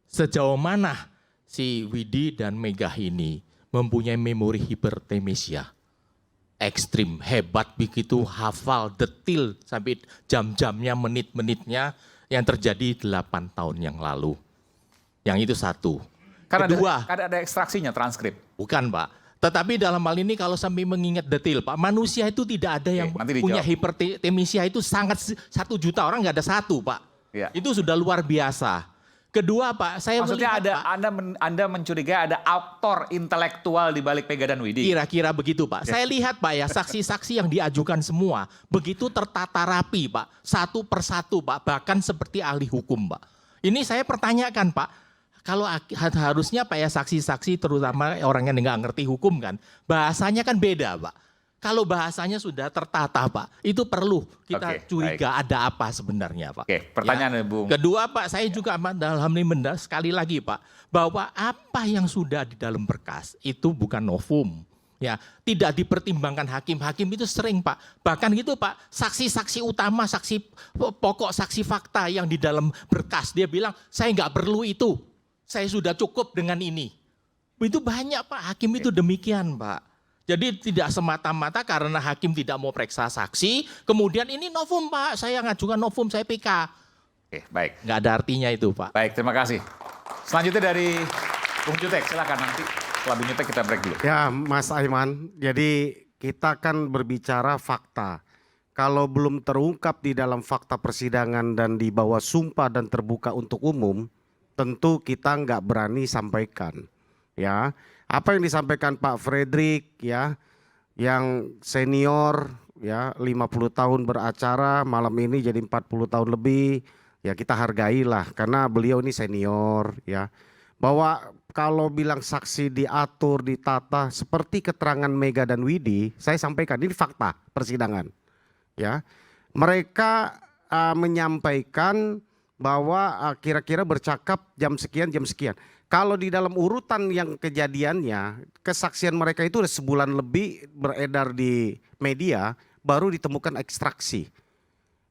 sejauh mana si Widi dan Mega ini mempunyai memori hipertemesia. Ekstrim, hebat begitu, hafal, detil sampai jam-jamnya, menit-menitnya yang terjadi 8 tahun yang lalu. Yang itu satu. Kedua, ada ekstraksinya transkrip. Bukan Pak. Tetapi dalam hal ini kalau sampai mengingat detil Pak, manusia itu tidak ada yang punya hipertemesia itu sangat 1 juta orang nggak ada satu Pak. Ya. Itu sudah luar biasa. Kedua Pak, saya maksudnya melihat, Anda mencurigai ada aktor intelektual di balik Mega dan Widi. Kira-kira begitu Pak. Saya lihat Pak ya, saksi-saksi yang diajukan semua begitu tertata rapi Pak, satu persatu Pak, bahkan seperti ahli hukum Pak. Ini saya pertanyakan Pak, kalau harusnya Pak ya saksi-saksi terutama orang yang nggak ngerti hukum kan, bahasanya kan beda Pak. Kalau bahasanya sudah tertata Pak, itu perlu kita curiga ada apa sebenarnya Pak. Oke, pertanyaan Bung. Kedua Pak, saya juga dalam ini sekali lagi Pak, bahwa apa yang sudah di dalam berkas itu bukan novum. Ya, tidak dipertimbangkan hakim itu sering Pak. Bahkan gitu Pak, saksi-saksi utama, saksi pokok, saksi fakta yang di dalam berkas dia bilang saya nggak perlu itu, saya sudah cukup dengan ini. Itu banyak Pak, hakim itu demikian Pak. Jadi tidak semata-mata karena hakim tidak mau periksa saksi, kemudian ini novum Pak, saya ngajukan novum, saya PK. Oke, baik. Nggak ada artinya itu Pak. Baik, terima kasih. Selanjutnya dari Bung Jutek, silakan nanti. Setelah Bung Jutek kita break dulu. Ya Mas Aiman, jadi kita kan berbicara fakta. Kalau belum terungkap di dalam fakta persidangan dan dibawa sumpah dan terbuka untuk umum, tentu kita nggak berani sampaikan. Ya, apa yang disampaikan Pak Fredrik ya, yang senior ya 50 tahun beracara, malam ini jadi 40 tahun lebih, ya kita hargailah karena beliau ini senior ya. bahwa kalau bilang saksi diatur, ditata seperti keterangan Mega dan Widi, saya sampaikan ini fakta persidangan. Ya, mereka menyampaikan bahwa kira-kira bercakap jam sekian. Kalau di dalam urutan yang kejadiannya, kesaksian mereka itu udah sebulan lebih beredar di media, baru ditemukan ekstraksi.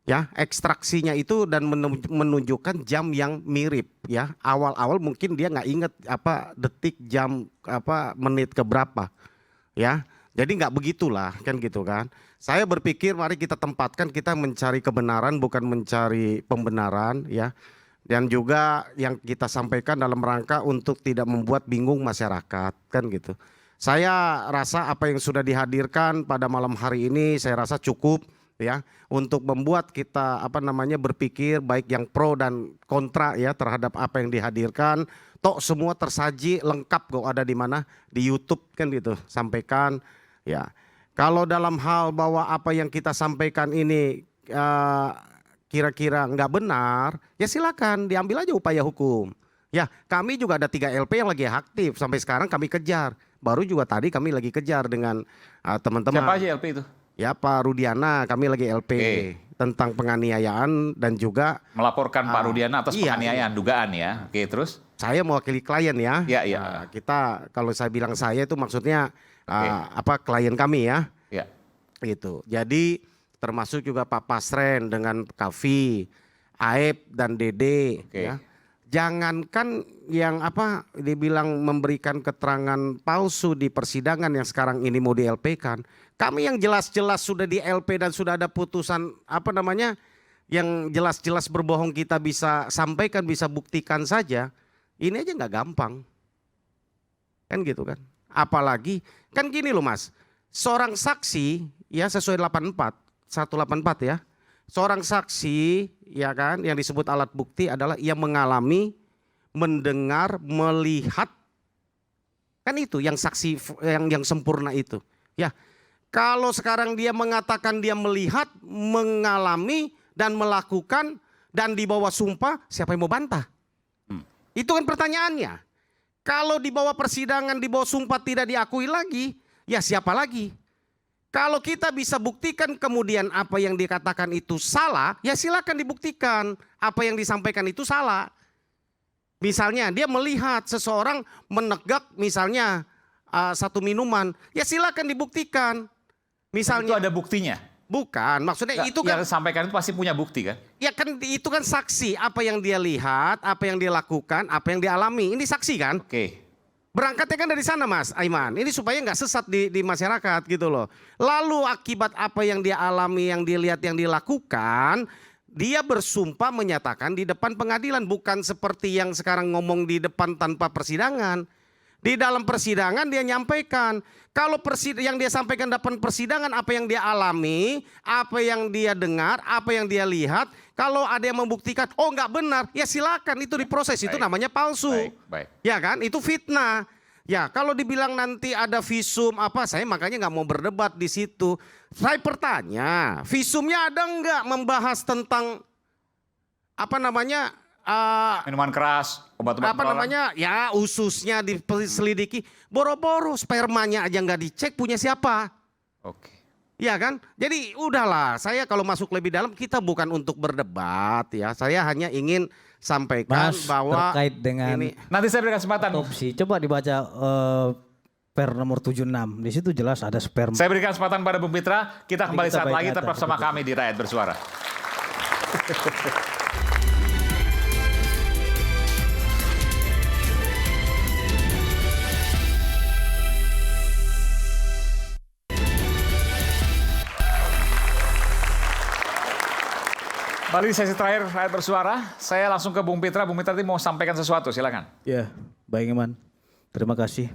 Ya, ekstraksinya itu dan menunjukkan jam yang mirip ya. Awal-awal mungkin dia nggak inget apa detik, jam, apa menit keberapa. Ya. Jadi nggak begitulah kan gitu kan. Saya berpikir mari kita tempatkan, kita mencari kebenaran bukan mencari pembenaran ya. Dan juga yang kita sampaikan dalam rangka untuk tidak membuat bingung masyarakat kan gitu. Saya rasa apa yang sudah dihadirkan pada malam hari ini saya rasa cukup ya untuk membuat kita berpikir baik yang pro dan kontra ya terhadap apa yang dihadirkan. Tok semua tersaji lengkap kok ada di mana, di YouTube kan gitu sampaikan ya. Kalau dalam hal bahwa apa yang kita sampaikan ini kira-kira nggak benar, ya silakan diambil aja upaya hukum. Ya, kami juga ada 3 LP yang lagi aktif sampai sekarang kami kejar. Baru juga tadi kami lagi kejar dengan teman-teman. Siapa aja LP itu? Ya Pak Rudiana, kami lagi LP tentang penganiayaan dan juga melaporkan Pak Rudiana atas penganiayaan dugaan ya. Oke, terus? Saya mewakili klien ya. Iya. Kita kalau saya bilang saya itu maksudnya klien kami ya. Iya. Gitu. Jadi termasuk juga Pak Pasren dengan Kavi, Aep dan Dede ya. Jangankan yang dibilang memberikan keterangan palsu di persidangan yang sekarang ini mau di LP kan. Kami yang jelas-jelas sudah di LP dan sudah ada putusan yang jelas-jelas berbohong kita bisa sampaikan, bisa buktikan saja. Ini aja nggak gampang. Kan gitu kan. Apalagi kan gini loh Mas. Seorang saksi ya sesuai 184 ya. Seorang saksi ya kan yang disebut alat bukti adalah ia mengalami, mendengar, melihat. Kan itu yang saksi yang sempurna itu. Ya. Kalau sekarang dia mengatakan dia melihat, mengalami dan melakukan dan di bawah sumpah, siapa yang mau bantah? Itu kan pertanyaannya. Kalau di bawah persidangan, di bawah sumpah tidak diakui lagi, ya siapa lagi? Kalau kita bisa buktikan kemudian apa yang dikatakan itu salah, ya silakan dibuktikan apa yang disampaikan itu salah. Misalnya dia melihat seseorang menegak misalnya satu minuman, ya silakan dibuktikan. Misalnya itu ada buktinya? Bukan, maksudnya itu kan yang sampaikan itu pasti punya bukti kan? Ya kan itu kan saksi, apa yang dia lihat, apa yang dia lakukan, apa yang dia alami. Ini saksi kan? Oke. Berangkatnya kan dari sana Mas Aiman. Ini supaya nggak sesat di masyarakat gitu loh. Lalu akibat apa yang dia alami, yang dilihat, yang dilakukan, dia bersumpah menyatakan di depan pengadilan. Bukan seperti yang sekarang ngomong di depan tanpa persidangan. Di dalam persidangan dia nyampaikan. Kalau yang dia sampaikan depan persidangan apa yang dia alami, apa yang dia dengar, apa yang dia lihat. Kalau ada yang membuktikan, oh nggak benar, ya silakan itu diproses. Itu namanya palsu. Baik. Ya kan, itu fitnah. Ya kalau dibilang nanti ada visum saya makanya nggak mau berdebat di situ. Saya bertanya, visumnya ada nggak membahas tentang minuman keras, obat-obat ya ususnya diselidiki. Boro-boro spermanya aja nggak dicek punya siapa. Oke. Ya kan, jadi udahlah. Saya kalau masuk lebih dalam kita bukan untuk berdebat ya. Saya hanya ingin sampaikan bahwa terkait dengan nanti saya berikan kesempatan. Otopsi, coba dibaca per nomor 76. Di situ jelas ada sperma. Saya berikan kesempatan pada Bung Pitra. Kita kembali saat lagi tetap bersama kami di Rakyat Bersuara. Balik sesi terakhir Rakyat Bersuara, saya langsung ke Bung Pitra. Bung Pitra mau sampaikan sesuatu, silakan. Ya, baik Iman. Terima kasih.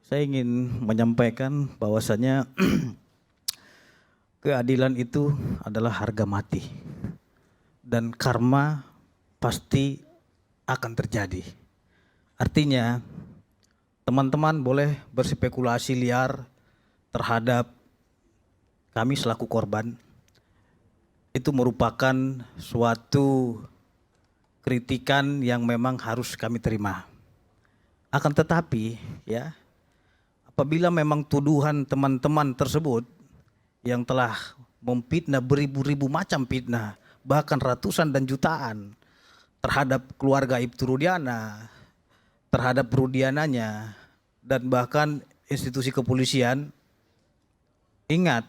Saya ingin menyampaikan bahwasanya keadilan itu adalah harga mati. Dan karma pasti akan terjadi. Artinya, teman-teman boleh berspekulasi liar terhadap kami selaku korban. Itu merupakan suatu kritikan yang memang harus kami terima. Akan tetapi ya, apabila memang tuduhan teman-teman tersebut yang telah memfitnah beribu-ribu macam fitnah, bahkan ratusan dan jutaan terhadap keluarga Ibtu Rudiana, terhadap Rudiananya, dan bahkan institusi kepolisian, ingat,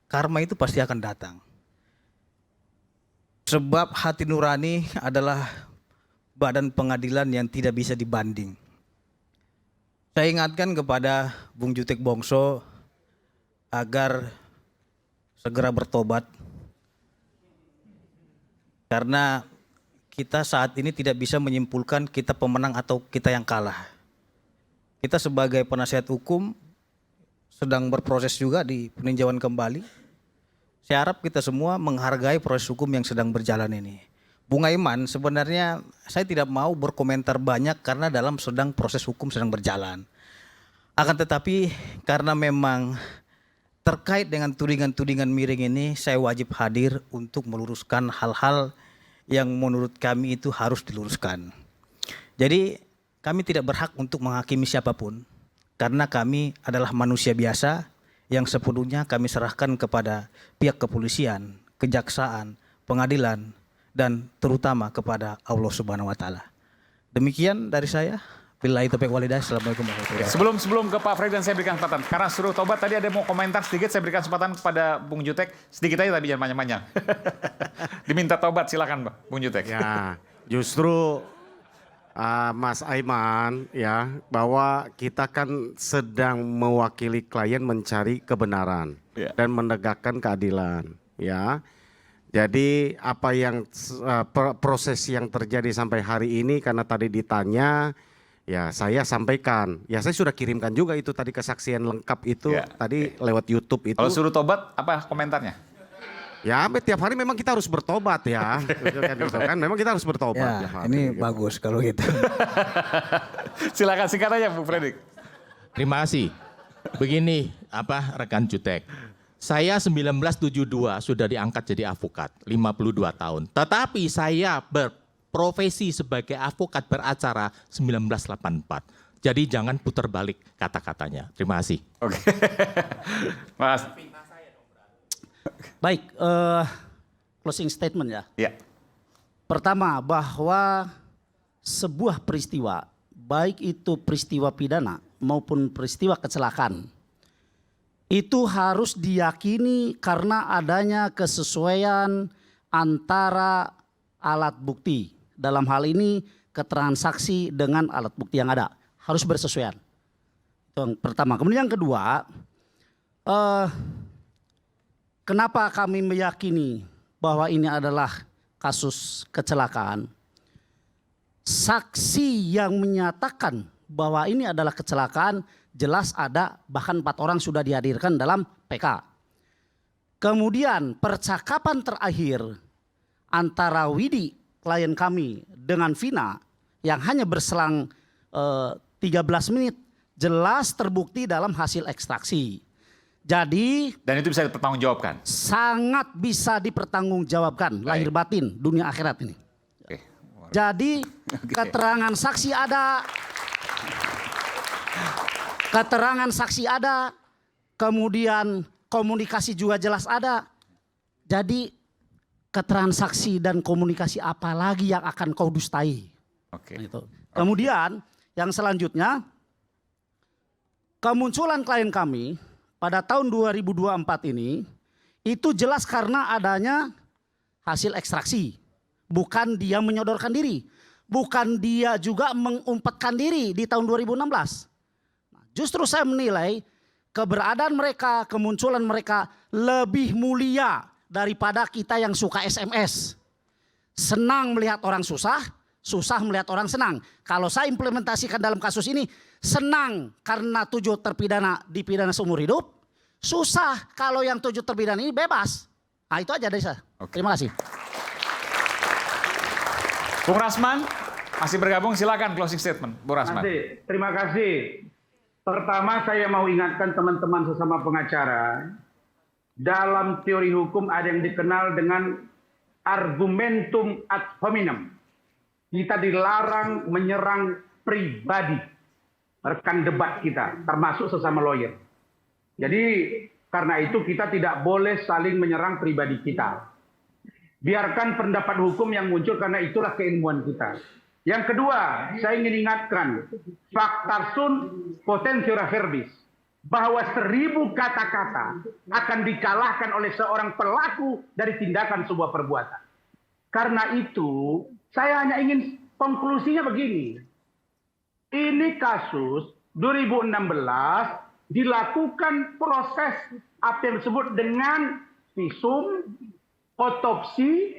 karma itu pasti akan datang. Sebab hati nurani adalah badan pengadilan yang tidak bisa dibanding. Saya ingatkan kepada Bung Jutek Bongso agar segera bertobat. Karena kita saat ini tidak bisa menyimpulkan kita pemenang atau kita yang kalah. Kita sebagai penasihat hukum sedang berproses juga di peninjauan kembali. Saya harap kita semua menghargai proses hukum yang sedang berjalan ini. Bung Aiman, sebenarnya saya tidak mau berkomentar banyak karena dalam sedang proses hukum sedang berjalan. Akan tetapi karena memang terkait dengan tudingan-tudingan miring ini, saya wajib hadir untuk meluruskan hal-hal yang menurut kami itu harus diluruskan. Jadi kami tidak berhak untuk menghakimi siapapun karena kami adalah manusia biasa yang sepenuhnya kami serahkan kepada pihak kepolisian, kejaksaan, pengadilan, dan terutama kepada Allah Subhanahu wa Ta'ala. Demikian dari saya. Billahi taufiq walhidayah. Assalamualaikum warahmatullahi wabarakatuh. Sebelum ke Pak Fredrik, saya berikan kesempatan. Karena suruh tobat tadi ada mau komentar sedikit, saya berikan kesempatan kepada Bung Jutek. Sedikit aja tapi jangan panjang-panjang. Diminta tobat, silakan Bung Jutek. Ya, justru Mas Aiman ya, bahwa kita kan sedang mewakili klien mencari kebenaran dan menegakkan keadilan ya. Jadi apa yang proses yang terjadi sampai hari ini karena tadi ditanya ya saya sampaikan. Ya saya sudah kirimkan juga itu tadi kesaksian lengkap itu tadi lewat YouTube itu. Kalau suruh tobat apa komentarnya? Ya, tiap hari memang kita harus bertobat ya. Kan memang kita harus bertobat. Ya, ini gitu. Bagus kalau gitu. Silakan singkat aja Bu Fredrik. Terima kasih. Begini, rekan Jutek. Saya 1972 sudah diangkat jadi advokat, 52 tahun. Tetapi saya berprofesi sebagai advokat beracara 1984. Jadi jangan putar balik kata-katanya. Terima kasih. Oke. Mas. Baik, closing statement ya. Ya. Pertama, bahwa sebuah peristiwa, baik itu peristiwa pidana maupun peristiwa kecelakaan, itu harus diyakini karena adanya kesesuaian antara alat bukti. Dalam hal ini keterangan saksi dengan alat bukti yang ada. Harus bersesuaian. Itu yang pertama. Kemudian yang kedua, kenapa kami meyakini bahwa ini adalah kasus kecelakaan? Saksi yang menyatakan bahwa ini adalah kecelakaan jelas ada, bahkan 4 orang sudah dihadirkan dalam PK. Kemudian percakapan terakhir antara Widi, klien kami, dengan Vina yang hanya berselang 13 menit jelas terbukti dalam hasil ekstraksi. Jadi dan itu bisa dipertanggungjawabkan. Sangat bisa dipertanggungjawabkan lahir batin dunia akhirat ini. Jadi keterangan saksi ada, keterangan saksi ada, kemudian komunikasi juga jelas ada. Jadi keterangan saksi dan komunikasi apa lagi yang akan kau dustai? Kemudian yang selanjutnya, kemunculan klien kami pada tahun 2024 ini itu jelas karena adanya hasil ekstraksi. Bukan dia menyodorkan diri. Bukan dia juga mengumpetkan diri di tahun 2016. Justru saya menilai keberadaan mereka, kemunculan mereka lebih mulia daripada kita yang suka SMS. Senang melihat orang susah, susah melihat orang senang. Kalau saya implementasikan dalam kasus ini, senang karena 7 terpidana dipidana seumur hidup, susah kalau yang 7 terpidana ini bebas. Nah itu aja dari saya. Terima kasih. Bung Rasman masih bergabung, silakan closing statement. Bung Rasman. Terima kasih. Pertama saya mau ingatkan teman-teman sesama pengacara, dalam teori hukum ada yang dikenal dengan argumentum ad hominem. Kita dilarang menyerang pribadi. rekan debat kita, termasuk sesama lawyer. Jadi karena itu kita tidak boleh saling menyerang pribadi kita. Biarkan pendapat hukum yang muncul karena itulah keilmuan kita. Yang kedua, saya ingin ingatkan, fakta sun potentiora verbis, bahwa 1000 kata-kata akan dikalahkan oleh seorang pelaku dari tindakan sebuah perbuatan. Karena itu, saya hanya ingin konklusinya begini. Ini kasus 2016 dilakukan proses apa yang disebut dengan visum, otopsi,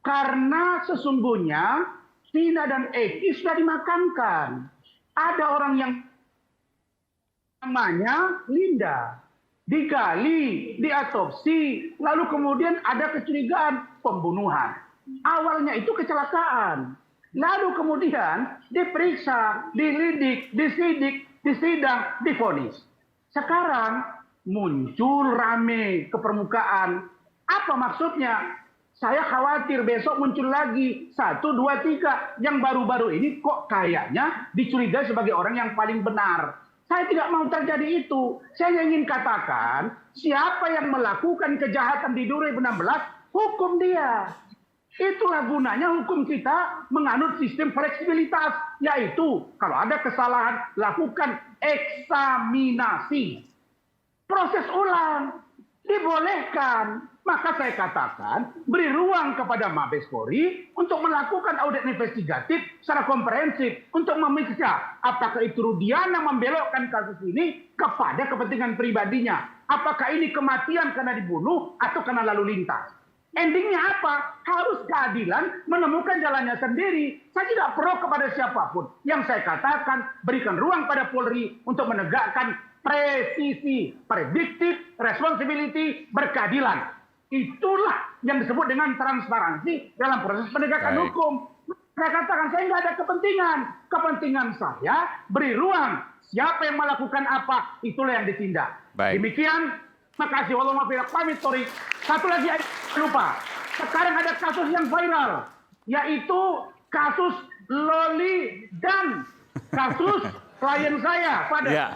karena sesungguhnya Vina dan Eki sudah dimakamkan. Ada orang yang namanya Linda, digali, diotopsi, lalu kemudian ada kecurigaan pembunuhan. Awalnya itu kecelakaan, lalu kemudian diperiksa, dilidik, disidik, disidang, divonis. Sekarang muncul rame ke permukaan. Apa maksudnya? Saya khawatir besok muncul lagi 1, 2, 3 yang baru-baru ini kok kayaknya dicurigai sebagai orang yang paling benar. Saya tidak mau terjadi itu. Saya ingin katakan siapa yang melakukan kejahatan di 2016, hukum dia. Itulah gunanya hukum kita menganut sistem fleksibilitas, yaitu kalau ada kesalahan lakukan eksaminasi. Proses ulang dibolehkan. Maka saya katakan beri ruang kepada Mabes Polri untuk melakukan audit investigatif secara komprehensif untuk memeriksa apakah itu Rudiana membelokkan kasus ini kepada kepentingan pribadinya. Apakah ini kematian karena dibunuh atau karena lalu lintas. Endingnya apa? Harus keadilan menemukan jalannya sendiri. Saya tidak pro kepada siapapun. Yang saya katakan berikan ruang pada Polri untuk menegakkan presisi, predictive, responsibility, berkeadilan. Itulah yang disebut dengan transparansi dalam proses penegakan hukum. Saya katakan saya nggak ada kepentingan. Kepentingan saya beri ruang. Siapa yang melakukan apa, itulah yang ditindak. Baik. Demikian, makasih. Wallahumma pamit, sorry. Satu lagi lupa. Sekarang ada kasus yang viral, yaitu kasus Loli dan kasus klien saya.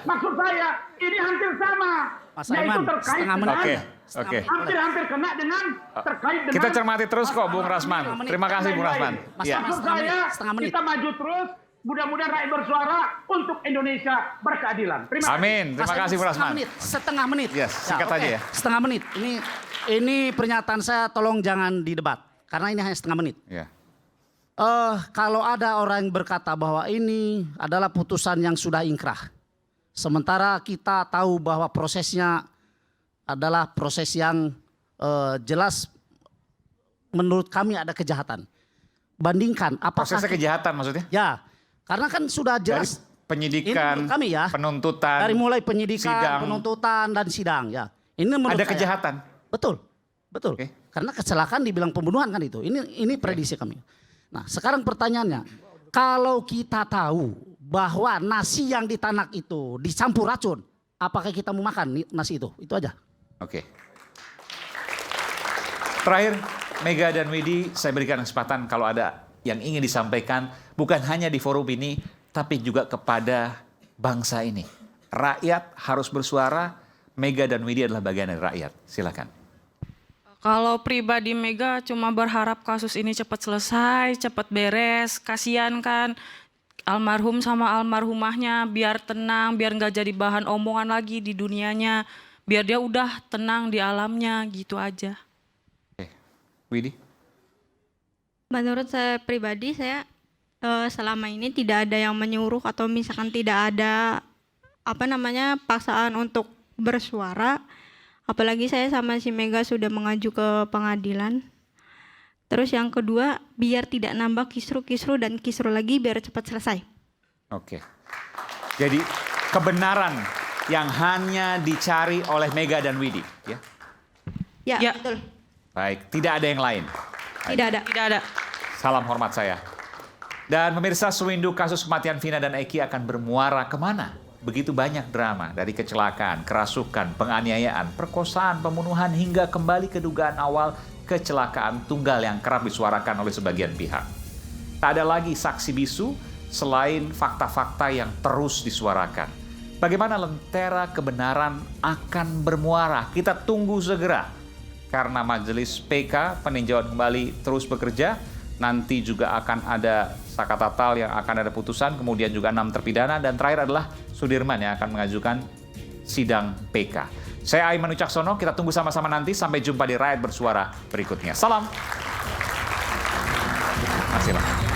Maksud saya ini hampir sama. Mas yaitu Aiman, terkait setengah menit. Oke. Hampir kena dengan terkait dengan. Kita cermati terus kok, Bung Rasman. Terima kasih, Bung Rasman. Maksud saya kita maju terus. Mudah-mudahan rakyat bersuara untuk Indonesia berkeadilan. Terima kasih. Amin. Terima kasih, Bung Rasman. Setengah menit. Yes, singkat aja ya. Setengah menit. Ini pernyataan saya, tolong jangan didebat karena ini hanya setengah menit. Ya. Kalau ada orang yang berkata bahwa ini adalah putusan yang sudah ingkrah, sementara kita tahu bahwa prosesnya adalah proses yang jelas menurut kami ada kejahatan. Bandingkan apakah prosesnya kejahatan maksudnya? Ya, karena kan sudah jelas dari penyidikan, kami ya, penuntutan, dari mulai penyidikan, sidang, penuntutan dan sidang ya. Ini menurut ada saya, kejahatan. Betul. Karena kecelakaan dibilang pembunuhan kan itu. Ini prediksi kami. Nah, sekarang pertanyaannya, kalau kita tahu bahwa nasi yang ditanak itu dicampur racun, apakah kita mau makan nasi itu? Itu aja. Oke. Terakhir, Mega dan Widi, saya berikan kesempatan kalau ada yang ingin disampaikan, bukan hanya di forum ini, tapi juga kepada bangsa ini. Rakyat harus bersuara, Mega dan Widi adalah bagian dari rakyat. Silakan. Kalau pribadi Mega cuma berharap kasus ini cepat selesai, cepat beres. Kasihan kan almarhum sama almarhumahnya, biar tenang, biar nggak jadi bahan omongan lagi di dunianya. Biar dia udah tenang di alamnya, gitu aja. Widi? Menurut saya pribadi, saya selama ini tidak ada yang menyuruh atau misalkan tidak ada paksaan untuk bersuara. Apalagi saya sama si Mega sudah mengaju ke pengadilan. Terus yang kedua, biar tidak nambah kisru dan kisru lagi, biar cepat selesai. Oke. Jadi kebenaran yang hanya dicari oleh Mega dan Widi, ya? Ya, betul. Baik, tidak ada yang lain. Tidak ada. Salam hormat saya. Dan pemirsa, sewindu kasus kematian Vina dan Eki akan bermuara kemana? Begitu banyak drama, dari kecelakaan, kerasukan, penganiayaan, perkosaan, pembunuhan, hingga kembali ke dugaan awal kecelakaan tunggal yang kerap disuarakan oleh sebagian pihak. Tak ada lagi saksi bisu, selain fakta-fakta yang terus disuarakan. Bagaimana lentera kebenaran akan bermuara? Kita tunggu segera. Karena Majelis PK peninjauan kembali terus bekerja, nanti juga akan ada Sakatatal yang akan ada putusan, kemudian juga 6 terpidana, dan terakhir adalah Sudirman yang akan mengajukan sidang PK. Saya Aiman Wicaksono, kita tunggu sama-sama nanti. Sampai jumpa di Rakyat Bersuara berikutnya. Salam. Terima kasih.